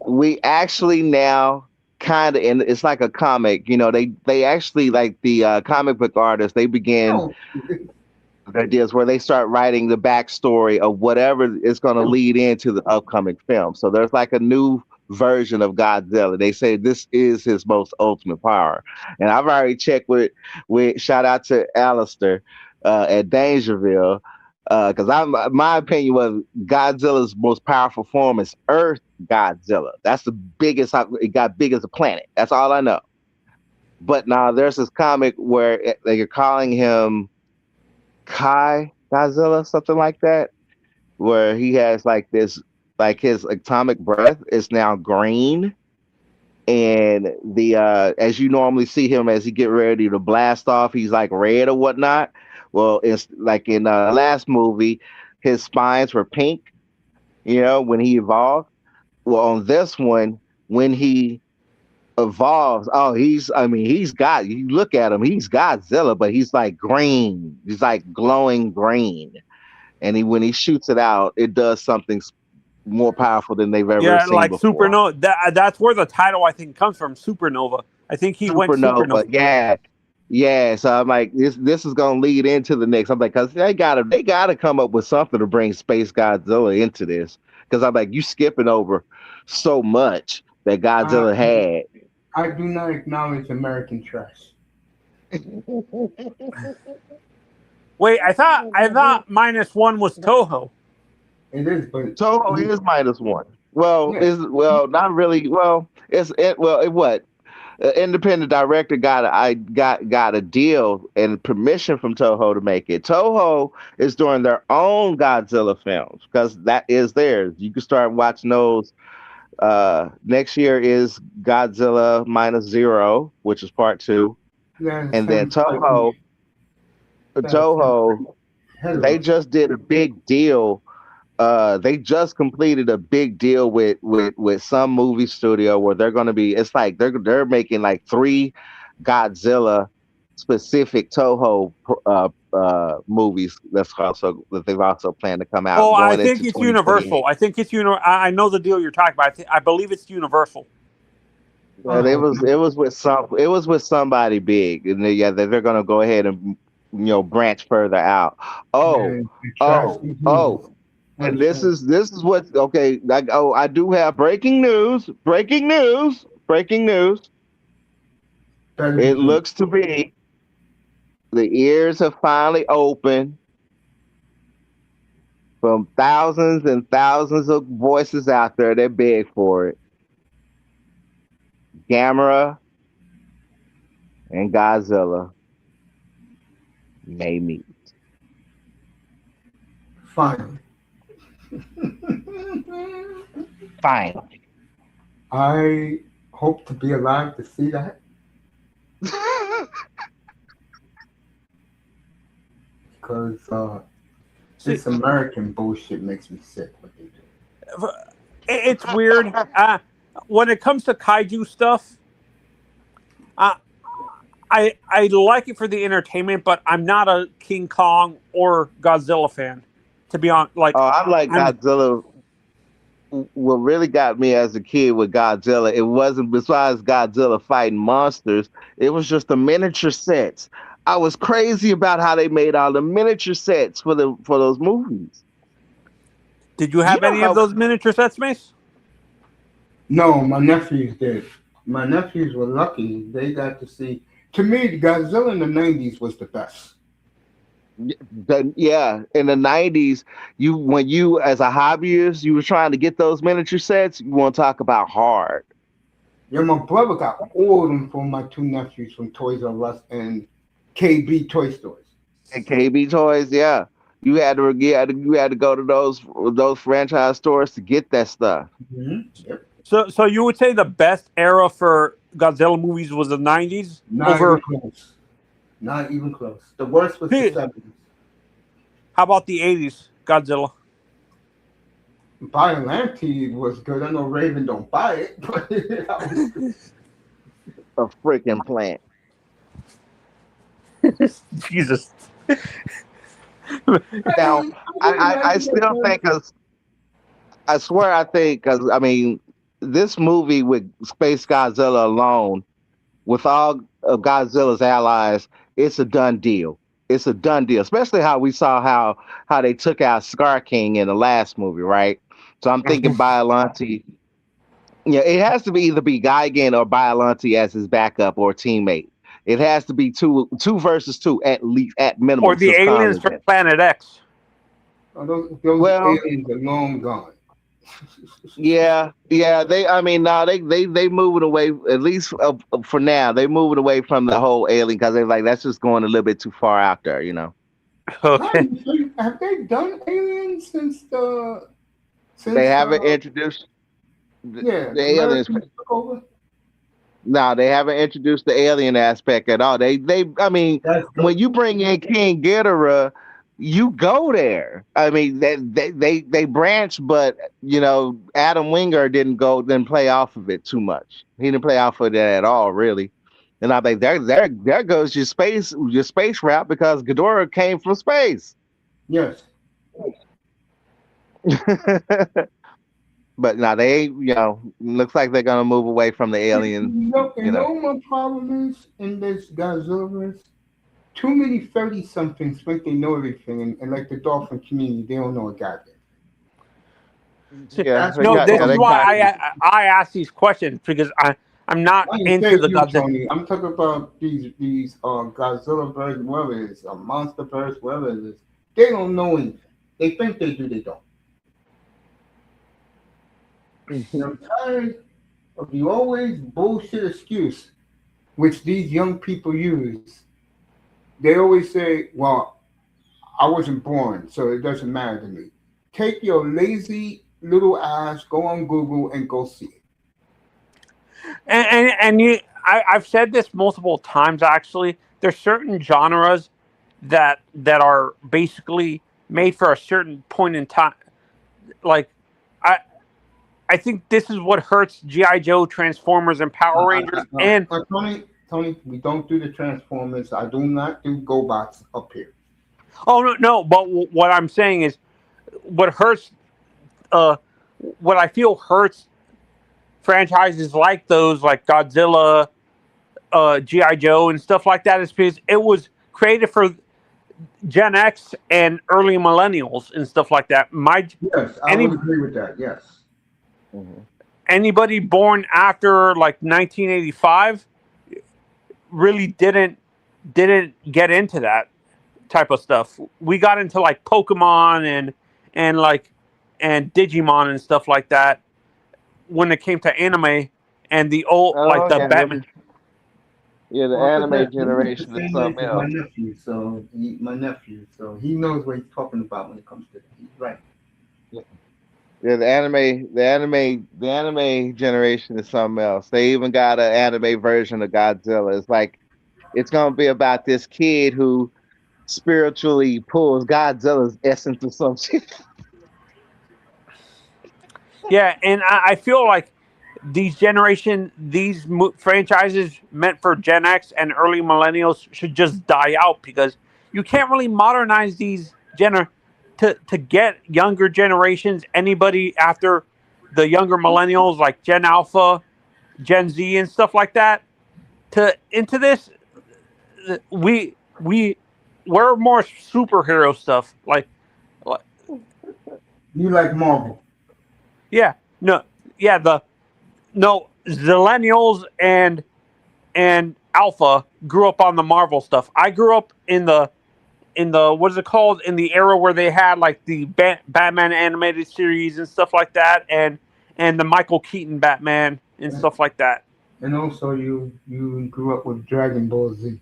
we actually now kind of, and it's like a comic. You know, they actually like the comic book artists. They begin No. their deals where they start writing the backstory of whatever is going to lead into the upcoming film. So there's like a new version of Godzilla. They say this is his most ultimate power, and I've already checked with shout out to Alistair at Dangerville. Because my opinion was Godzilla's most powerful form is Earth Godzilla. That's the biggest. It got big as a planet. That's all I know. But now there's this comic where they're calling him Kai Godzilla, something like that, where he has like this, like his atomic breath is now green, and the as you normally see him as he get ready to blast off, he's like red or whatnot. Well, it's like in the last movie, his spines were pink, you know, when he evolved. Well, on this one, when he evolves, oh, he's got, you look at him, he's Godzilla, but he's like green. He's like glowing green. And when he shoots it out, it does something more powerful than they've ever seen like before. Supernova. That's where the title I think comes from. Supernova. I think he went Supernova, supernova. yeah. So I'm like, this is gonna lead into the next. I'm like, cause they gotta come up with something to bring Space Godzilla into this. Cause I'm like, you skipping over so much that Godzilla had. I do not acknowledge American trash. Wait, I thought -1 was Toho. It is, but Toho is -1. Well, yeah. is not really. Well, what? Independent director got a deal and permission from Toho to make it. Toho is doing their own Godzilla films because that is theirs. You can start watching those. Next year is Godzilla -0, which is part 2, That and then sounds like me. Toho they Hello. just did a big deal. They just completed a big deal with some movie studio where they're going to be. It's like they're making like three Godzilla specific Toho movies. That they've also planned to come Oh, out I going think into it's 2028. Universal. I think it's I know the deal you're talking about. I believe it's Universal. Yeah, it was with somebody big, and yeah, they're gonna go ahead and branch further out. Oh, Man, the trash oh, these movies. oh, and What's that? this is what okay. I do have breaking news, breaking news, breaking news. That It is good. looks to be the ears have finally opened from thousands and thousands of voices out there that beg for it. Gamera and Godzilla may meet. Finally. Finally. I hope to be alive to see that because See, this American bullshit makes me sick. What they do. it's weird. When it comes to kaiju stuff, uh, I like it for the entertainment, but I'm not a King Kong or Godzilla fan. To be honest, Oh, I like I'm Godzilla. What really got me as a kid with Godzilla, it wasn't besides Godzilla fighting monsters, it was just the miniature sets. I was crazy about how they made all the miniature sets for those movies. Did you You have know any of how those miniature sets, Mace? No, my nephews did. My nephews were lucky. They got to see. To me, Godzilla in the 90s was the best. yeah, in the 90s, you when you as a hobbyist, you were trying to get those miniature sets, you want to talk about hard. Yeah, my brother got all of them for my two nephews from Toys R Us and KB Toy Stores. And KB Toys, yeah. You had to go to those franchise stores to get that stuff. Yep. So you would say the best era for Godzilla movies was the '90s Not even over. close. Not even close. The worst was the Hey, 70s. how about the '80s Godzilla? Biollante was good. I know Raven don't buy it, but that was good. A freaking plant. Jesus. Now, I wouldn't I like still that. think, I swear, I think, because I mean, this movie with Space Godzilla alone, with all of Godzilla's allies, it's a done deal. It's a done deal, especially how we saw how they took out Scar King in the last movie, right? So I'm thinking Biollante. Yeah, it has to be either be Gigan or Biollante as his backup or teammate. It has to be two versus two at least at Or minimum the since Kong aliens is from dead. Planet X. Oh, those Well, aliens are long gone. yeah, yeah. They, I mean, no, they moving away. At least for now, they moving away from the whole alien because they're like that's just going a little bit too far out there, you know. Okay. Have they done aliens They since haven't introduced yeah, the aliens. Americans took over? No, they haven't introduced the alien aspect at all. I mean, That's when good. you bring in King Ghidorah, you go there. I mean, they branch, but Adam Winger didn't play off of it too much. He didn't play off of that at all, really. And I think there goes your space route because Ghidorah came from space. Yes. But now looks like they're gonna move away from the alien. You know what my problem is in this Godzilla verse? Too many 30 somethings think they know everything, and like the dolphin community, they don't know a goddamn. Yeah, That's No, what this yeah, is they bothers why kind me. I ask these questions because I'm not I ain't into saying the you, Godzilla. Tony. I'm talking about these Godzilla birds, whatever it is, monster birds, whatever it is. They don't know anything. They think they do, they don't. And I'm tired of the always bullshit excuse which these young people use. They always say, "Well, I wasn't born, so it doesn't matter to me." Take your lazy little ass, go on Google and go see it. And I've said this multiple times actually. There's certain genres that are basically made for a certain point in time. Like, I I think this is what hurts GI Joe, Transformers, and Power Rangers. And Tony, we don't do the Transformers. I do not do GoBots up here. oh no, but what I'm saying is what hurts. Uh, what I feel hurts franchises like those, like Godzilla, GI Joe, and stuff like that, is because it was created for Gen X and early millennials and stuff like that. Yes, I would agree with that. Yes. Mm-hmm. Anybody born after like 1985 really didn't get into that type of stuff. We got into like Pokemon and like and Digimon and stuff like that when it came to anime and the old like Oh the yeah, Batman. yeah. The Well, anime he's the generation is same age something as my else. nephew, so he knows what he's talking about when it comes to that. He's right. Yeah, the anime generation is something else. They even got an anime version of Godzilla. It's like it's gonna be about this kid who spiritually pulls Godzilla's essence or some shit. Yeah, and I feel like these franchises meant for Gen X and early millennials should just die out because you can't really modernize these to get younger generations. Anybody after the younger millennials, like Gen Alpha, Gen Z, and stuff like that, to into this, we we're more superhero stuff. You like Marvel? Yeah, no, yeah, the no Zillennials and Alpha grew up on the Marvel stuff. I grew up in the what is it called, in the era where they had like the Batman animated series and stuff like that, and the Michael Keaton Batman and stuff like that. And also, you grew up with Dragon Ball Z.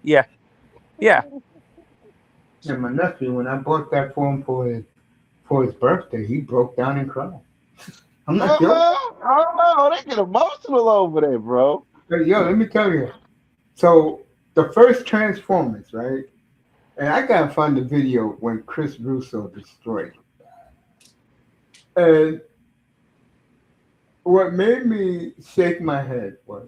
Yeah, yeah. And my nephew, when I bought that for him for his birthday, he broke down and cried. I'm not joking. I don't know. They get emotional over there, bro. Hey, yo, let me tell you. So the first Transformers, right? And I gotta find the video when Chris Russo destroyed it. And what made me shake my head was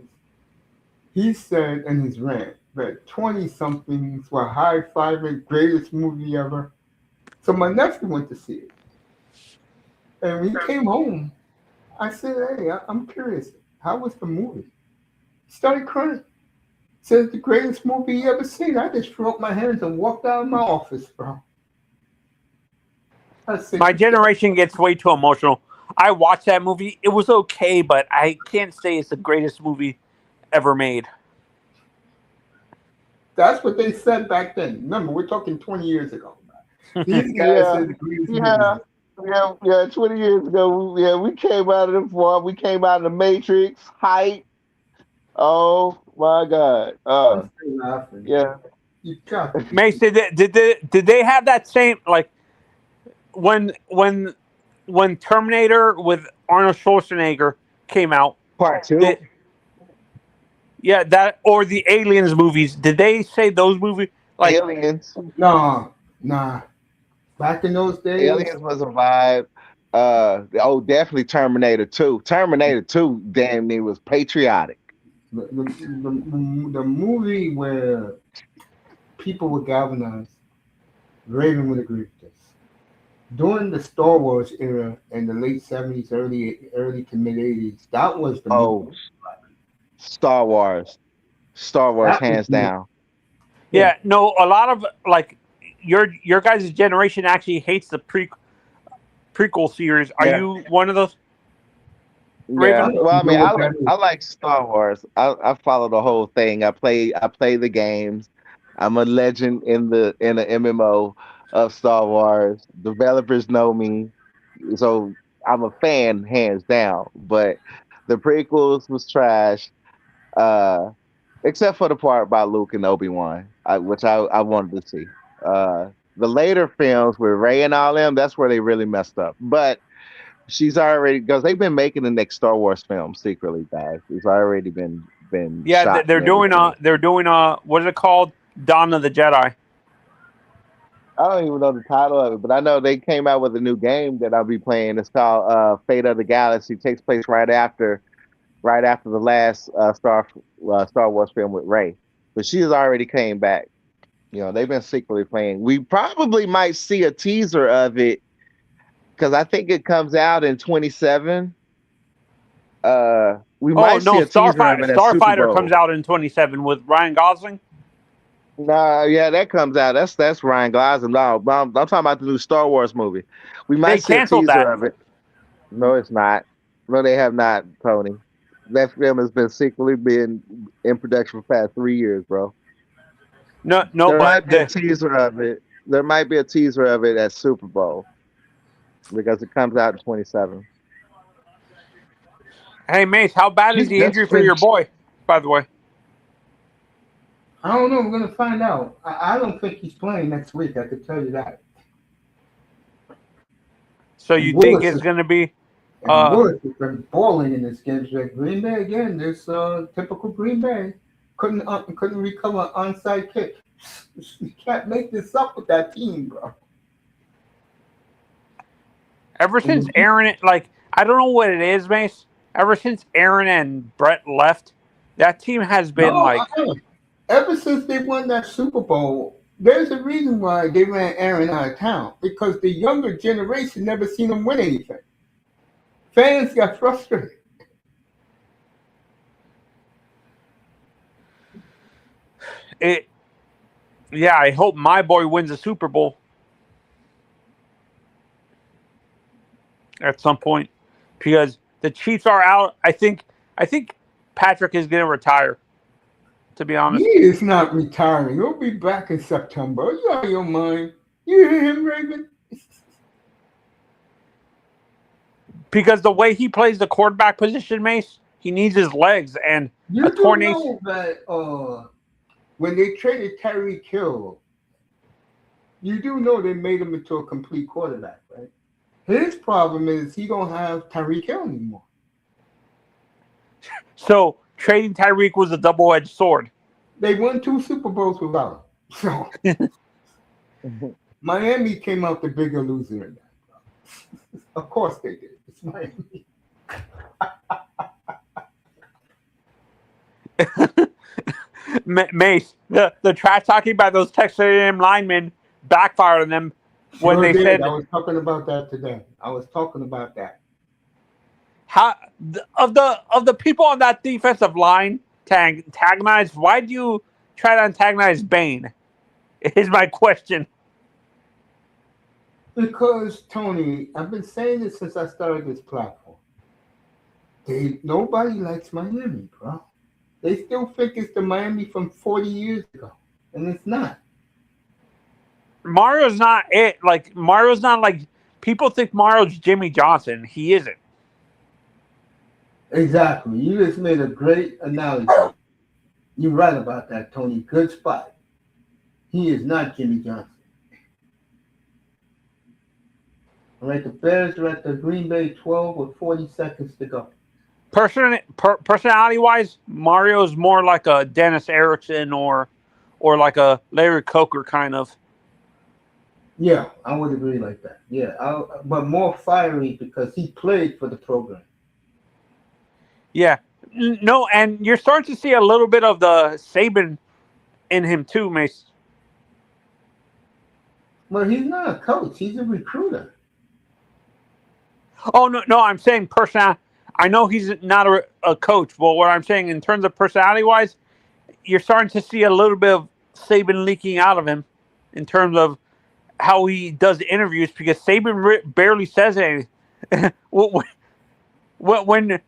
he said in his rant that 20 somethings were high fiving greatest movie ever. So my nephew went to see it. And when he came home, I said, hey, I'm curious. How was the movie? He started crying. Says the greatest movie you ever seen. I just threw up my hands and walked out of my office, bro. I said, My generation gets way too emotional. I watched that movie. It was okay, but I can't say it's the greatest movie ever made. that's what they said back then. Remember, we're talking 20 years ago. These guys Yeah, said the greatest yeah, movie. yeah. 20 years ago, yeah, we came out of the form. We came out of the Matrix. Height. Oh my God. I'm still laughing. Yeah. You got to be Mace, did they have that same like when Terminator with Arnold Schwarzenegger came out? Part two. Did, yeah, that or the Aliens movies? Did they say those movies like? Aliens. no, nah. Back in those days, Aliens was a vibe. Definitely Terminator 2. Terminator 2 damn near was patriotic. the movie where people were galvanized, Raven would agree with this. During the Star Wars era in the late 70s, early to mid 80s, that was the movie. Oh, Star Wars. Star Wars, That was hands the movie. down. Yeah, no, a lot of like your guys' generation actually hates the prequel series. Are Yeah. you one of those? Yeah. Raven? Well, I You mean, know what that is? I like Star Wars. I follow the whole thing. I play the games. I'm a legend in the MMO of Star Wars. Developers know me, so I'm a fan hands down. But the prequels was trash. Uh, except for the part about Luke and Obi-Wan, which I wanted to see. The later films with Ray and all them, that's where they really messed up. But she's already because they've been making the next Star Wars film secretly, guys. It's already been Yeah, shot and everything. they're doing what is it called? Dawn of the Jedi. I don't even know the title of it, but I know they came out with a new game that I'll be playing. It's called Fate of the Galaxy. It takes place right after the last Star Wars film with Rey. But she has already came back. You know, they've been secretly playing. We probably might see a teaser of it because I think it comes out in 27. We Oh might see no, a teaser of it at Super Starfighter comes Bowl. out in 27 with Ryan Gosling. Nah, yeah, that comes out. That's Ryan Gosling. No, I'm talking about the new Star Wars movie. We They might see a canceled teaser that. of it. No, it's not. No, they have not, Tony. That film has been secretly been in production for the past 3 years, bro. No, There but might be a teaser of it. There might be a teaser of it at Super Bowl because it comes out in 27. hey Mace, how bad is He the injury just for your finished. boy? By the way, I don't know. We're gonna find out. I don't think he's playing next week. I could tell you that. so And you think Willis it's going to be? and Willis has been balling in this game. Like Green Bay again. This typical Green Bay couldn't recover an onside kick. You can't make this up with that team, bro. Ever since And Aaron, like I don't know what it is, Mace. Ever since Aaron and Brett left, that team has been no, like. ever since they won that Super Bowl, there's a reason why they ran Aaron out of town because the younger generation never seen him win anything. Fans got frustrated. It, yeah, I hope my boy wins a Super Bowl at some point because the Chiefs are out. I think Patrick is going to retire. To be He honest, is not retiring. He'll be back in September. Are you out of your mind? You hear him, Raven? because the way he plays the quarterback position, Mace, he needs his legs and a You do torn AC. know that when they traded Tyreek Hill, you do know they made him into a complete quarterback, right? His problem is he don't have Tyreek Hill anymore. So trading Tyreek was a double-edged sword. They won 2 Super Bowls without him. So Miami came out the bigger loser in that. Of course they did. It's Miami. Mace, the trash talking about those Texas A&M linemen backfired on them when Sure they did. said I was talking about that today. I was talking about that. how of the people on that defensive line to antagonize. Why do you try to antagonize Bane? Is my question. Because Tony, I've been saying this since I started this platform. Nobody likes Miami, bro. They still think it's the Miami from 40 years ago, and it's not. Mario's not it. Like Mario's not like people think Mario's Jimmy Johnson. He isn't. Exactly. You just made a great analogy. You're right about that, Tony. Good spot. He is not Jimmy Johnson. All right, the Bears are at the Green Bay 12 with 40 seconds to go. Personality wise, Mario's more like a Dennis Erickson or like a Larry Coker kind of. Yeah, I would agree like that. Yeah, but more fiery because he played for the program. Yeah. No, and you're starting to see a little bit of the Saban in him too, Mace. Well, he's not a coach. He's a recruiter. Oh no, I'm saying personality. I know he's not a coach, but what I'm saying in terms of personality wise, you're starting to see a little bit of Saban leaking out of him in terms of how he does interviews because Saban barely says anything. when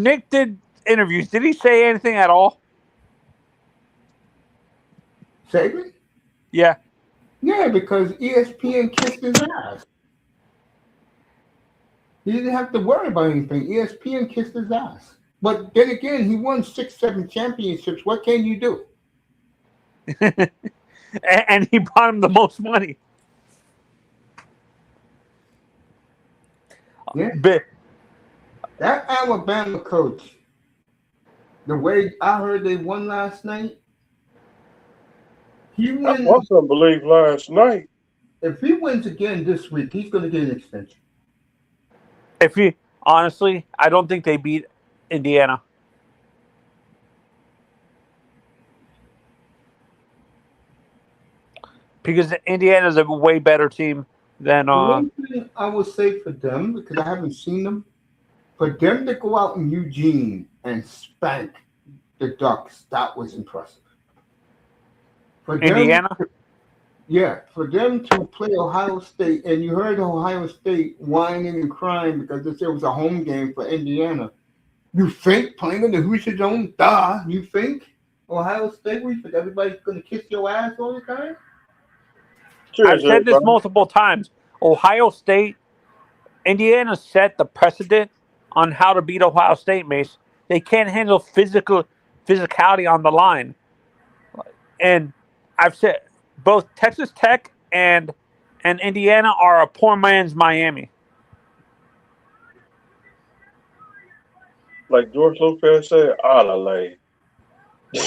Nick did interviews, did he say anything at all? Saban? Yeah. Yeah, because ESPN kissed his ass. He didn't have to worry about anything. ESPN kissed his ass. But then again, he won 6, 7 championships. What can you do? And he brought him the most money. Yeah. But That Alabama coach, the way I heard they won last night, he That's won. what some believe last night. if he wins again this week, he's going to get an extension. If you honestly, I don't think they beat Indiana. Because Indiana is a way better team than The one thing I will say for them, because I haven't seen them, for them to go out in Eugene and spank the Ducks, that was impressive. For them, Indiana. yeah, for them to play Ohio State, and you heard Ohio State whining and crying because they said it was a home game for Indiana. You think playing in the Hoosier Dome, duh, you think Ohio State, we think everybody's going to kiss your ass all the time? I've Cheers, said this everybody. multiple times. Ohio State, Indiana set the precedent on how to beat Ohio State, Mace. They can't handle physicality on the line. And I've said both Texas Tech and Indiana are a poor man's Miami. Like George Lopez said, "Ah, la lay." All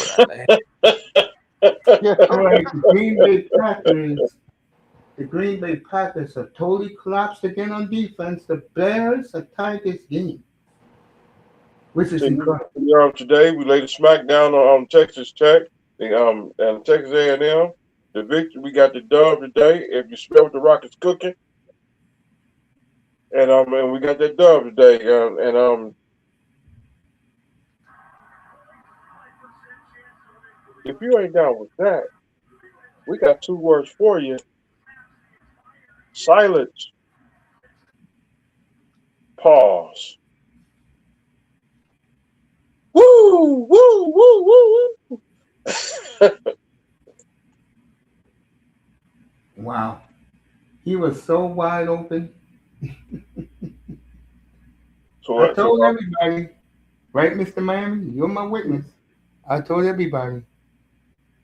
right, the Green Bay Packers have totally collapsed again on defense. The Bears have tied this game, which is See, incredible. today we laid a smackdown on Texas Tech and Texas A&M. The victory, we got the dub today. If you smell what the Rockets cooking, and we got that dub today. If you ain't down with that, we got two words for you: silence. Pause. Woo, woo, woo, woo, woo. Wow, he was so wide open. I so, told so everybody, right, Mr. Miami, you're my witness. I told everybody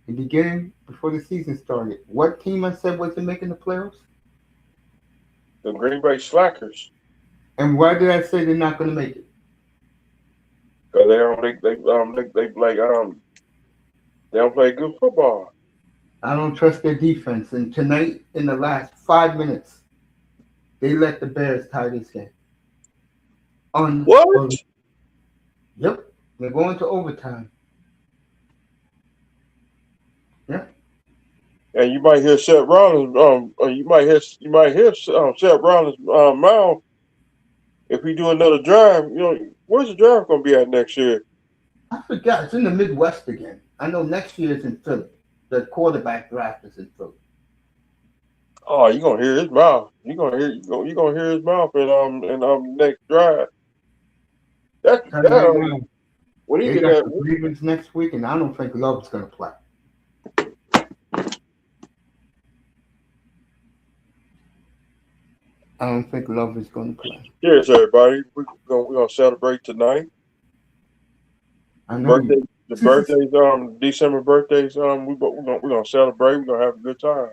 in the beginning before the season started. What team I said wasn't making the playoffs? the Green Bay Slackers, And why did I say they're not going to make it? because they don't play good football. I don't trust their defense. And tonight, in the last 5 minutes, they let the Bears tie this game. What? Yep, they're going to overtime. Yeah. And you might hear Seth Rollins. Seth Rollins' mouth if we do another drive. Where's the drive going to be at next year? I forgot. It's in the Midwest again. I know next year is in Philly. The quarterback draft is in Philly. Oh, you gonna hear his mouth. You gonna hear his mouth in next drive. Tell you right That now, when he they get got that. the Ravens next week, and I don't think Love's going to play. I don't think Love is going to play. Cheers, everybody. We're gonna celebrate tonight. I know Birthday, you. the birthdays, December birthdays. We're gonna celebrate. We're gonna have a good time.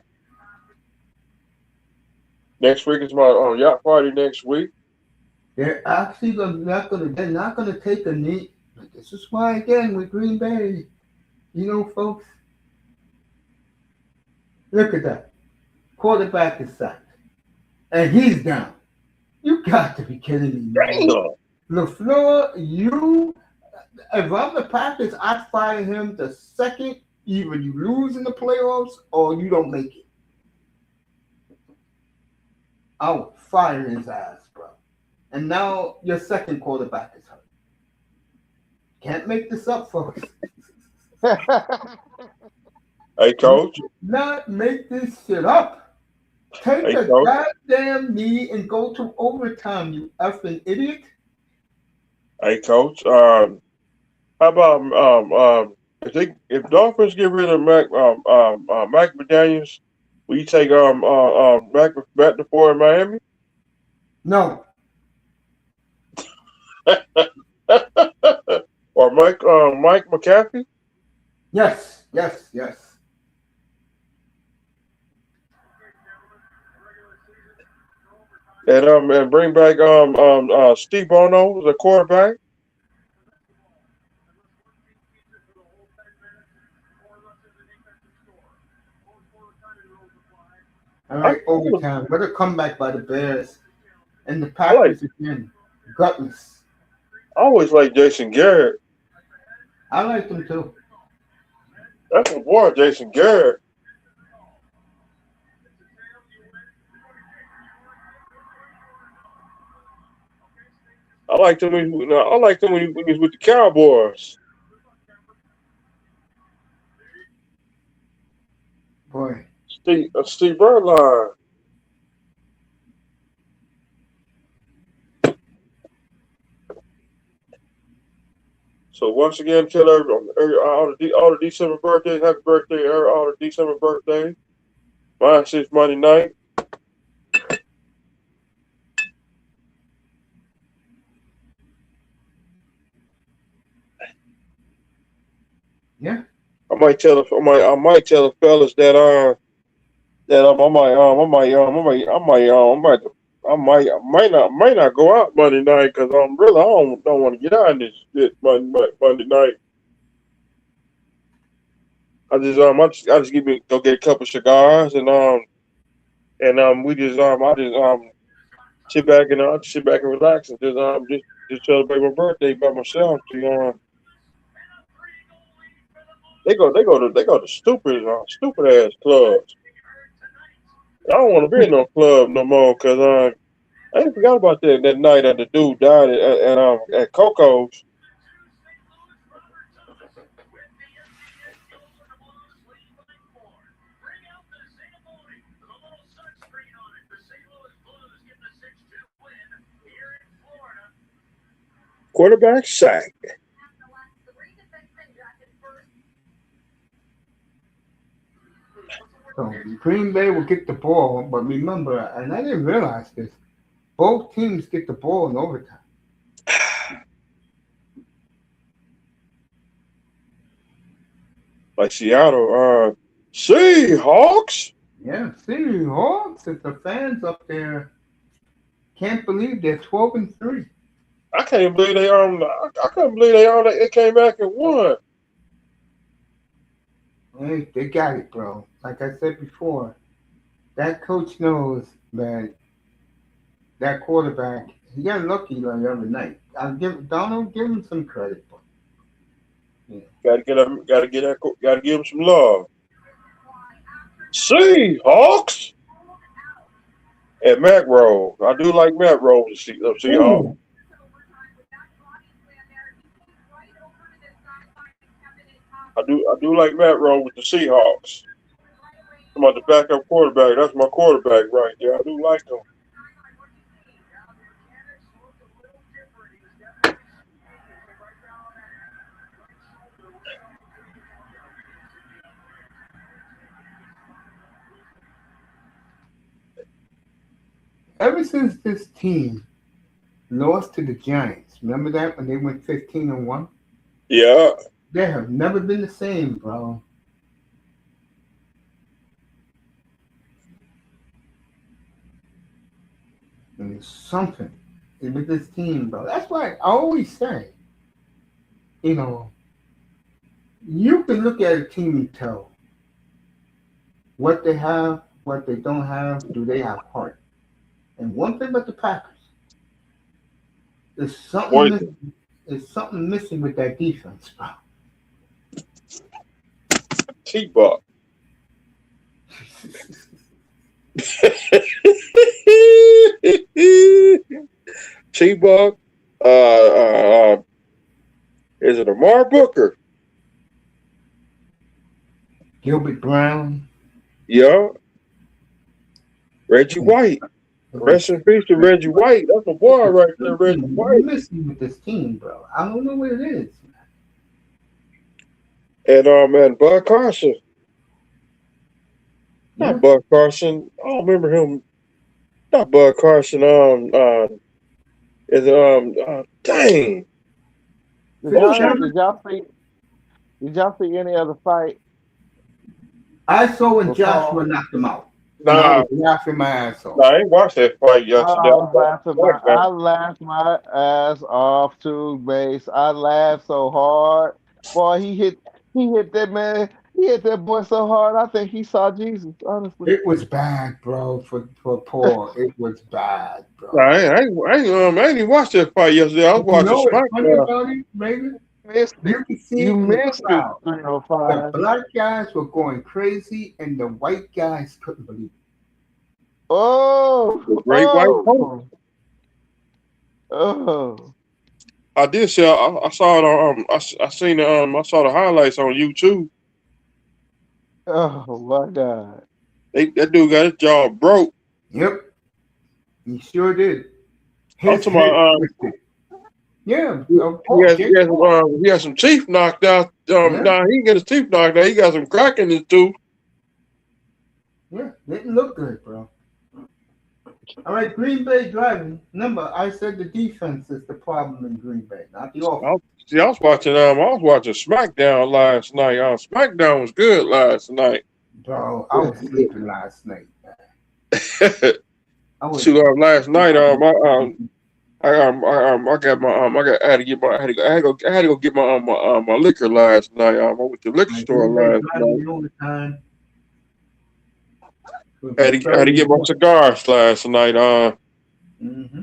Next week is my yacht party. Next week. They're actually not going to. They're not going to take a knee. But this is why, again, with Green Bay, folks, look at that. Quarterback is sacked, and he's down. You got to be kidding me, man. Damn. LaFleur, if I'm the Packers, I'd fire him the second either you lose in the playoffs or you don't make it. I'll fire his ass, bro. And now your second quarterback is hurt. Can't make this up, folks. Hey, coach. Not make this shit up. Take Hey, a coach. goddamn knee and go to overtime, you effing idiot. Hey, coach. How about if Dolphins get rid of Mac McDaniels, will you take Mac back to Fort in Miami? No. Or Mike McCaffrey? Yes, yes, yes. And bring back Steve Bono as a quarterback. I I, like overtime. What a comeback by the Bears. And the I like. Packers again. Gutless. I always like Jason Garrett. I like them too. That's my boy, Jason Garrett. I liked him. I liked him when he was with the Cowboys. Boy. Steve Berline. So once again, tell all the December birthdays, happy birthday, all the December birthdays. Mine says Monday night. Yeah. I might tell the fellas that I might not go out Monday night because I don't want to get out in this shit Monday night. I just go get a couple cigars and we just I just sit back and relax and just celebrate my birthday by myself. They go to stupid ass clubs. I don't want to be in no club no more because I ain't forgot about that night that the dude died at Coco's. Quarterback sack. So Green Bay will get the ball, but remember, and I didn't realize this, both teams get the ball in overtime. Like Seattle, Seahawks. Yeah, see, Hawks, if the fans up there can't believe they're 12-3. I can't believe I can't believe they came back and won. They got it, bro. Like I said before, that coach knows that that quarterback, he got lucky the other night. I'll give Donald, give him some credit, but yeah. Gotta give him some love. Seahawks and Matt Rose. I do like Matt Rose of Seahawks. Ooh, I do like Matt Rose with the Seahawks. I'm about the backup quarterback. That's my quarterback right there. I do like him. ever since this team lost to the Giants, remember that when they went 15-1? Yeah. They have never been the same, bro. And it's something with this team, bro. That's why I always say, you know, you can look at a team and tell what they have, what they don't have, do they have heart? And one thing about the Packers, there's something Boy, missing. There's something missing with that defense, bro. T-Buck. T-Buck. Is it Amar Booker? Gilbert Brown. Yeah. Reggie White. Rest in peace to Reggie White. That's a boy right there, Reggie White. Missing with this team, bro. I don't know what it is. And Bud Carson. Yeah. Not Bud Carson. I don't remember him. Not Bud Carson. Is dang. Did y'all see any other fight? I saw when Before? Joshua knocked him out. Nah, I was laughing my ass off. nah, I ain't watched that fight yesterday. I laughed my ass off too, base. I laughed so hard. Boy, he hit that man. He hit that boy so hard, I think he saw Jesus, honestly. It was bad, bro, for Paul. It was bad, Nah, bro. I ain't even watched that fight yesterday. I was You watching know what's funny SmackDown. about it, Raven? Missed it. You can see You it in the missed it, crowd. The 305. black guys were going crazy, and the white guys couldn't believe it. Oh, The Great White Hope. oh, oh, I did see. I saw it on. I seen the. I saw the highlights on YouTube. oh my God. That dude got his jaw broke. Yep, he sure did. I'm His talking head about. twisted. Yeah, He Paul, has. Jake Paul. He has some teeth knocked out. Yeah, Nah, he didn't get his teeth knocked out. He got some crack in his tooth. yeah, didn't look good, bro. All right, Green Bay driving. Remember, I said the defense is the problem in Green Bay, not the offense. I was watching. I was watching SmackDown last night. SmackDown was good last night. Bro, I was sleeping last night, man. I was Shoot, last night. I had to get my. I had to go get my liquor last night. I went to the liquor store Green Bay last night. driving all the time. I had to get my cigars last night. Mm-hmm.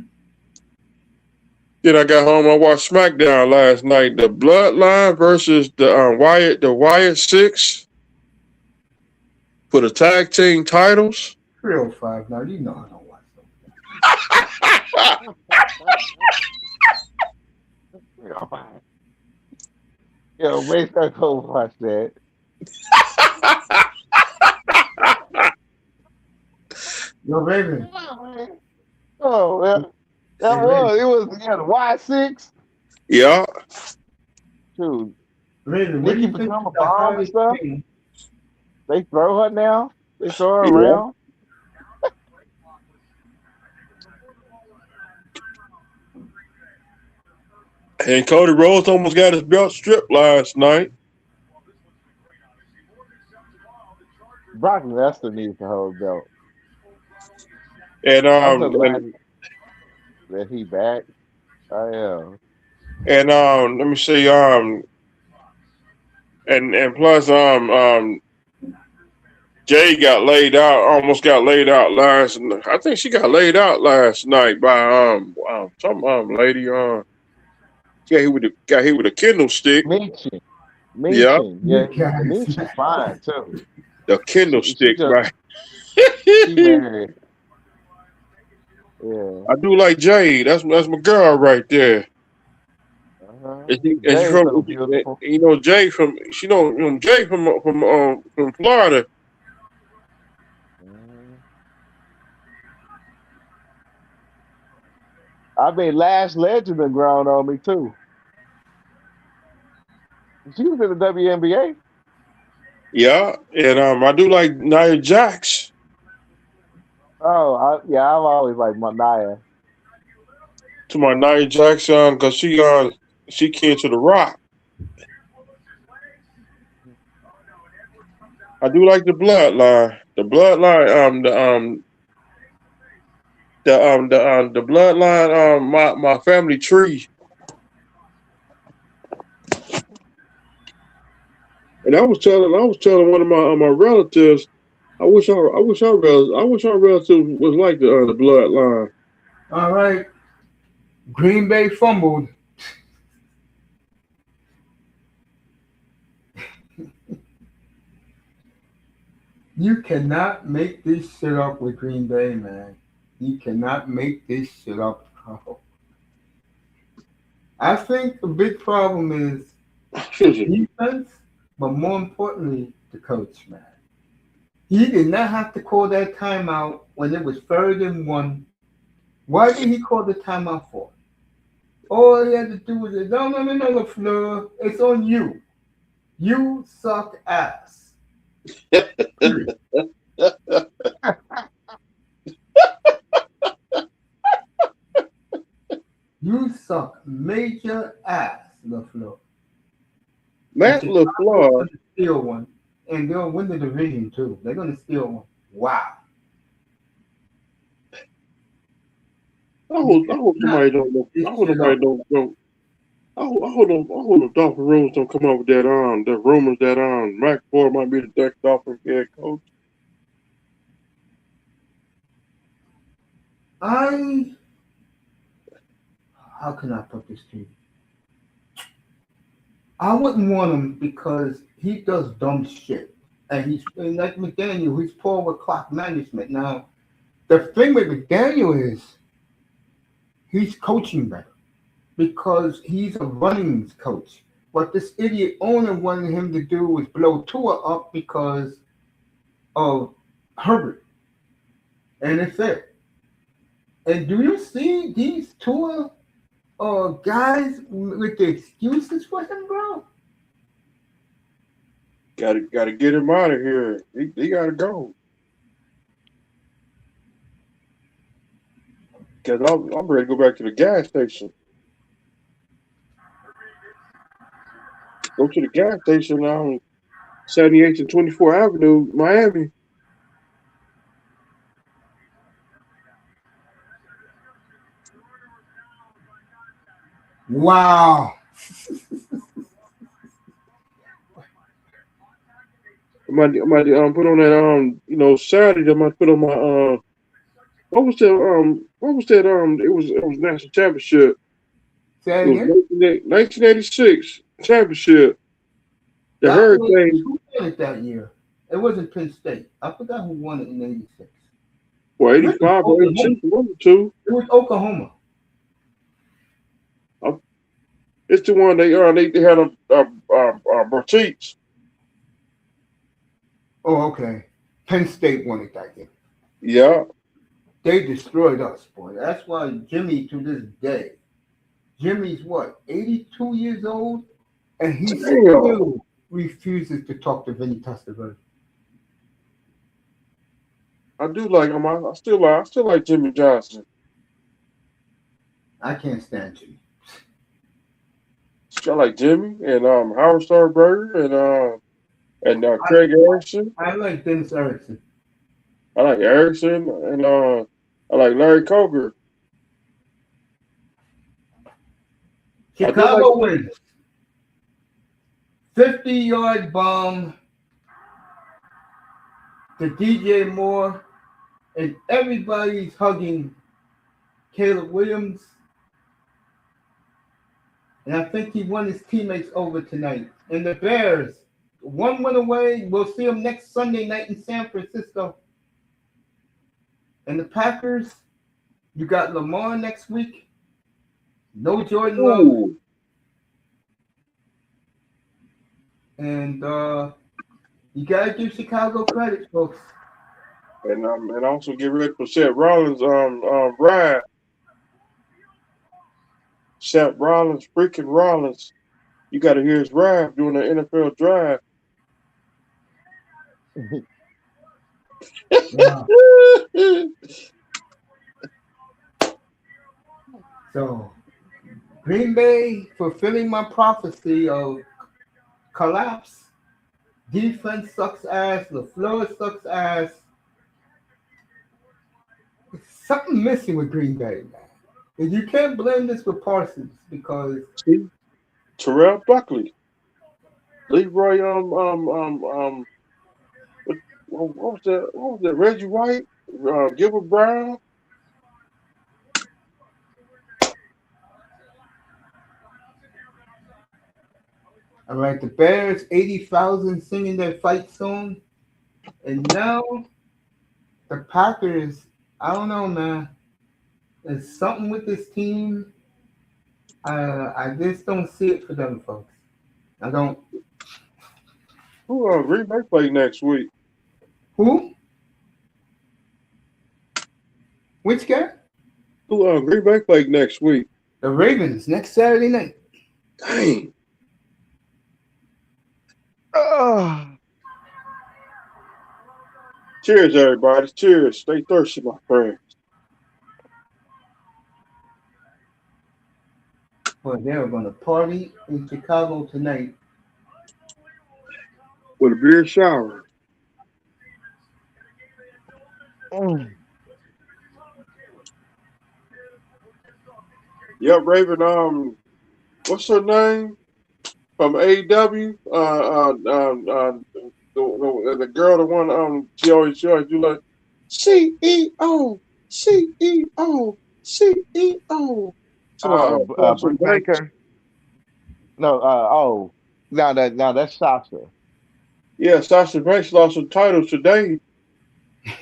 Then I got home. I watched SmackDown last night. The Bloodline versus the Wyatt Six for the tag team titles. 305. Now you know I don't watch them. Yo, wait, I go watch that. Yo, Raven. Oh, well, that was it was the Y6. Yeah. Dude, Raven, what do Nikki you think become a is the bomb and hardest stuff. thing? They throw her now. They throw her Yeah. around. And Cody Rhodes almost got his belt stripped last night. Brock Lesnar needs to hold belt. And I'm so glad that he back. I am. let me see and plus Jay got laid out, almost got laid out last. I think she got laid out last night by some lady. Got hit with a Kindle stick. Minchin. Yeah, Yeah, You guys, Minchin's fine too. the Kindle She stick, just right? she married. Yeah. I do like Jay. That's my girl right there. And she Jay's so from beautiful. Jay from Jay from Florida. I mean, Lash Legend been grown on me too. She was in the WNBA. Yeah, and I do like Nia Jax. Oh, I've always liked Nia. To my Nia Jax because she came to the Rock. I do like the Bloodline. The Bloodline the Bloodline my family tree. And I was telling one of my relatives, I wish our relatives was like the Bloodline. all right. Green Bay fumbled. You cannot make this shit up with Green Bay, man. You cannot make this shit up, bro. I think the big problem is defense, but more importantly, the coach, man. He did not have to call that timeout when it was 3rd and 1. Why did he call the timeout for? All he had to do was say, no, LaFleur, it's on you. You suck ass. You suck major ass, LaFleur. Matt LaFleur. Steal one, and they'll win the division too. They're gonna steal one. Wow. I hope somebody don't. I hope the Dolphin rumors don't come up with that the rumors that McFord might be the next Dolphin head coach. I how can I put this to you? I wouldn't want him because he does dumb shit. And he's like McDaniel, he's poor with clock management. Now, the thing with McDaniel is he's coaching better because he's a runnings coach. What this idiot owner wanted him to do was blow Tua up because of Herbert. And it's it. And do you see these Tua guys with the excuses for him, bro? Gotta get him out of here. He gotta go. Cause I'm ready to go back to the gas station. Go to the gas station on 78th and 24th Avenue, Miami. Wow. I might put on that Saturday. I might put on my what was that it was national championship. Say that It was again? 1986 championship. The That was Hurricane. who won it that year? It wasn't Penn State. I forgot who won it in '86. Well, It was 85 or Oklahoma. 86, one or two. It was Oklahoma. It's the one they had Bertiz. Oh, okay. Penn State won it that year. Yeah. They destroyed us, boy. That's why Jimmy, to this day, Jimmy's what, 82 years old? And he Damn. still refuses to talk to Vinny Testaverde. I do like him. I still like Jimmy Johnson. I can't stand Jimmy. I like Jimmy and Howard Sternberger and Craig Erickson. I like Dennis Erickson. I like Erickson and I like Larry Coger. I do like Chicago wins. 50-yard bomb to DJ Moore, and everybody's hugging Caleb Williams. And I think he won his teammates over tonight. And the Bears, one win away. We'll see them next Sunday night in San Francisco. And the Packers, you got Lamar next week. No Jordan Love. Ooh. And you got to give Chicago credit, folks. And also get ready for Seth Rollins ride. Seth Rollins, freaking Rollins. You got to hear his ride during the NFL drive. Wow. So, Green Bay fulfilling my prophecy of collapse. Defense sucks ass. LaFleur sucks ass. Something missing with Green Bay, man. And you can't blame this with Parsons because See? Terrell Buckley. Leroy what was that? What was that? Reggie White? Gilbert Brown? all right, the Bears 80,000 singing their fight song, and now the Packers. I don't know, man. There's something with this team. I just don't see it for them, folks. I don't. Who Green Bay play next week? Who? Which guy? Who Green Bay play next week? The Ravens next Saturday night. Dang. Cheers, everybody. Cheers. Stay thirsty, my friends. But they're gonna party in Chicago tonight. With a beer shower. Yep, Raven. what's her name from AEW? The girl, the one she always do like CEO, CEO, CEO. Oh, Sasha Britt Banks. Baker. No, no, that's Sasha. Yeah, Sasha Banks lost her title today.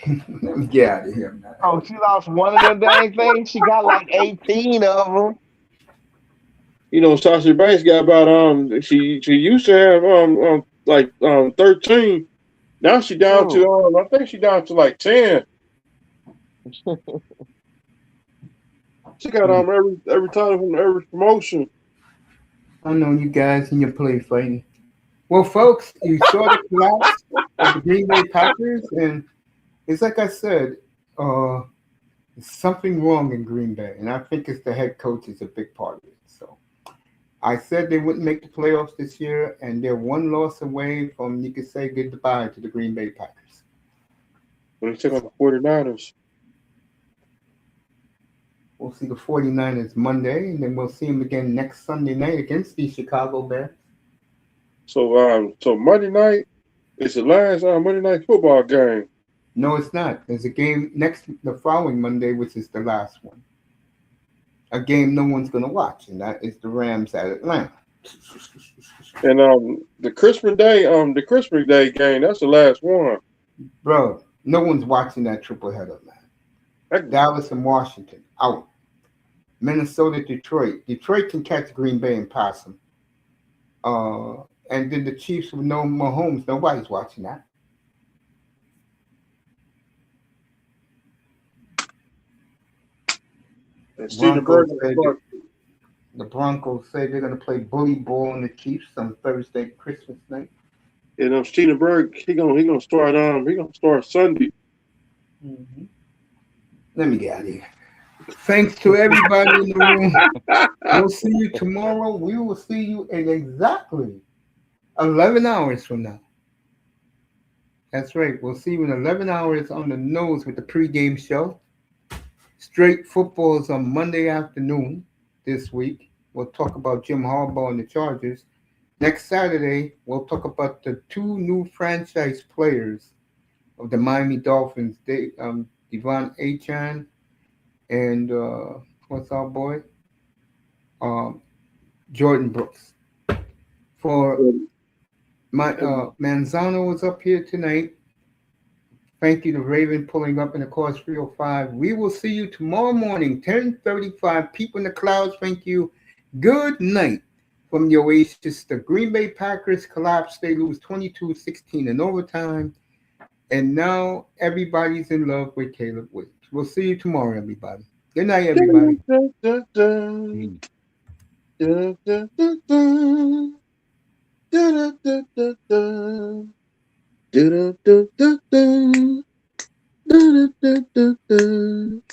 Let me get out of here, man. Oh, she lost one of them dang things. She got like 18 of them. You know, Sasha Banks got about she used to have like 13. Now she down to Ooh. I think she down to like 10. She got Hmm. every title from every promotion. I know you guys in your play fighting. Well, folks, you saw the collapse of the Green Bay Packers, and it's like I said, uh, there's something wrong in Green Bay, and I think it's the head coach is a big part of it. So I said they wouldn't make the playoffs this year, and they're one loss away from you could say goodbye to the Green Bay Packers. When they took on the 49ers. We'll see the 49ers Monday, and then we'll see them again next Sunday night against the Chicago Bears. So Monday night is the last Monday night football game. No, it's not. There's a game the following Monday, which is the last one. A game no one's going to watch, and that is the Rams at Atlanta. And the Christmas Day game, that's the last one. Bro, no one's watching that triple header, man. That, Dallas and Washington, out. Minnesota, Detroit. Detroit can catch Green Bay and pass them. And then the Chiefs with no Mahomes. Nobody's watching that. and Steven Broncos Berger, said the Broncos say they're going to play bully ball on the Chiefs on Thursday, Christmas night. and Steven Berger, he gonna start Sunday. Mm-hmm. Let me get out of here. Thanks to everybody in the room. We'll see you tomorrow. We will see you in exactly 11 hours from now. That's right. We'll see you in 11 hours on the nose with the pregame show. Straight footballs on Monday afternoon this week. We'll talk about Jim Harbaugh and the Chargers. Next Saturday, we'll talk about the two new franchise players of the Miami Dolphins, Devon Achan and what's our boy? Um, Jordan Brooks. For my Manzano was up here tonight. Thank you to Raven pulling up in the course 305. We will see you tomorrow morning, 10:35. People in the clouds, thank you. Good night from the Oasis. The Green Bay Packers collapse. They lose 22-16 in overtime. And now everybody's in love with Caleb Williams. We'll see you tomorrow, everybody. Good night, everybody. Dun, dun, dun, dun, dun.